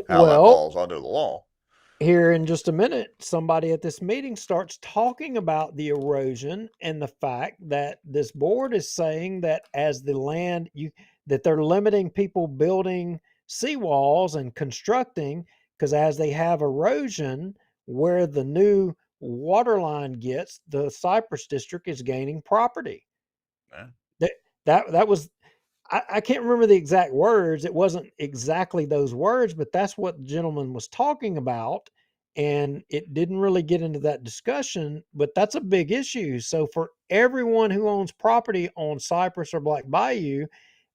A: how that falls under the law.
B: Here in just a minute, somebody at this meeting starts talking about the erosion and the fact that this board is saying that as the land that they're limiting people building seawalls and constructing because as they have erosion where the new water line gets, the Cypress district is gaining property.
A: Yeah.
B: That was I can't remember the exact words. It wasn't exactly those words, but that's what the gentleman was talking about. And it didn't really get into that discussion, but that's a big issue. So for everyone who owns property on Cypress or Black Bayou,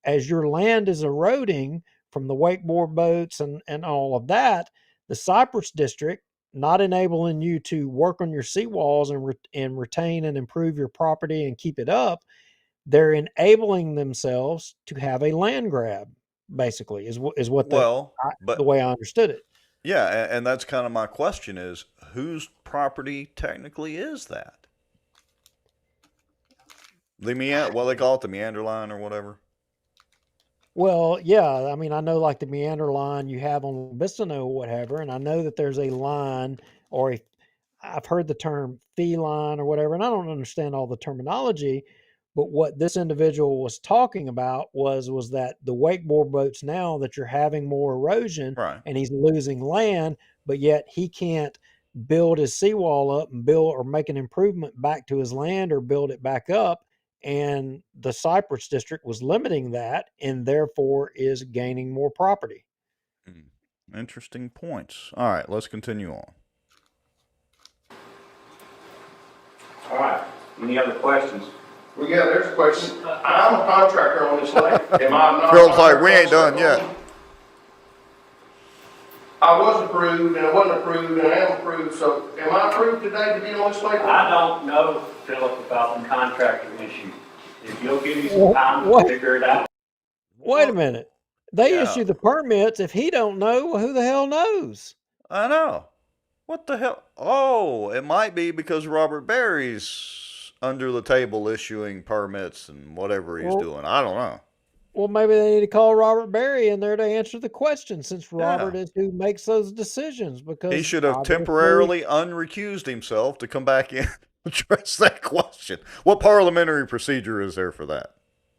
B: as your land is eroding from the wakeboard boats and all of that, the Cypress district not enabling you to work on your seawalls and retain and improve your property and keep it up, they're enabling themselves to have a land grab, basically, is what
A: Well,
B: the
A: but
B: way I understood it.
A: yeah, and that's kind of my question is whose property technically is that? Well, they call it the meander line or whatever.
B: Well, yeah, I mean, I know like the meander line you have on Bistano or whatever, and I know that there's a line or a I've heard the term feline or whatever, and I don't understand all the terminology, but what this individual was talking about was that the wakeboard boats now that you're having more erosion
A: Right.
B: and he's losing land, but yet he can't build his seawall up and build or make an improvement back to his land or build it back up. And the Cypress district was limiting that and therefore is gaining more property.
A: Interesting points. All right, let's continue on.
C: All right, any other questions?
H: Well, yeah, there's a question. I'm a contractor on this lake. Am I not?
A: Phil's like, we ain't done yet.
H: I was approved and I wasn't approved and I am approved, so am I approved today to be on this lake?
C: I don't know, Philip, about the contractor issue. If you'll give me some
B: Wha-
C: time to
B: what?
C: figure it out.
B: Wait a minute. They
A: Yeah.
B: issue the permits. If he don't know, well, who the hell knows?
A: I know. What the hell? Oh, it might be because Robert Barry's under the table issuing permits and whatever he's
B: Well,
A: doing. I don't know.
B: well, maybe they need to call Robert Barry in there to answer the question, since Robert
A: Yeah.
B: is who makes those decisions.
A: He
B: Because
A: should have
B: obviously,
A: temporarily unrecused himself to come back in and address that question. What parliamentary procedure is there for that?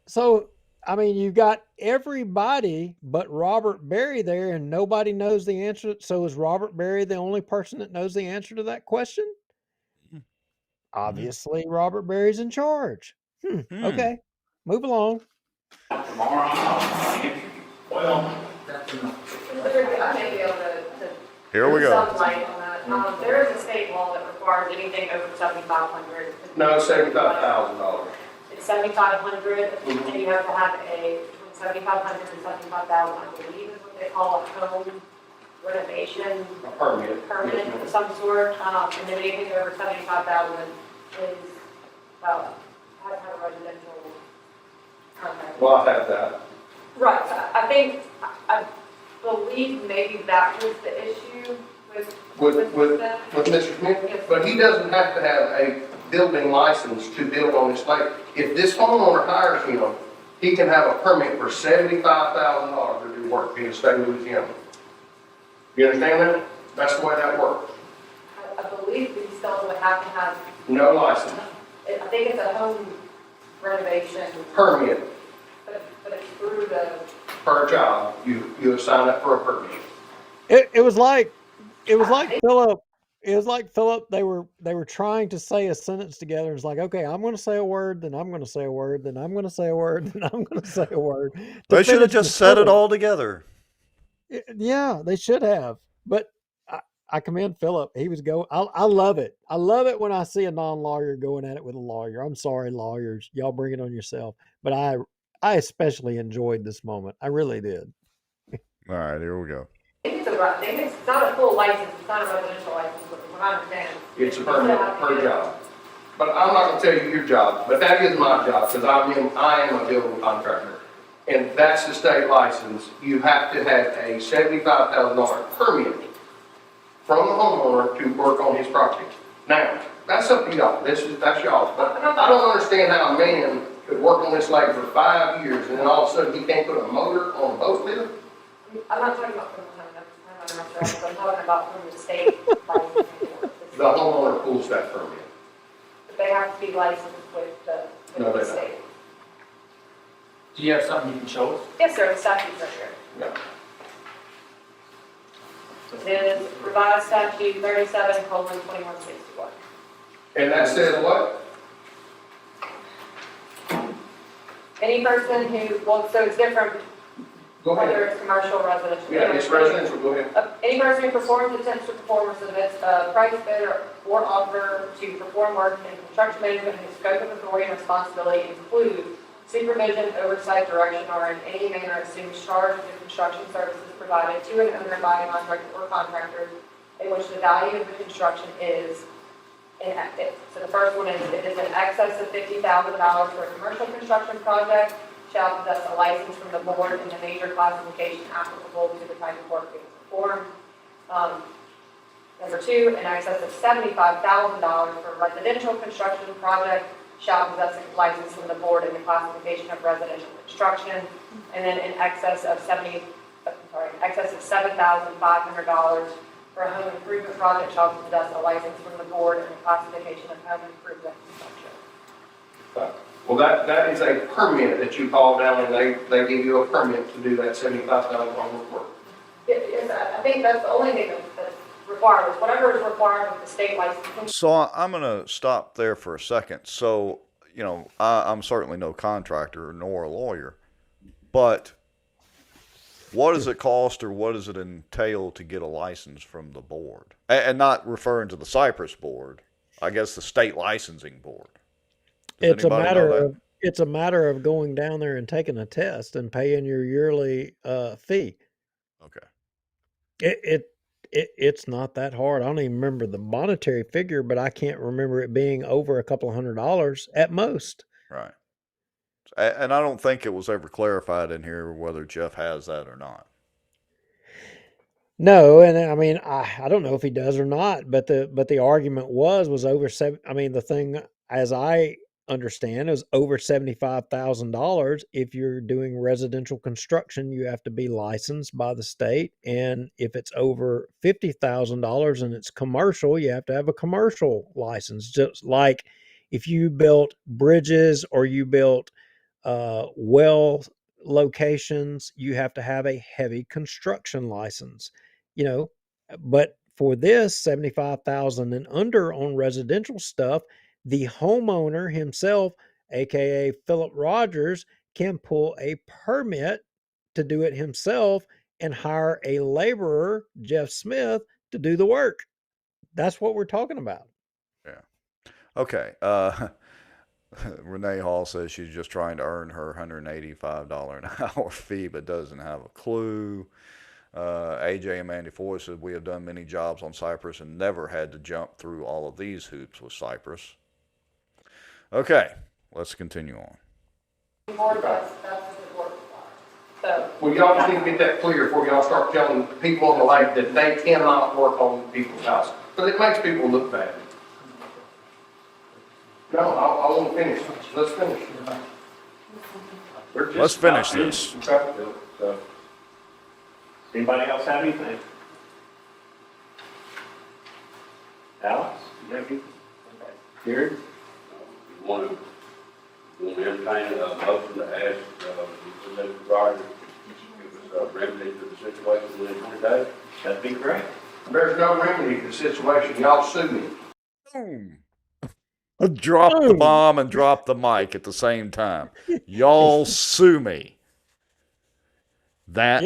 B: so I mean, you got everybody but Robert Barry there, and nobody knows the answer. So is Robert Barry the only person that knows the answer to that question?
A: Hmm.
B: Obviously, Robert Barry's in charge.
A: Hmm.
B: Okay, move along.
C: Tomorrow, I'll answer you. Well,
K: I may be able to
A: Here we
K: shed
A: go.
K: some light on that. There is a state law that requires anything over 7,500.
H: No, $75,000.
K: It's 7,500, and you have to have between 7,500 and 75,000, I believe is what they call a home renovation
H: A permit.
K: permit of some sort. And then anything over 75,000 is, has to have a residential permit.
H: Well, I have that.
K: Right, I believe maybe that was the issue with them.
H: With Mr. Smith, but he doesn't have to have a building license to build on this lake. If this homeowner hires him, he can have a permit for $75,000 to do work in the state of Louisiana. You understand that? That's the way that works.
K: I believe we still would have to have,
H: No license,
K: I think it's a home renovation,
H: permit
K: but it's through the,
H: per job. You sign up for a permit.
B: It was like Philip. It was like Philip. They were trying to say a sentence together. It's like, okay, I'm going to say a word, then I'm going to say a word, then I'm going to say a word, then I'm going to say a word.
A: They should have just said it all together.
B: Yeah, they should have. But I commend Philip. He was going. I love it. I love it when I see a non-lawyer going at it with a lawyer. I'm sorry, lawyers. Y'all bring it on yourself. But I especially enjoyed this moment. I really did.
A: All right, here we go.
K: it's not a full license, it's not a residential license, but from what I understand.
H: It's a permit per job. But I'm not gonna tell you your job, but that is my job, because I am a building contractor. And that's the state license. You have to have a $75,000 permit from the homeowner to work on his property. Now, that's up to y'all, that's y'all. But I don't understand how a man could work on this lake for 5 years and then all of a sudden he can't put a motor on a boat lift?
K: I'm not talking about from the myself, I'm talking about from the state license.
H: The homeowner pulls that permit.
K: They have to be licensed with
H: No,
K: the
H: they
K: state.
D: Do you have something you can show us?
K: Yes, sir, the statute's right here.
H: Yeah.
K: It is revised statute 37:2161.
H: And that says what?
K: Any person who, well, so it's different
H: Go
K: whether
H: ahead.
K: it's commercial or residential.
H: Yeah, it's residential, go ahead.
K: Any person who performs, attempts to perform, or submits a price bid or offer to perform work in construction management and the scope of authority and responsibility include supervision, oversight, direction, or in any manner assumes charge of the construction services provided to an owner by a contractor or contractor in which the value of the construction is inactive. So the first one is, if it's in excess of $50,000 for a commercial construction project, shall possess a license from the board in the major classification applicable to the type of work being performed. Number two, in excess of $75,000 for a residential construction project, shall possess a license from the board in the classification of residential construction. And then in excess of $7,500 for a home improvement project, shall possess a license from the board in the classification of home improvement construction.
H: Well, that is a permit that you call down and they give you a permit to do that $75,000 work.
K: I think that's the only thing that's required, is whatever is required with the state licensing.
A: So I'm going to stop there for a second. So, you know, I'm certainly no contractor nor a lawyer, but what does it cost or what does it entail to get a license from the board? And not referring to the Cypress board, I guess the state licensing board. Does
B: It's a
A: anybody know
B: matter
A: that?
B: of it's a matter of going down there and taking a test and paying your yearly fee.
A: Okay.
B: It's not that hard. I don't even remember the monetary figure, but I can't remember it being over a couple of $100 at most.
A: Right. And I don't think it was ever clarified in here whether Jeff has that or not.
B: No, and I mean I don't know if he does or not, but the argument was over seven. I mean the thing, as I understand, is over $75,000. If you're doing residential construction, you have to be licensed by the state, and if it's over $50,000 and it's commercial, you have to have a commercial license. Just like if you built bridges or you built well locations, you have to have a heavy construction license, you know. But for this 75,000 and under on residential stuff, the homeowner himself, aka Philip Rogers, can pull a permit to do it himself and hire a laborer, Jeff Smith, to do the work. That's what we're talking about.
A: Yeah. Okay. Renee Hall says she's just trying to earn her $185 an hour fee, but doesn't have a clue. AJ and Mandy Foy said, we have done many jobs on Cypress and never had to jump through all of these hoops with Cypress. Okay, let's continue on.
K: Board, that's what the board requires. So,
H: Well, y'all just need to get that clear before y'all start telling people on the lake that they cannot work on people's houses. Because it makes people look bad. No, I want to finish. Let's finish.
A: Let's finish this.
F: So, anybody else have anything? Alex, you have anything? Gary?
I: Want to entertain a motion to ask, Mr. Rogers to give us a remedy to the situation within 20 days?
F: That'd be great.
H: There's no remedy to the situation. Y'all sue me.
A: Boom. Drop the bomb and drop the mic at the same time. Y'all sue me. That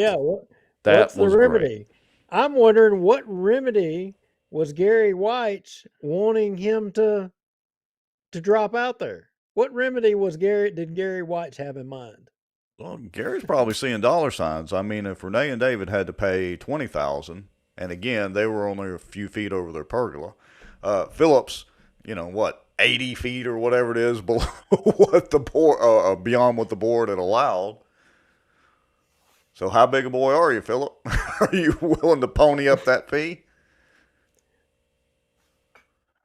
B: What's
A: was
B: the remedy?
A: great.
B: I'm wondering what remedy was Gary White's wanting him to drop out there. What remedy did Gary White have in mind?
A: Well, Gary's probably seeing dollar signs. I mean, if Renee and David had to pay $20,000, and again, they were only a few feet over their pergola. Phillips, 80 feet or whatever it is below what the board, beyond what the board had allowed. So how big a boy are you, Philip? Are you willing to pony up that fee?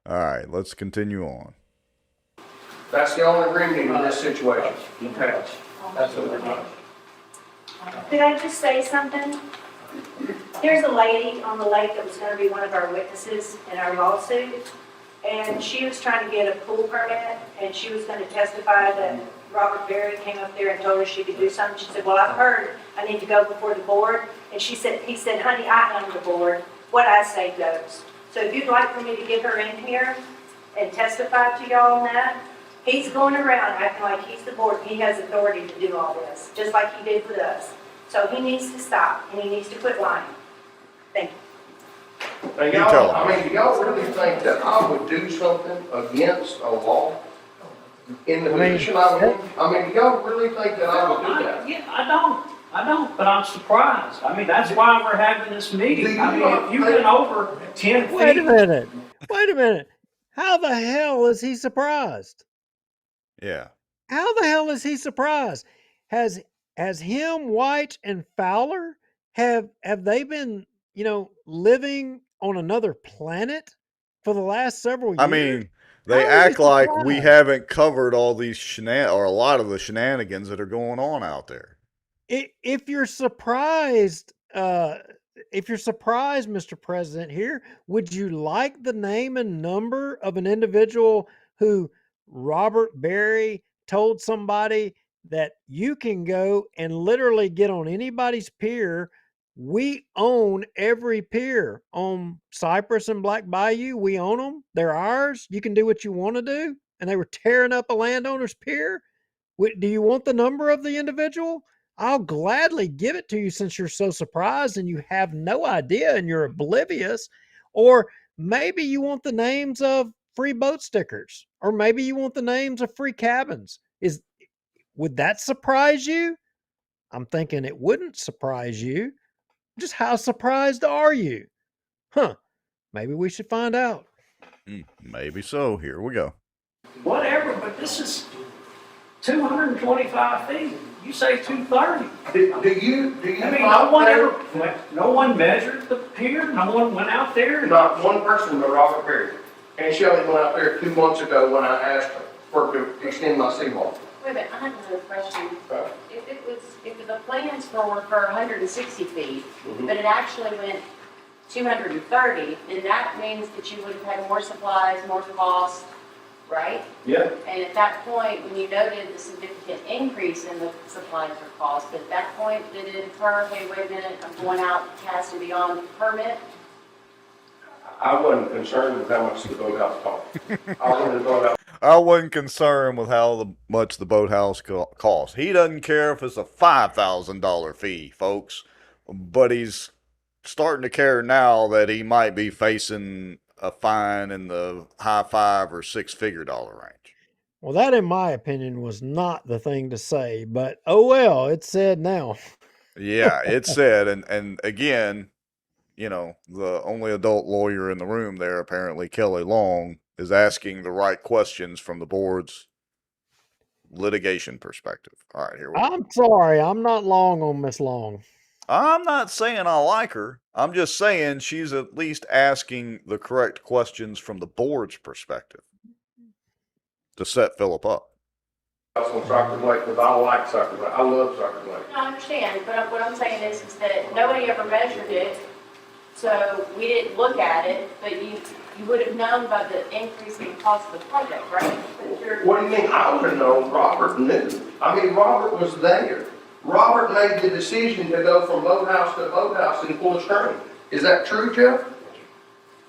A: All right, let's continue on.
H: That's the only remedy in this situation.
F: Okay. That's what we're doing.
G: Did I just say something? There's a lady on the lake that was going to be one of our witnesses in our lawsuit, and she was trying to get a pool permit, and she was going to testify that Robert Berry came up there and told her she could do something. She said, well, I've heard I need to go before the board. And he said, honey, I own the board. What I say goes. So if you'd like for me to get her in here and testify to y'all on that, he's going around acting like he's the board. He has authority to do all this, just like he did with us. So he needs to stop, and he needs to quit lying. Thank you.
H: Now, y'all, do y'all really think that I would do something against a law? in the
B: I mean,
H: position I was in? I mean, do y'all really think that I would do that?
C: Yeah, I don't, but I'm surprised. I mean, that's why we're having this
H: Do
C: meeting.
H: you
C: I mean,
H: not
C: if you
H: think-
C: went over 10
B: wait a
C: feet,
B: minute. Wait a minute. How the hell is he surprised?
A: Yeah.
B: How the hell is he surprised? Has has him, White, and Fowler have they been, living on another planet for the last several
A: I
B: years?
A: mean, they
B: How are you
A: act like we
B: surprised?
A: haven't covered all these or a lot of the shenanigans that are going on out there.
B: If you're surprised, Mr. President, here, would you like the name and number of an individual who Robert Berry told somebody that you can go and literally get on anybody's pier? We own every pier on Cypress and Black Bayou. We own them. They're ours. You can do what you want to do. And they were tearing up a landowner's pier. Do you want the number of the individual? I'll gladly give it to you since you're so surprised and you have no idea and you're oblivious. Or maybe you want the names of free boat stickers, or maybe you want the names of free cabins. Would that surprise you? I'm thinking it wouldn't surprise you. Just how surprised are you? Huh. Maybe we should find out.
A: Maybe so. Here we go.
C: whatever, but this is 225 feet. You say 230.
H: Do you
C: I mean, no one measured the pier, no one went out there.
H: Not one person but Robert Perry. And Shelley went out there 2 months ago when I asked her for to extend my seawall.
J: Wait a minute, I have another question.
H: Right.
J: If the plans for 160 feet, but it actually went 230, then that means that you would have had more supplies, more cost, right?
H: Yeah.
J: And at that point, when you noted the significant increase in the supplies or cost, at that point, did it occur, hey, wait a minute, I'm going out past and beyond the permit?
H: I wasn't concerned with how much the boathouse cost. I wanted to go out.
A: I wasn't concerned with how much the boathouse costs. He doesn't care if it's a $5,000 fee, folks. But he's starting to care now that he might be facing a fine in the high 5 or 6 figure dollar range.
B: Well, that, in my opinion, was not the thing to say, but oh well, it's said now.
A: Yeah, it said, and again, the only adult lawyer in the room there, apparently Kelly Long, is asking the right questions from the board's litigation perspective. All right, here we go.
B: I'm sorry, I'm not long on Miss Long.
A: I'm not saying I like her. I'm just saying she's at least asking the correct questions from the board's perspective to set Philip up.
H: On Soccer Lake because I like Soccer Lake. I love Soccer Lake.
J: No, I understand, but what I'm saying is that nobody ever measured it, so we didn't look at it, but you would have known by the increase in cost of the project, right?
H: What do you mean? I would have known. Robert knew. I mean, Robert was there. Robert made the decision to go from boathouse to boathouse in full string. Is that true, Jeff?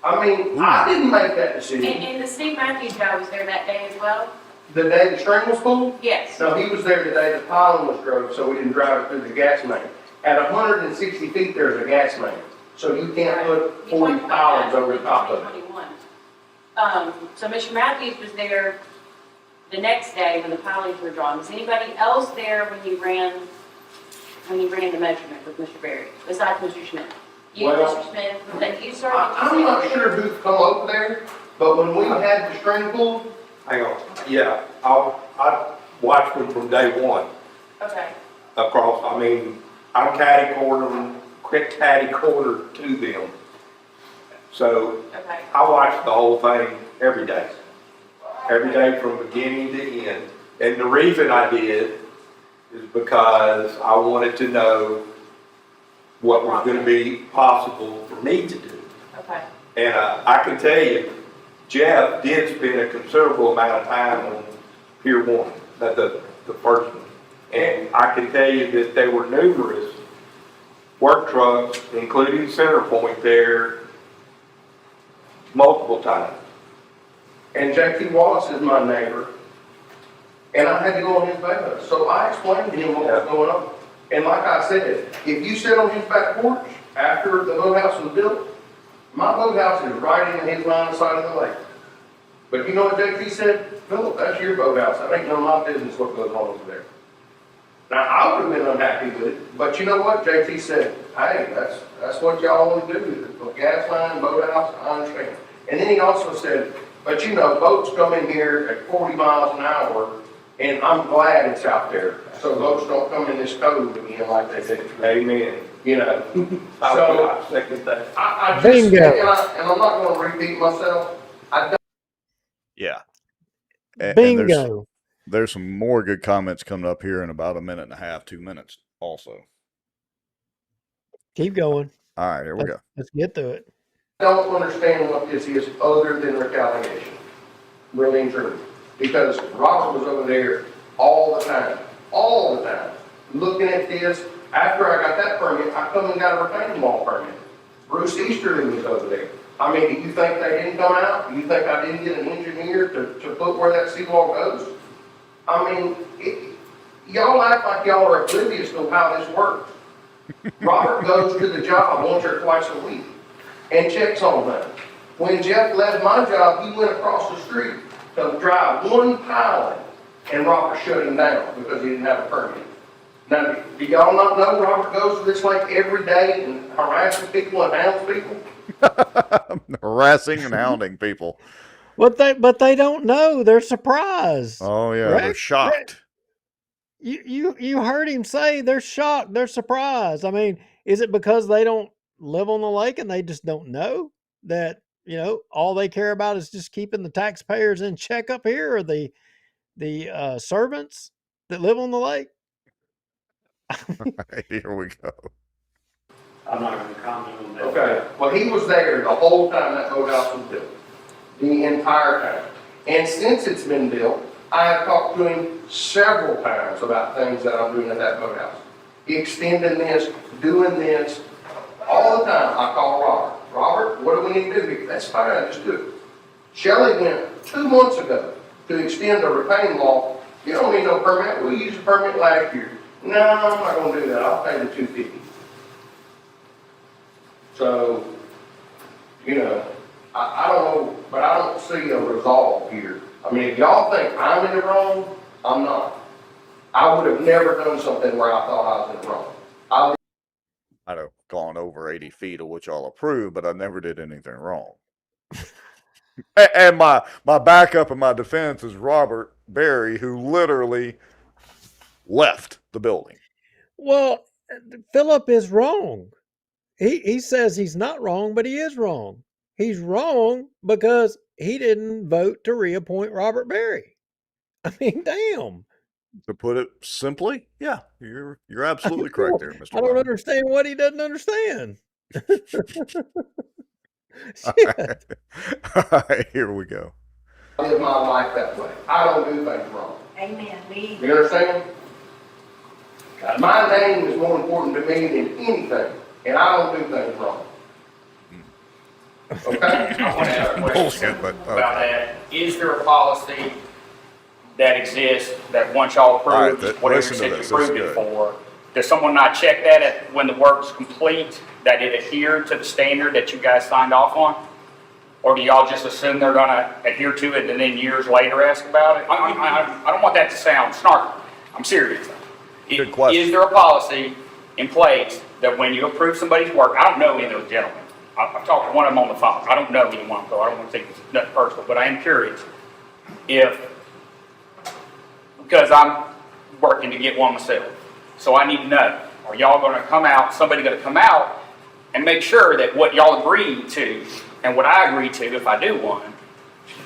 H: I mean, I didn't make that decision.
J: And the Steve Matthews guy was there that day as well?
H: The day the string was pulled?
J: Yes.
H: No, he was there the day the piling was drove, so we didn't drive it through the gas main. At 160 feet, there's a gas main, so you can't put 40 pilings over the top of it.
J: 2021. So Mr. Matthews was there the next day when the pilings were drawn. Was anybody else there when you ran the measurement with Mr. Berry, besides Mr. Schmidt? You,
H: Well,
J: Mr. Smith, was that you, sir?
H: I'm not sure who come over there, but when we had the string pulled,
L: Hang on, yeah, I watched them from day one
J: Okay,
L: across, I'm catty corner to them. So
J: okay.
L: I watched the whole thing every day from beginning to end. And the reason I did is because I wanted to know what was gonna be possible for me to do.
J: Okay.
L: And I can tell you, Jeff did spend a considerable amount of time on Pier 1, the first one. And I can tell you that there were numerous work trucks, including Centerpoint there, multiple times.
H: and J.P. Wallace is my neighbor, and I had to go on his back. So I explained to him what was going on. And like I said, if you sit on his back porch after the boathouse was built, my boathouse is right in his line of sight of the lake. But you know what JT said? Philip, that's your boathouse. That ain't none of my business what goes on over there. Now, I would have been unhappy with it, but you know what? JT said, hey, that's what y'all want to do. The gas line, boathouse, I understand. And then he also said, but you know, boats come in here at 40 miles an hour, and I'm glad it's out there. So boats don't come in this code again like they did.
L: Amen.
H: You know,
L: I second that.
H: I just,
B: Bingo.
H: and I'm not gonna repeat myself.
A: Yeah. And
B: Bingo.
A: there's some more good comments coming up here in about a minute and a half, 2 minutes also.
B: Keep going.
A: All right, here we go.
B: Let's get to it.
H: Don't understand what this is other than retaliation, really and truly. Because Robert was over there all the time, looking at this. After I got that permit, I come and got a retaining wall permit. Bruce Easterly was over there. I mean, do you think they didn't come out? Do you think I didn't get an engineer to put where that seawall goes? I mean, y'all act like y'all are oblivious to how this works. Robert goes to the job once or twice a week and checks on them. When Jeff left my job, he went across the street to drive one piling, and Robert shut him down because he didn't have a permit. Now, do y'all not know Robert goes to this lake every day and harasses people and hounds people?
A: Harassing and hounding people.
B: But they don't know. They're surprised.
A: Oh yeah, they're
B: Rex,
A: shocked.
B: You heard him say they're shocked. They're surprised. I mean, is it because they don't live on the lake and they just don't know that, all they care about is just keeping the taxpayers in check up here, or the servants that live on the lake?
A: Here we go.
C: I'm not gonna comment on that.
H: Okay, well, he was there the whole time that boathouse was built, the entire time. And since it's been built, I have talked to him several times about things that I'm doing at that boathouse. Extending this, doing this, all the time. I call Robert. Robert, what do we need to do? That's fine, just do it. Shelley went 2 months ago to extend the retaining wall. You don't need no permit. We used a permit last year. No, I'm not gonna do that. I'll pay the $250. So, I don't know, but I don't see a resolve here. I mean, if y'all think I'm in the wrong, I'm not. I would have never done something where I thought I was in the wrong.
A: I'd have gone over 80 feet of which I'll approve, but I never did anything wrong. And my backup and my defense is Robert Berry, who literally left the building.
B: Well, Philip is wrong. He says he's not wrong, but he is wrong. He's wrong because he didn't vote to reappoint Robert Berry. I mean, damn.
A: To put it simply, yeah, you're absolutely correct there, Mr.
B: I don't
A: Brown.
B: understand what he doesn't understand.
A: All
B: Shit.
A: right, here we go.
H: I live my life that way. I don't do things wrong.
G: Amen, me
H: You understand? My name is more important to me than anything, and I don't do things wrong. Okay?
D: I want to ask a question
A: Bullshit, but
D: about that. Is there a policy that exists that once y'all approve,
A: All right,
D: whatever you
A: listen to
D: said you
A: this. This is
D: approved it
A: good.
D: for, does someone not check that when the work's complete, that it adhered to the standard that you guys signed off on? Or do y'all just assume they're gonna adhere to it and then years later ask about it? I don't want that to sound snarky. I'm serious.
A: Good question.
D: Is there a policy in place that when you approve somebody's work, I don't know either of those gentlemen. I've talked to one of them on the phone. I don't know either one, so I don't want to think it's nothing personal, but I am curious because I'm working to get one myself. So I need to know, are y'all gonna come out, somebody gonna come out and make sure that what y'all agreed to and what I agreed to, if I do one,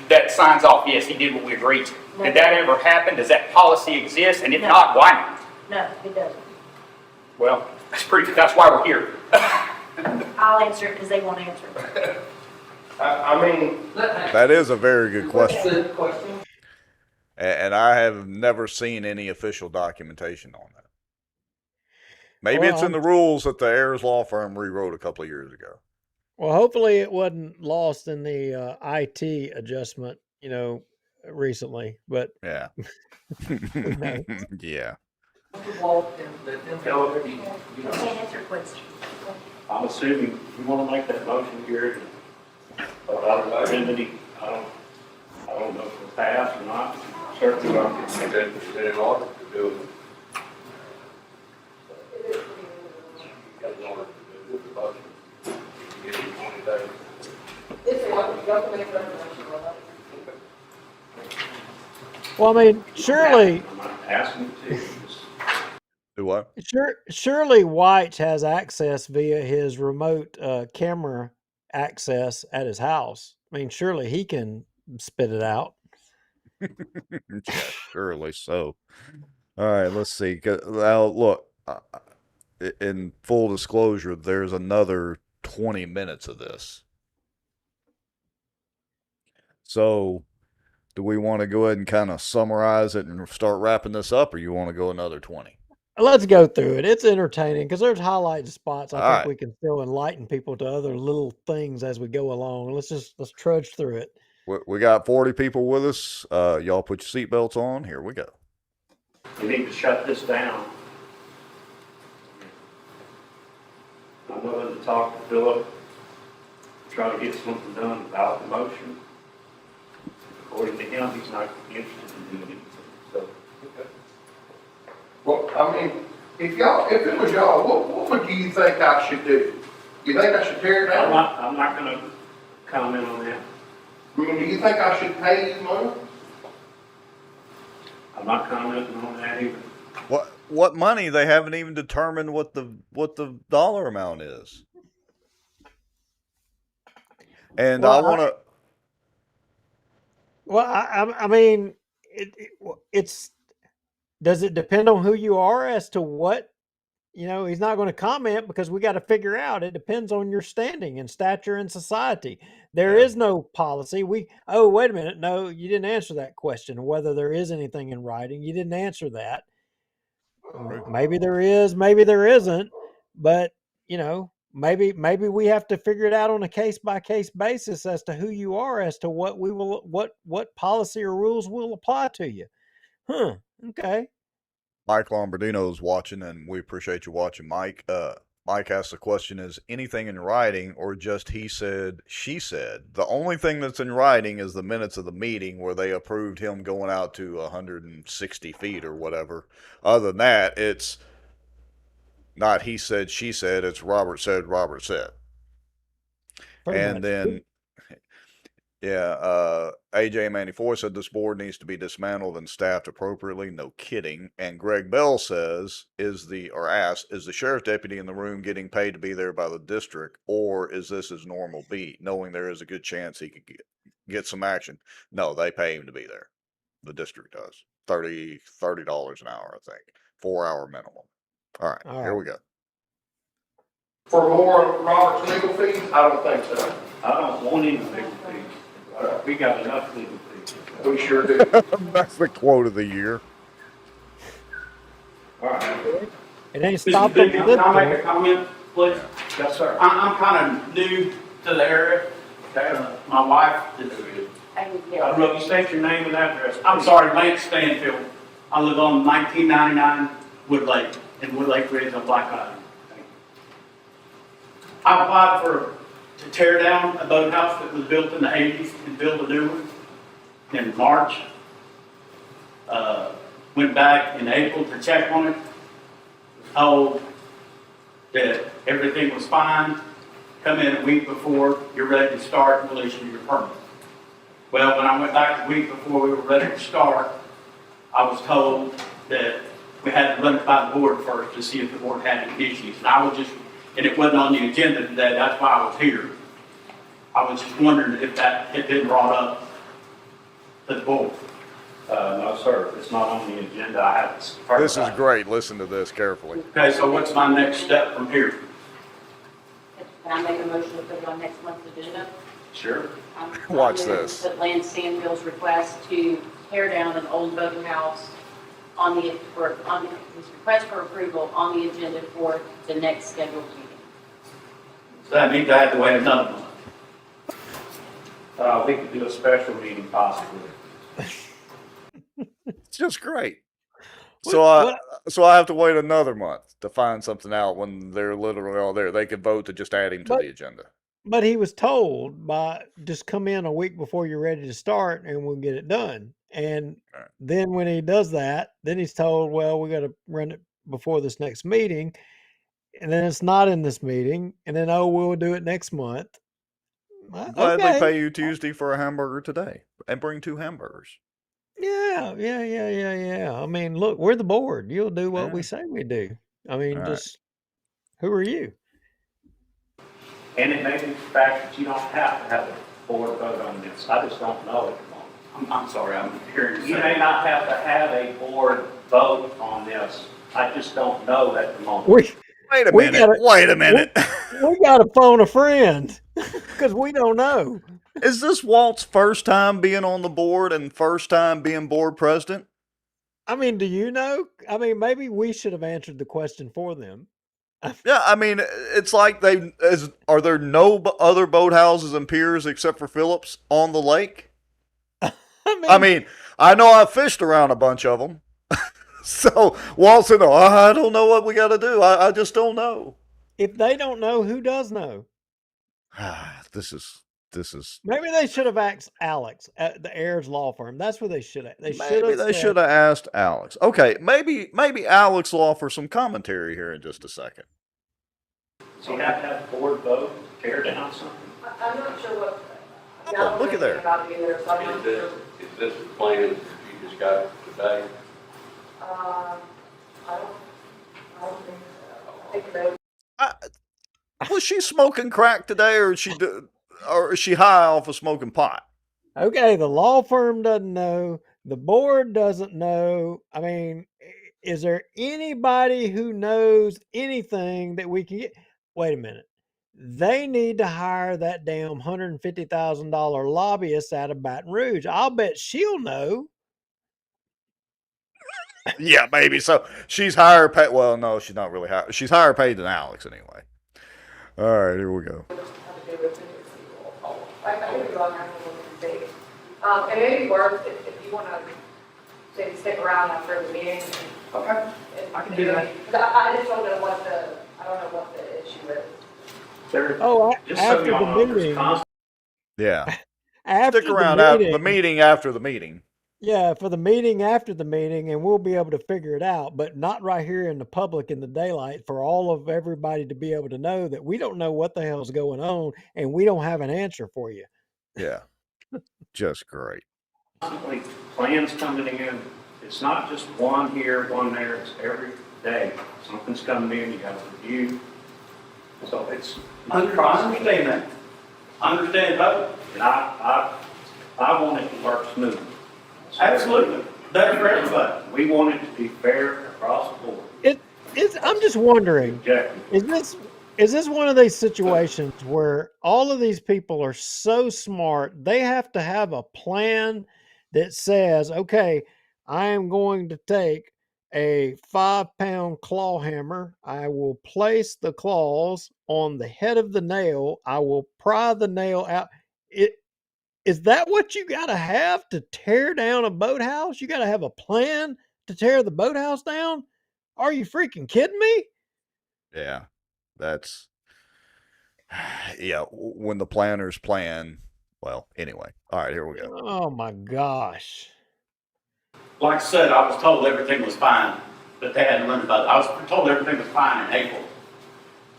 D: that signs off, yes, he did what we agreed to. Did that ever happen? Does that policy exist? And if
G: No.
D: not, why not?
G: No, it doesn't.
D: Well, that's why we're here.
G: I'll answer it because they won't answer it.
H: I mean,
A: That is a very good question.
H: Good question.
A: And I have never seen any official documentation on that. Maybe
B: Well,
A: it's in the rules that the Ayers Law Firm rewrote a couple of years ago.
B: Well, hopefully it wasn't lost in the IT adjustment, recently. But
A: Yeah.
B: knows?
A: Yeah.
G: You can't answer questions.
C: I'm assuming you wanna make that motion, Gary, but I don't
F: don't know if it'll pass or not. Certainly,
I: Is it in order to do it? Got an order to do the motion. You give it 20 days.
K: If they want, you have to make a recommendation on that.
B: Well, I mean, surely,
F: I'm not asking you to, just
A: Do what?
B: surely White has access via his remote camera access at his house. I mean, surely he can spit it out.
A: Yeah, surely so. All right, let's see. Now, look, in full disclosure, there's another 20 minutes of this. So, do we want to go ahead and kind of summarize it and start wrapping this up, or you want to go another 20?
B: Let's go through it. It's entertaining because there's highlight spots. I
A: All
B: think
A: right.
B: we can still enlighten people to other little things as we go along. Let's trudge through it.
A: We got 40 people with us. Y'all put your seatbelts on. Here we go.
C: We need to shut this down. I'm willing to talk to Philip, try to get something done about the motion. According to him, he's not interested in doing anything, so.
H: Well, I mean, if it was y'all, what would you think I should do? You think I should tear it down?
C: I'm not gonna comment on that.
H: I mean, do you think I should pay you money?
C: I'm not commenting on that either.
A: What money? They haven't even determined what the dollar amount is. And I want to.
B: Well, I mean, it's. Does it depend on who you are as to what? He's not going to comment because we got to figure out. It depends on your standing and stature in society. There is no policy. Oh, wait a minute. No, you didn't answer that question. Whether there is anything in writing, you didn't answer that. Maybe there is, maybe there isn't. But maybe we have to figure it out on a case by case basis as to who you are, as to what policy or rules will apply to you. Okay.
A: Mike Lombardino is watching, and we appreciate you watching, Mike. Mike asked the question, is anything in writing or just he said, she said? The only thing that's in writing is the minutes of the meeting where they approved him going out to 160 feet or whatever. Other than that, it's not he said, she said, it's Robert said, Robert said.
B: Pretty
A: And
B: much.
A: then, yeah, AJ94 said this board needs to be dismantled and staffed appropriately. No kidding. And Greg Bell says, is the sheriff deputy in the room getting paid to be there by the district, or is this his normal beat, knowing there is a good chance he could get some action? No, they pay him to be there. The district does. $30 an hour, I think. 4-hour minimum. All right, here we go.
H: For more Robert's legal fees? I don't think so.
C: I don't want any legal fees. We got enough legal fees.
H: We sure do.
A: That's the quote of the year.
C: All right.
B: It ain't
D: Mr.
B: stopped them
D: Bigby,
B: from this
D: can I make
B: point.
D: a comment, please?
C: Yes, sir.
D: I'm kind of new to the area. My wife is,
J: I
C: I don't know if you state your name and address.
D: I'm sorry, Lance Stanfield. I live on 1999 Wood Lake, in Wood Lake Ridge on Black Island. I applied to tear down a boathouse that was built in the 80s and build a new one in March. Went back in April to check on it. Was told that everything was fine. Come in a week before you're ready to start and we'll issue your permit. Well, when I went back the week before we were ready to start, I was told that we had to run it by the board first to see if the board had any issues. And it wasn't on the agenda today, that's why I was here. I was just wondering if that had been brought up to the board.
C: No, sir, it's not on the agenda. I haven't heard
A: This is
C: about it.
A: great. Listen to this carefully.
D: Okay, so what's my next step from here?
J: Can I make a motion to put it on next month's agenda?
C: Sure.
A: Watch
J: I'm gonna
A: this.
J: Put Lance Stanfield's request to tear down an old boathouse his request for approval on the agenda for the next scheduled meeting.
D: So that means I have to wait another month.
C: We could do a special meeting possibly.
A: It's just great. So I have to wait another month to find something out when they're literally all there. They could vote to just add him to
B: But-
A: the agenda.
B: But he was told by just come in a week before you're ready to start and we'll get it done. And
A: Right.
B: then when he does that, then he's told, well, we got to run it before this next meeting. And then it's not in this meeting. And then, oh, we'll do it next month.
A: Gladly
B: Okay.
A: pay you Tuesday for a hamburger today and bring 2 hamburgers.
B: Yeah. I mean, look, we're the board. You'll do what we
A: Yeah.
B: say we do. I
A: All
B: mean,
A: right.
B: just who are you?
C: And it may be the fact that you don't have to have a board vote on this. I just don't know at the moment.
D: I'm sorry, I'm hearing you
C: You
D: say.
C: may not have to have a board vote on this. I just don't know at the moment.
A: Wait a
B: We
A: minute.
B: gotta
A: Wait a minute.
B: we gotta phone a friend because we don't know.
A: Is this Walt's first time being on the board and first time being board president?
B: I mean, do you know? I mean, maybe we should have answered the question for them.
A: Yeah, I mean, it's like are there no other boathouses and piers except for Phillips on the lake? I mean, I know I've fished around a bunch of them. So Walt said, "No, I don't know what we got to do. I just don't know."
B: if they don't know, who does know?
A: this is
B: Maybe they should have asked Alex at the Ayers Law Firm. That's what they should have. They should
A: maybe
B: have
A: they
B: said,
A: should have asked Alex. Okay, maybe Alex will offer some commentary here in just a second.
C: So you have to have a board vote to tear down something?
K: I'm not sure what.
A: Oh, look at there.
K: About it either, so I'm
I: Is
K: not
I: this,
K: sure.
I: is this the plan that you just got today?
K: I don't think so. I think they.
A: Was she smoking crack today, or is she high off of smoking pot?
B: okay, the law firm doesn't know, the board doesn't know. I mean, is there anybody who knows anything that we can get? Wait a minute. They need to hire that damn $150,000 lobbyist out of Baton Rouge. I'll bet she'll know.
A: Yeah, maybe. So she's higher paid. Well, no, she's not really higher. She's higher paid than Alex anyway. All right, here we go.
K: Have to do with the new sequel. I could go on there and look and see. It may be worth, if you want to, say, stick around after the meeting.
D: Okay. I can do that.
K: I just don't know what the issue is.
C: There,
B: Oh,
C: just so
B: after
C: y'all
B: the
C: know, there's
B: meeting,
C: constant
A: Yeah,
B: after
A: stick around
B: the
A: after
B: meeting,
A: the meeting. After the meeting.
B: yeah, for the meeting after the meeting, and we'll be able to figure it out, but not right here in the public in the daylight for all of everybody to be able to know that we don't know what the hell's going on and we don't have an answer for you.
A: Yeah, just great.
C: constantly plans coming in. It's not just one here, one there, it's every day. Something's coming in, you got to review. So it's.
H: I understand that. I understand that.
C: And I want it to work smoothly.
H: Absolutely. Better for everybody.
C: We want it to be fair across the board.
B: I'm just wondering,
C: Objective.
B: is this one of these situations where all of these people are so smart they have to have a plan that says, okay, I am going to take a 5-pound claw hammer, I will place the claws on the head of the nail, I will pry the nail out. Is that what you got to have to tear down a boathouse? You got to have a plan to tear the boathouse down? Are you freaking kidding me?
A: Yeah, that's yeah. When the planners plan, well, anyway. All right, here we go.
B: Oh my gosh.
D: Like I said, I was told everything was fine, but they hadn't learned about it. I was told everything was fine in April.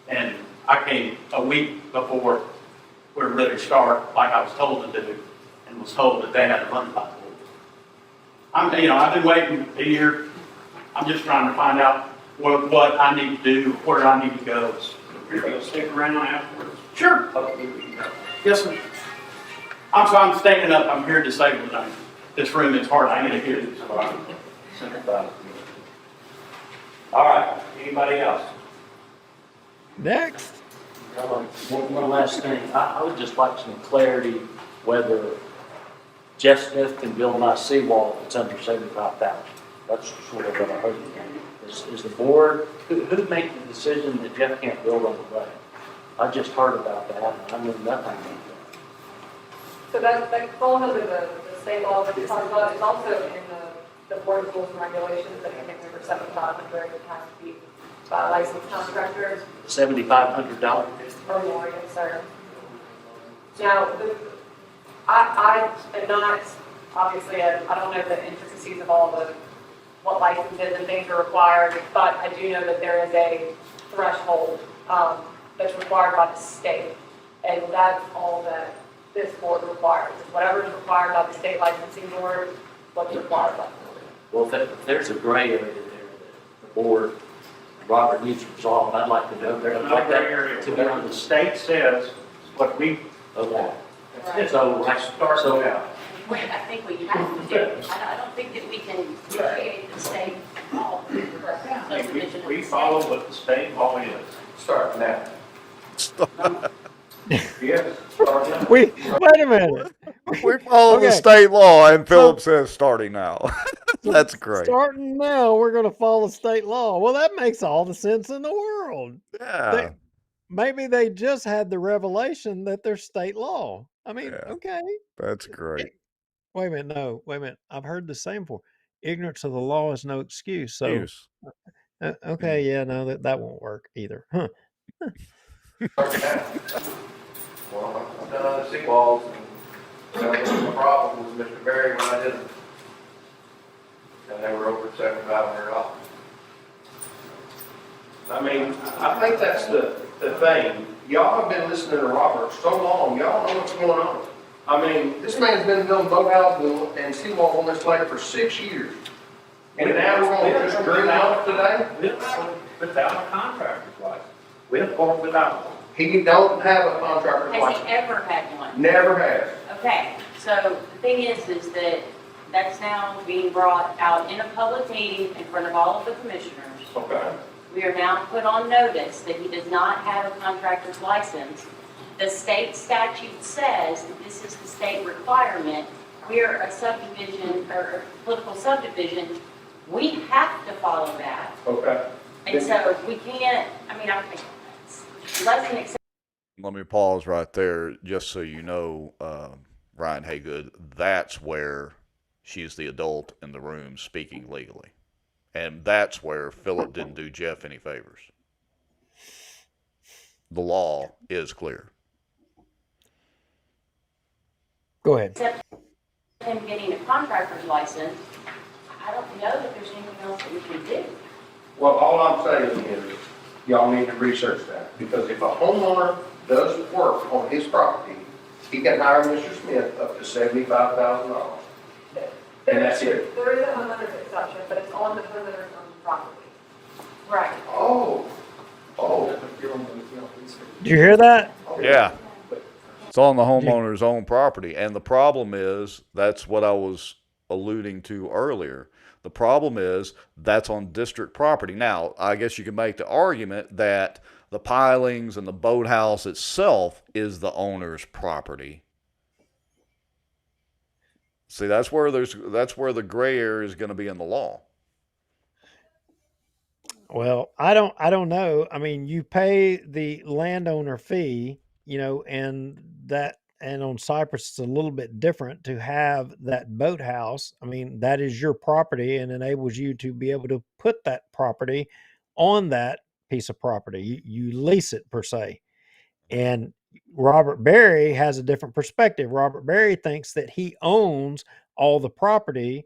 D: And I came a week before we were ready to start, like I was told to do, and was told that they had to run about it. I've been waiting a year. I'm just trying to find out what I need to do, where I need to go.
C: You're going to stick around afterwards?
D: Sure. Yes, sir. I'm standing up. I'm here disabled. This room is hard. I need to hear this.
C: Sympathize. All right, anybody else?
B: Next.
M: One last thing, I would just like some clarity whether Jeff Smith can build my seawall if it's under 75,000. That's sort of what I heard. Is the board, who made the decision that Jeff can't build on the way? I just heard about that, and I knew nothing about that.
K: So that falls under the state law that we talked about. It's also in the board rules and regulations that anything over 7,500 has to be by licensed contractors
M: $7,500.
K: or more, yes, sir. Now, I am not, obviously, I don't know the intricacies of all the, what licenses and things are required, but I do know that there is a threshold that's required by the state. And that's all that this board requires. Whatever is required by the state licensing board, what's required by the board.
M: Well, if there's a gray area there that the board, Robert needs to resolve, I'd like to know there. I'd
C: Not
M: like
C: a gray
M: that
C: area.
M: to be
C: Whatever
M: on
C: the
M: the
C: state says, what we,
M: Okay.
J: Right.
M: So,
C: start
M: so,
C: out.
J: Wait, I think we have to do, I don't think that we can create the state law.
C: We follow what the state law is.
H: Start now. Yes, start now.
B: Wait a minute.
A: We follow the
B: Okay.
A: state law, and Philip says starting now. That's great.
B: Starting now, we're going to follow state law. Well, that makes all the sense in the world.
A: Yeah.
B: Maybe they just had the revelation that there's state law. I mean,
A: Yeah.
B: okay.
A: That's great.
B: Wait a minute. No, wait a minute. I've heard the same before. Ignorance of the law is no excuse. So,
A: Use.
B: okay, yeah, no, that won't work either. Huh.
H: Start now. Well, I've done other seawalls, and that was my problem with Mr. Berry when I did them. And they were over $7,500. I mean, I think that's the thing. Y'all have been listening to Robert so long, y'all know what's going on. I mean, this man's been building boathouses and seawalls on this lake for 6 years. And now we're gonna just dream on it today?
C: Without a contractor's license. With or without one.
H: He don't have a contractor's
J: Has
H: license.
J: he ever had one?
H: Never has.
J: Okay, so the thing is that that's now being brought out in a public meeting in front of all of the commissioners.
H: Okay.
J: We are now put on notice that he does not have a contractor's license. The state statute says that this is the state requirement. We are a subdivision or a political subdivision. We have to follow that.
H: Okay.
J: And so we can't, I mean, it's less than acceptable.
A: Let me pause right there, just so you know, Ryan Haygood, that's where she's the adult in the room speaking legally. And that's where Philip didn't do Jeff any favors. The law is clear.
B: Go ahead.
J: Except him getting a contractor's license, I don't know that there's anything else that we can do.
H: Well, all I'm saying is, y'all need to research that, because if a homeowner does work on his property, he can hire Mr. Smith up to $75,000. And that's it.
K: There is a homeowner's exception, but it's on the homeowner's own property.
J: Right.
H: Oh,
B: Did you hear that?
A: Yeah. It's on the homeowner's own property. And the problem is, that's what I was alluding to earlier. The problem is, that's on district property. Now, I guess you can make the argument that the pilings and the boathouse itself is the owner's property. See, that's where the gray area is going to be in the law.
B: Well, I don't know. I mean, you pay the landowner fee, and on Cypress it's a little bit different to have that boathouse. I mean, that is your property and enables you to be able to put that property on that piece of property. You lease it per se. And Robert Berry has a different perspective. Robert Berry thinks that he owns all the property,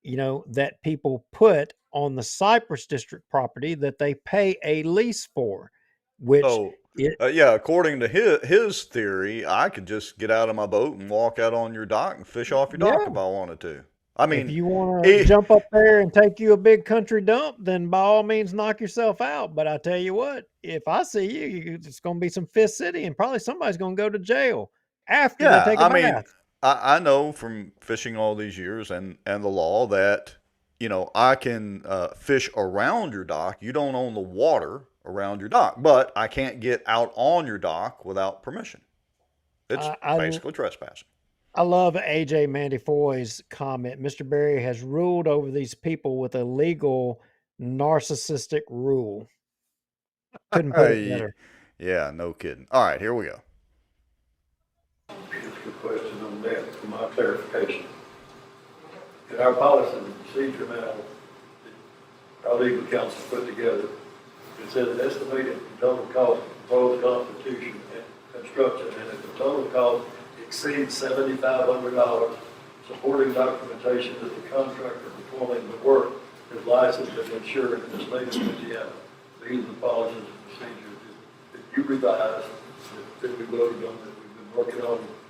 B: that people put on the Cypress District property that they pay a lease for, which
A: So, yeah, according to his theory, I could just get out of my boat and walk out on your dock and fish off your dock if I wanted to. I mean,
B: if you want to jump up there and take you a big country dump, then by all means knock yourself out. But I tell you what, if I see you, it's going to be some Fifth City, and probably somebody's going to go to jail after they take a bath.
A: I know from fishing all these years and the law that, I can fish around your dock. You don't own the water around your dock, but I can't get out on your dock without permission. It's basically trespassing.
B: I love AJ Mandifoy's comment. Mr. Berry has ruled over these people with a legal narcissistic rule. Couldn't put it better.
A: Yeah, no kidding. All right, here we go.
N: Just a question on that for my clarification. In our policy and procedure now, our legal counsel put together, it said an estimated total cost of proposed constitution and construction, and if the total cost exceeds $7,500, supporting documentation that the contractor performing the work is licensed and insured in the state of Louisiana. These are the policies and procedures that you revised, that we voted on, that we've been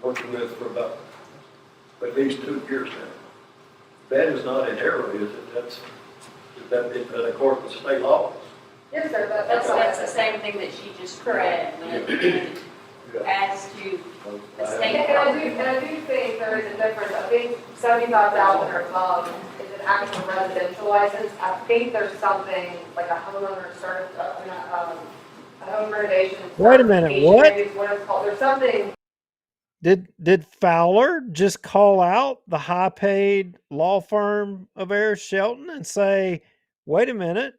N: working with for about at least 2 years now. That is not in error, is it? Is that in accordance with state law?
K: Yes, sir,
J: That's the same thing that she just read, as to the state.
K: And I do think there is a difference. I think 75,000 or above is an actual residential license. I think there's something like a homeowner a home renovation.
B: Wait a minute, what?
K: Maybe it's what it's called. There's something.
B: Did Fowler just call out the high-paid law firm of Ayers Shelton and say, "Wait a minute,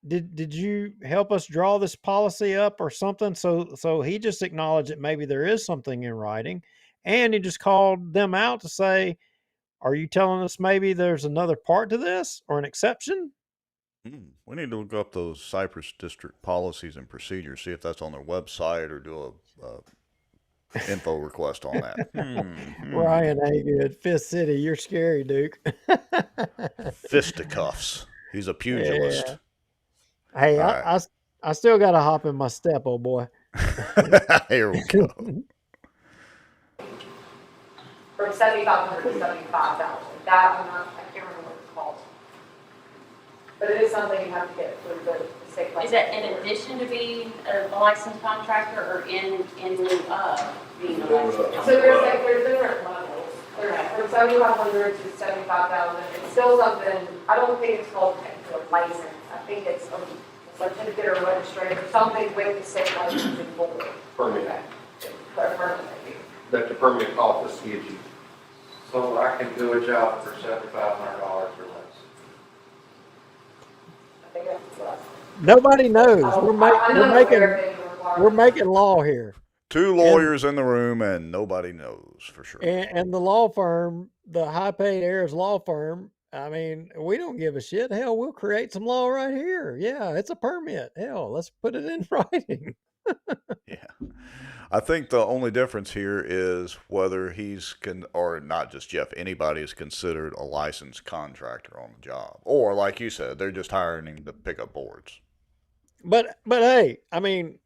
B: did you help us draw this policy up or something?" So he just acknowledged that maybe there is something in writing, and he just called them out to say, "Are you telling us maybe there's another part to this or an exception?"
A: We need to look up those Cypress district policies and procedures, see if that's on their website, or do a info request on that.
B: Ryan ain't good. Fifth City, you're scary, Duke.
A: Fisticuffs. He's a pugilist.
B: Yeah. Hey,
A: All right.
B: I still got to hop in my step, old boy.
A: Here we go.
K: From 7,500 to 75,000. That I can't remember what it's called. But it is something you have to get through the state.
J: Is that in addition to being a licensed contractor or in lieu of being a licensed?
K: So there's different levels. There's from 7,500 to 75,000. It's still something, I don't think it's called technically a license. I think it's a certificate or registration or something with the state licensing board.
H: Permit.
K: Okay. Or permit, maybe.
H: That the permit office gives you.
E: So I can do a job for $7,500 or less.
K: I think that's less.
B: Nobody knows.
K: We're
B: We're making law here.
A: Two lawyers in the room, and nobody knows for sure.
B: And the law firm, the high-paid heirs law firm, I mean, we don't give a shit. Hell, we'll create some law right here. Yeah, it's a permit. Hell, let's put it in writing.
A: Yeah. I think the only difference here is whether or not just Jeff, anybody is considered a licensed contractor on the job. Or, like you said, they're just hiring him to pick up boards.
B: But hey, I mean,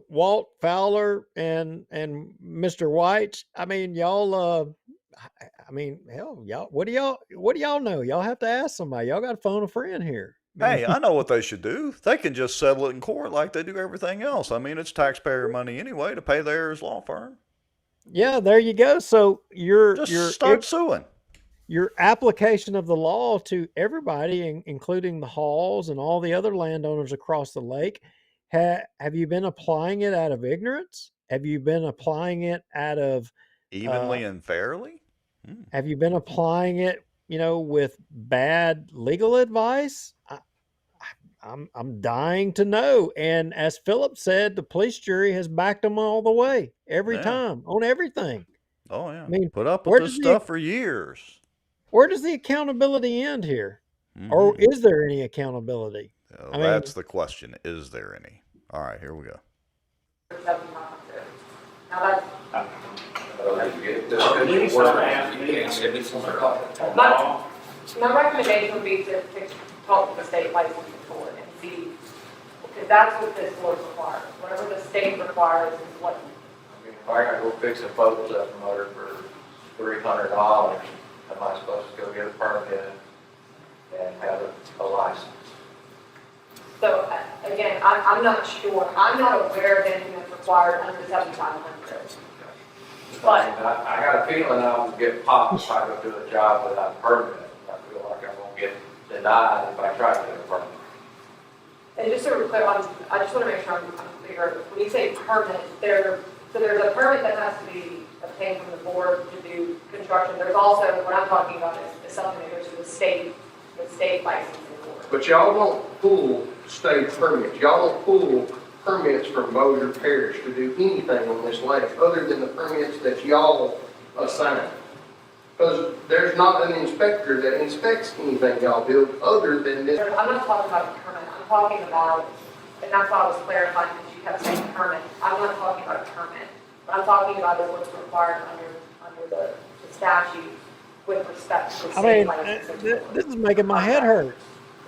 B: Walt Fowler and Mr. White, I mean, y'all I mean, hell, y'all what do y'all know? Y'all have to ask somebody. Y'all got to phone a friend here.
A: Hey, I know what they should do. They can just settle it in court like they do everything else. I mean, it's taxpayer money anyway to pay the heirs law firm.
B: Yeah, there you go. So
A: Start suing.
B: Your application of the law to everybody, including the Halls and all the other landowners across the lake, have you been applying it out of ignorance? Have you been applying it out of
A: Evenly and fairly?
B: Have you been applying it, with bad legal advice? I'm dying to know. And as Philip said, the police jury has backed them all the way, every time, on everything.
A: Oh, yeah.
B: I mean,
A: put up with this stuff for years.
B: Where does the accountability end here? Or is there any accountability?
A: That's the question. Is there any? All right, here we go.
K: Now my recommendation would be to talk to the state licensing board and see, because that's what this board requires. Whatever the state requires is what.
E: I mean, if I gotta go fix a boat motor for $300, am I supposed to go get a permit and have a license?
K: So again, I'm not sure. I'm not aware of anything that's required under 7,500. But
E: I got a feeling I will get popped if I go do a job without a permit. I feel like I'm gonna get denied if I try to get a permit.
K: And just so we're clear, I just want to make sure I'm clear. When you say permit, there's a permit that has to be obtained from the board to do construction. There's also, what I'm talking about is something that goes to the state licensing board.
H: But y'all don't pull state permits. Y'all don't pull permits from Bossier Parish to do anything on this lake other than the permits that y'all assign. Because there's not an inspector that inspects anything y'all build other than this.
K: I'm not talking about a permit. I'm talking about, and that's why I was clarifying because you kept saying permit. I'm not talking about a permit. What I'm talking about is what's required under the statute with respect to
B: I
K: state
B: mean,
K: licensing.
B: this is making my head hurt.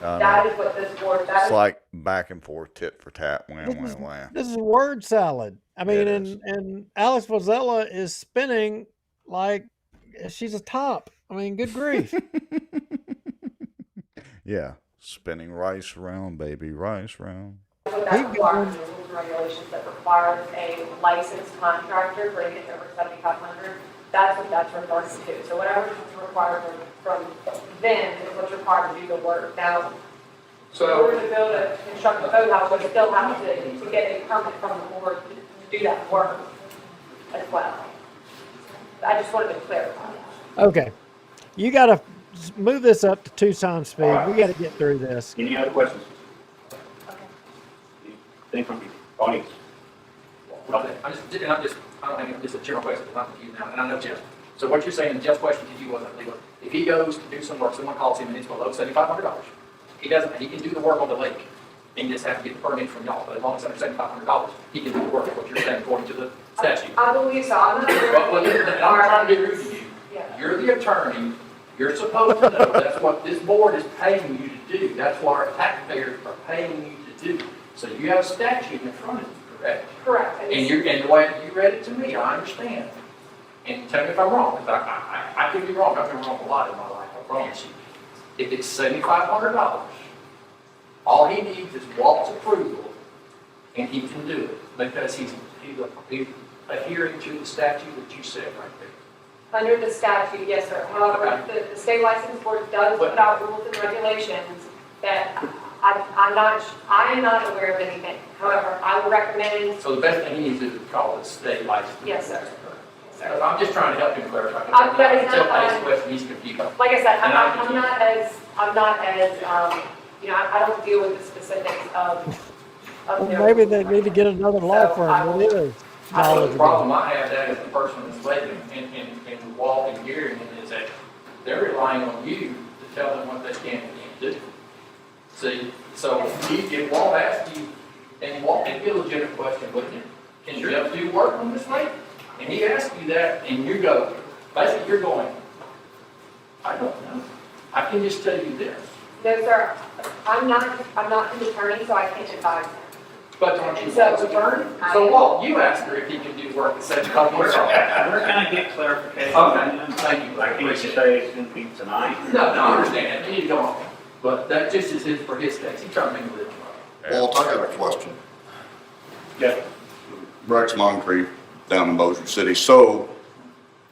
A: I
K: That
A: know.
K: is what this board, that
A: It's
K: is
A: like back and forth, tit for tat, wham,
B: This is
A: wham, wham.
B: this is word salad. I
A: Yeah,
B: mean,
A: it is.
B: and Alex Vozella is spinning like she's a top. I mean, good grief.
A: Yeah, spinning rice round, baby, rice round.
K: what that
B: Keep
K: requires,
B: going.
K: the rules and regulations that requires a licensed contractor for anything over 7,500. That's what that's referring to. So whatever is required from them is what's required to do the work. Now, in order to build a, construct a boathouse, we still have to get a permit from the board to do that work as well. I just wanted to clarify that.
B: Okay, you got to move this up to 2 times speed. We got to get through this.
C: Any other questions? Anything from the audience?
D: Okay, I don't think it's a general question, I'm confused now, and I know Jeff. So what you're saying, Jeff's question to you wasn't legal. If he goes to do some work, someone calls him and it's below $7,500, he can do the work on the lake, and he just has to get the permit from y'all, but as long as it's under $7,500, he can do the work, what you're saying according to the statute.
K: I believe so. I'm not sure.
D: Well, I'm trying to be rude to you.
K: Yeah.
D: You're the attorney, you're supposed to know, that's what this board is paying you to do, that's what our taxpayers are paying you to do. So you have a statute in front of you, correct?
K: Correct.
D: And the way you read it to me, I understand. And tell me if I'm wrong, because I could be wrong, I've been wrong a lot in my life, I promise you. If it's $7,500, all he needs is Walt's approval, and he can do it, because he's adhering to the statute that you said right there.
K: Under the statute, yes, sir. However, the state license board does put out rules and regulations that I am not aware of anything. However, I would recommend,
D: So the best thing he needs to do is call the state license.
K: yes, sir.
D: I'm just trying to help him clarify.
K: That is
D: Until
K: not,
D: I ask a question, he's confused.
K: Like I said,
D: And
K: I'm not as, I don't deal with the specifics of
B: Well,
K: their.
B: maybe they need to get another law
K: So I
B: firm
K: will-
B: that is
D: The
B: knowledgeable.
D: problem I have that is the person that's letting and walking here is that they're relying on you to tell them what they can and can't do. See, so if Walt asks you, and Walt can be a legitimate question, but can Jeff do work on this lake? And he asks you that, and you go, basically you're going, I don't know. I can just tell you this.
K: No, sir. I'm not an attorney, so I can't advise him.
D: But don't you
K: So,
D: Walt's attorney? So Walt, you asked her if he can do work at 7,500.
C: We're gonna get clarification.
D: Okay, thank you.
C: I can't say it's gonna be tonight.
D: No, I understand that, you need to go on. But that just is his, for his case, he's trying to make a living.
O: Walt, I got a question.
C: Yeah.
O: Rex Moncrief down in Bossier City. So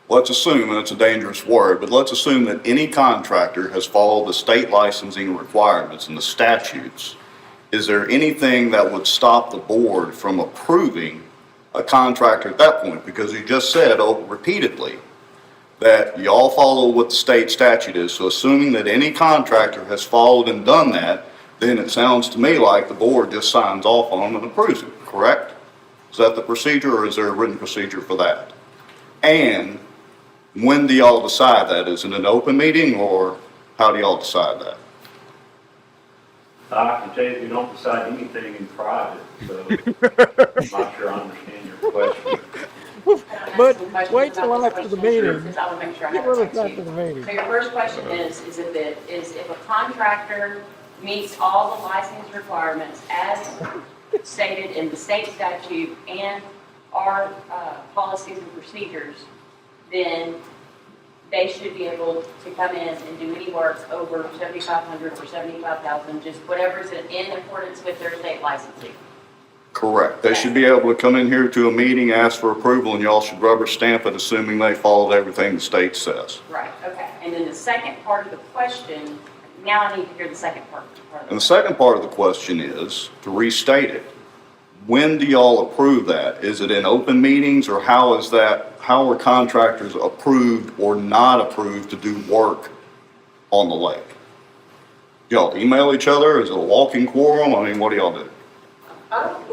O: let's assume, and it's a dangerous word, but let's assume that any contractor has followed the state licensing requirements and the statutes. Is there anything that would stop the board from approving a contractor at that point? Because you just said repeatedly that y'all follow what the state statute is. So assuming that any contractor has followed and done that, then it sounds to me like the board just signs off on them and approves it, correct? Is that the procedure, or is there a written procedure for that? And when do y'all decide that? Is it an open meeting, or how do y'all decide that?
C: I can tell you, we don't decide anything in private, so I'm not sure I understand your question.
B: But wait till after the meeting.
J: Because I want to make sure I
B: Get
J: have
B: with
J: it
B: us
J: right
B: after
J: to
B: the
J: you.
B: meeting.
J: So your first question is if a contractor meets all the license requirements as stated in the state statute and our policies and procedures, then they should be able to come in and do any work over 7,500 or 75,000, just whatever is in accordance with their state licensing.
O: Correct. They should be able to come in here to a meeting, ask for approval, and y'all should rubber stamp it, assuming they followed everything the state says.
J: Right, okay. And then the second part of the question, now I need to hear the second part.
O: And the second part of the question is, to restate it, when do y'all approve that? Is it in open meetings, or how are contractors approved or not approved to do work on the lake? Y'all email each other? Is it a walking quorum? I mean, what do y'all do?
K: I don't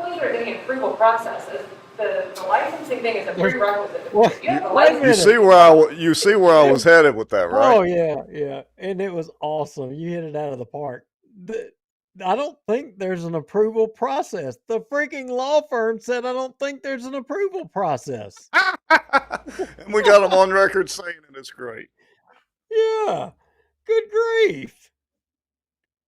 K: believe there's any approval process. The licensing thing is a prerequisite.
B: Well,
K: If you have a
B: wait a
K: license,
B: minute.
A: You see where I was headed with that, right?
B: Oh yeah, yeah, and it was awesome. You hit it out of the park. I don't think there's an approval process. The freaking law firm said I don't think there's an approval process.
A: And we got them on record saying it. It's great.
B: Yeah. Good grief.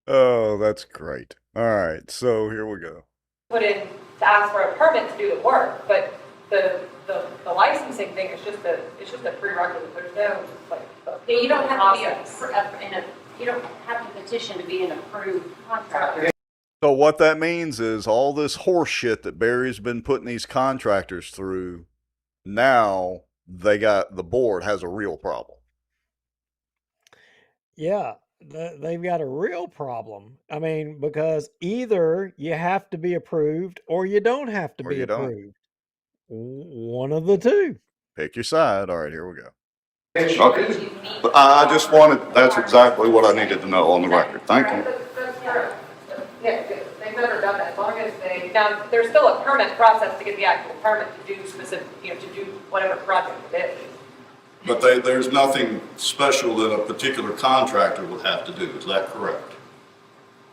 A: Oh, that's great. All right, so here we go.
K: Put in to ask for a permit to do the work, but the licensing thing is it's just a prerequisite. There's no, like,
J: Yeah, you don't have to be
K: process.
J: you don't have to petition to be an approved contractor.
A: So what that means is all this horse shit that Barry's been putting these contractors through, now the board has a real problem.
B: Yeah, they've got a real problem. I mean, because either you have to be approved or you don't have to
A: Or
B: be
A: you don't.
B: approved. One of the two.
A: Pick your side. All right, here we go.
O: Okay. But I just wanted, that's exactly what I needed to know on the record. Thank you.
K: That's correct. Yeah, good. They've never done that, as long as now, there's still a permit process to get the actual permit to do specific, to do whatever project it is.
O: But there's nothing special that a particular contractor would have to do, is that correct?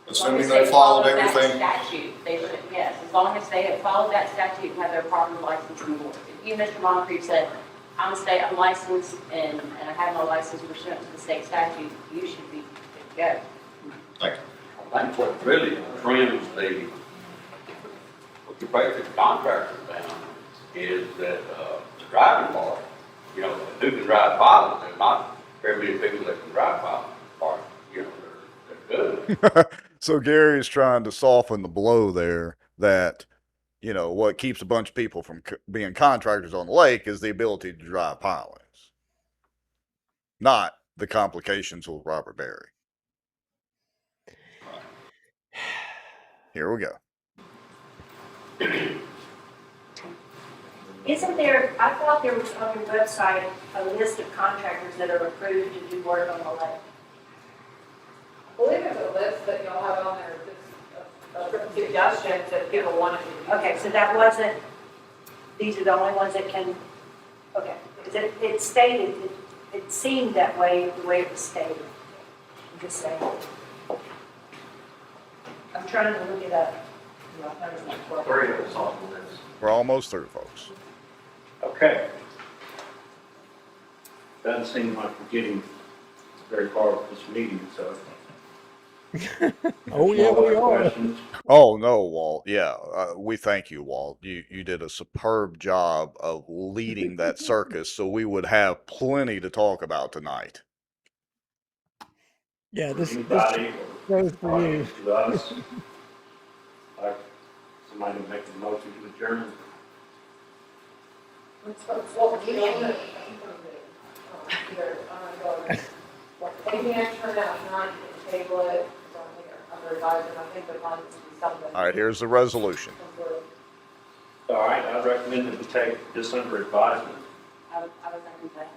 O: Assuming they followed everything?
J: That statute, they should, yes, as long as they have followed that statute and have their proper license in the board. If you, Mr. Moncrief, said, I'm licensed and I have my license pursuant to the state statute, you should be good to go.
O: Thank you.
I: I think what really trims what the basic contractor found is that, the driving part, who can drive pilots, there's not very many people that can drive pilots, they're good.
A: So Gary is trying to soften the blow there that, what keeps a bunch of people from being contractors on the lake is the ability to drive pilots, not the complications with Robert Berry. Here we go.
G: Isn't there, I thought there was on your website a list of contractors that are approved to do work on the lake.
K: I believe there's a list that y'all have on there, just suggestions that people want to do.
G: Okay, so that wasn't, these are the only ones that can, okay, because it stated, it seemed that way, the way it was stated. I'm just saying. I'm trying to look it up. No, that was not 12.
F: Three of us on the list.
A: We're almost through, folks.
C: Okay. Doesn't seem like we're getting very far with this meeting, so.
B: Oh, yeah,
C: No
B: we
C: other
B: are.
C: questions?
A: Oh no, Walt. Yeah, we thank you, Walt. You did a superb job of leading that circus, so we would have plenty to talk about tonight.
B: Yeah, this
C: Anybody
B: goes for you.
C: audience to us? Like, somebody make a motion to adjourn?
K: What we do, anything extra now, tonight, you can table it, it's on here, under advisement, I think there might be something.
A: All right, here's the resolution.
C: All right, I recommend that we take this under advisement.
J: I was thinking that.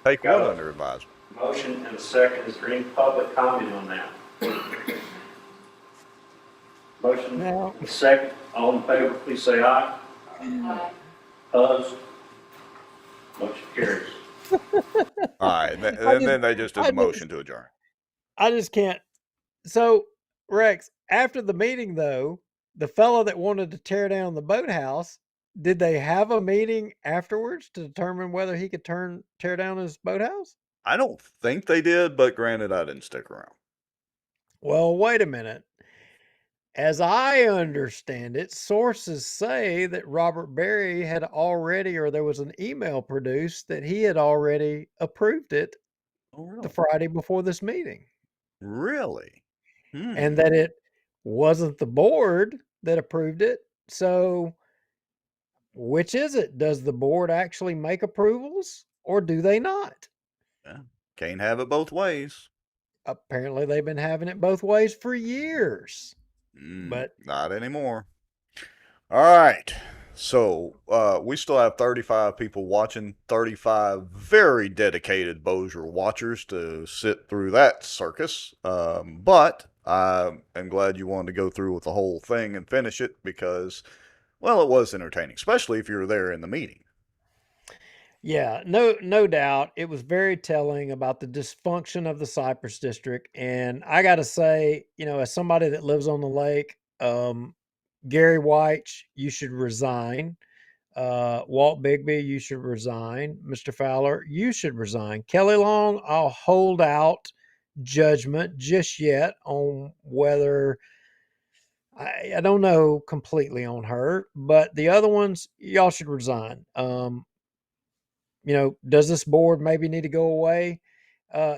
A: Take
C: Got
A: what
C: it.
A: under advisement?
C: Motion and a second. Is there any public comment on that? Motion
B: No.
C: and a second. All in favor, please say aye. Opposed? Motion carries.
A: All right, and then they just did
B: I
A: the motion to adjourn.
B: I just can't. So, Rex, after the meeting, though, the fellow that wanted to tear down the boathouse, did they have a meeting afterwards to determine whether he could tear down his boathouse?
A: I don't think they did, but granted, I didn't stick around.
B: Well, wait a minute. As I understand it, sources say that Robert Berry had already, or there was an email produced that he had already approved it
A: Oh,
B: the
A: really?
B: Friday before this meeting,
A: Really?
B: and that it wasn't the board that approved it. So, which is it? Does the board actually make approvals or do they not?
A: Yeah. Can't have it both ways.
B: Apparently, they've been having it both ways for years. But
A: Not anymore. All right. So we still have 35 people watching, 35 very dedicated Bossier watchers to sit through that circus. But I am glad you wanted to go through with the whole thing and finish it because, well, it was entertaining, especially if you were there in the meeting.
B: Yeah, no doubt. It was very telling about the dysfunction of the Cypress district. And I got to say, as somebody that lives on the lake, Gary White, you should resign. Walt Bigby, you should resign. Mr. Fowler, you should resign. Kelly Long, I'll hold out judgment just yet on whether I don't know completely on her, but the other ones, y'all should resign. Does this board maybe need to go away?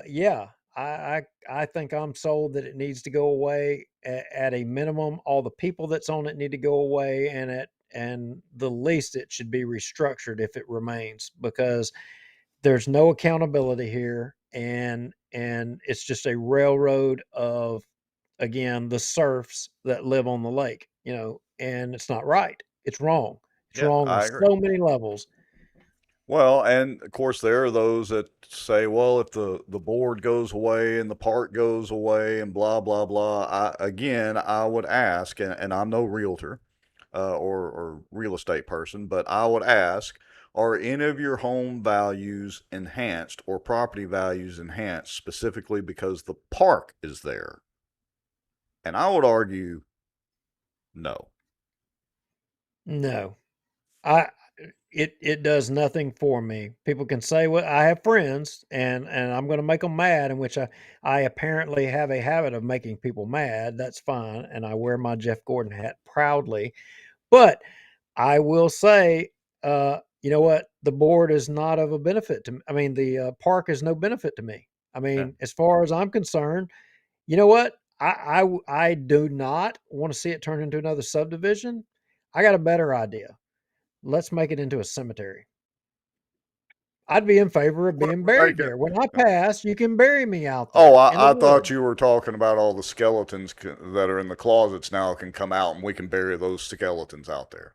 B: Yeah, I think I'm sold that it needs to go away at a minimum. All the people that's on it need to go away, and the least it should be restructured if it remains, because there's no accountability here, and it's just a railroad of, again, the serfs that live on the lake. And it's not right. It's wrong. It's
A: Yeah,
B: wrong on
A: I agree.
B: so many levels.
A: Well, and of course, there are those that say, well, if the board goes away and the park goes away and blah, blah, blah. I would ask, and I'm no realtor or real estate person, but I would ask, are any of your home values enhanced or property values enhanced specifically because the park is there? And I would argue no.
B: No, I it does nothing for me. People can say what I have friends, and I'm going to make them mad, in which I apparently have a habit of making people mad. That's fine, and I wear my Jeff Gordon hat proudly. But I will say, you know what? The board is not of a benefit to me. I mean, the park is no benefit to me. I
A: Yeah.
B: mean, as far as I'm concerned, you know what? I do not want to see it turn into another subdivision. I got a better idea. Let's make it into a cemetery. I'd be in favor of being
A: We're
B: buried
A: making.
B: there. When I pass, you can bury me out
A: Oh,
B: there in the
A: I thought
B: woods.
A: you were talking about all the skeletons that are in the closets now can come out and we can bury those skeletons out there.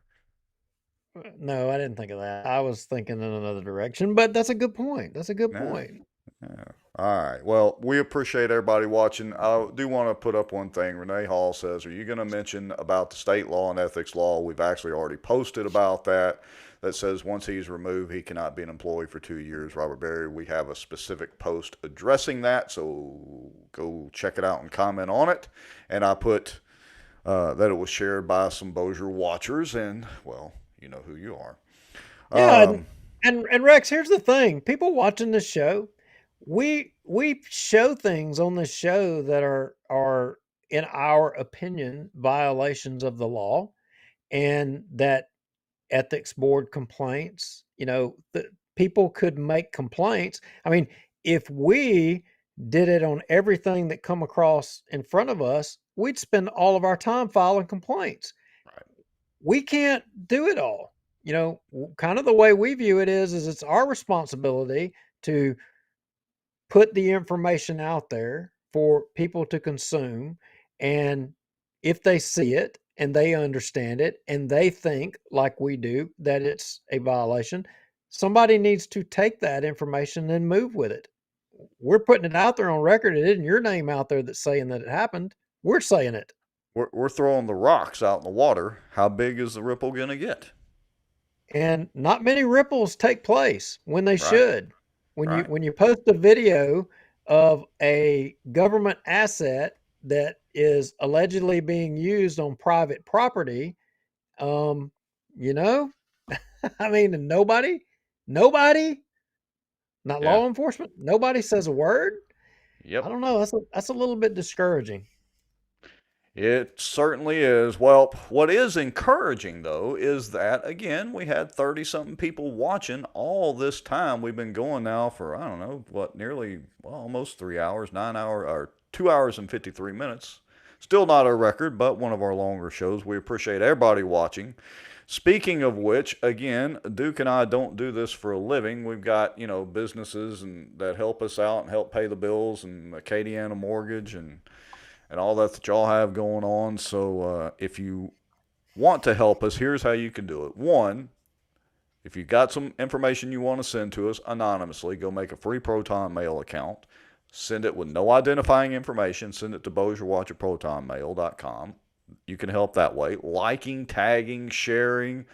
B: No, I didn't think of that. I was thinking in another direction, but that's a good point. That's a good
A: Yeah.
B: point.
A: Yeah. All right. Well, we appreciate everybody watching. I do want to put up one thing. Renee Hall says, are you going to mention about the state law and ethics law? We've actually already posted about that. That says once he's removed, he cannot be an employee for 2 years. Robert Berry, we have a specific post addressing that. So go check it out and comment on it. And I put that it was shared by some Bossier watchers. And, well, you know who you are.
B: Yeah,
A: Um,
B: and Rex, here's the thing. People watching this show, we show things on this show that are in our opinion violations of the law, and that ethics board complaints, the people could make complaints. I mean, if we did it on everything that come across in front of us, we'd spend all of our time filing complaints. We can't do it all. Kind of the way we view it is it's our responsibility to put the information out there for people to consume. And if they see it and they understand it and they think like we do that it's a violation, somebody needs to take that information and move with it. We're putting it out there on record. It isn't your name out there that's saying that it happened. We're saying it.
A: we're throwing the rocks out in the water. How big is the ripple going to get?
B: And not many ripples take place when they
A: Right.
B: should. When you
A: Right.
B: when you post a video of a government asset that is allegedly being used on private property, um, you know, I mean, and nobody, not
A: Yeah.
B: law enforcement, nobody says a word. I
A: Yep.
B: don't know. That's a little bit discouraging.
A: It certainly is. Well, what is encouraging, though, is that, again, we had 30 something people watching all this time. We've been going now for, I don't know, what, nearly, well, almost 3 hours, 9 hours, or 2 hours and 53 minutes. Still not a record, but one of our longer shows. We appreciate everybody watching. Speaking of which, again, Duke and I don't do this for a living. We've got, businesses that help us out and help pay the bills, and Acadiana Mortgage and all that y'all have going on. So if you want to help us, here's how you can do it. One, if you've got some information you want to send to us anonymously, go make a free Proton Mail account. Send it with no identifying information. Send it to bossierwatch at protonmail.com. You can help that way. Liking, tagging, sharing,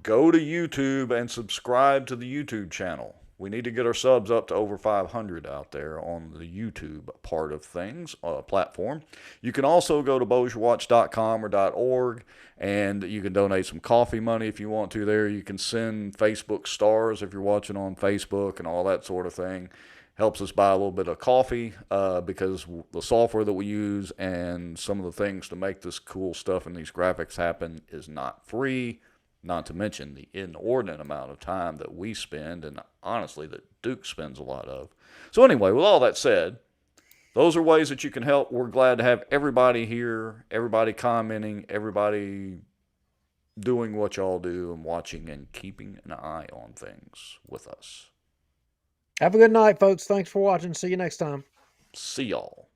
A: go to YouTube and subscribe to the YouTube channel. We need to get our subs up to over 500 out there on the YouTube part of things, platform. You can also go to bossierwatch.com or .org, and you can donate some coffee money if you want to there. You can send Facebook stars if you're watching on Facebook and all that sort of thing. Helps us buy a little bit of coffee because the software that we use and some of the things to make this cool stuff and these graphics happen is not free. Not to mention the inordinate amount of time that we spend, and honestly, that Duke spends a lot of. So anyway, with all that said, those are ways that you can help. We're glad to have everybody here, everybody commenting, everybody doing what y'all do and watching and keeping an eye on things with us.
B: Have a good night, folks. Thanks for watching. See you next time.
A: See y'all.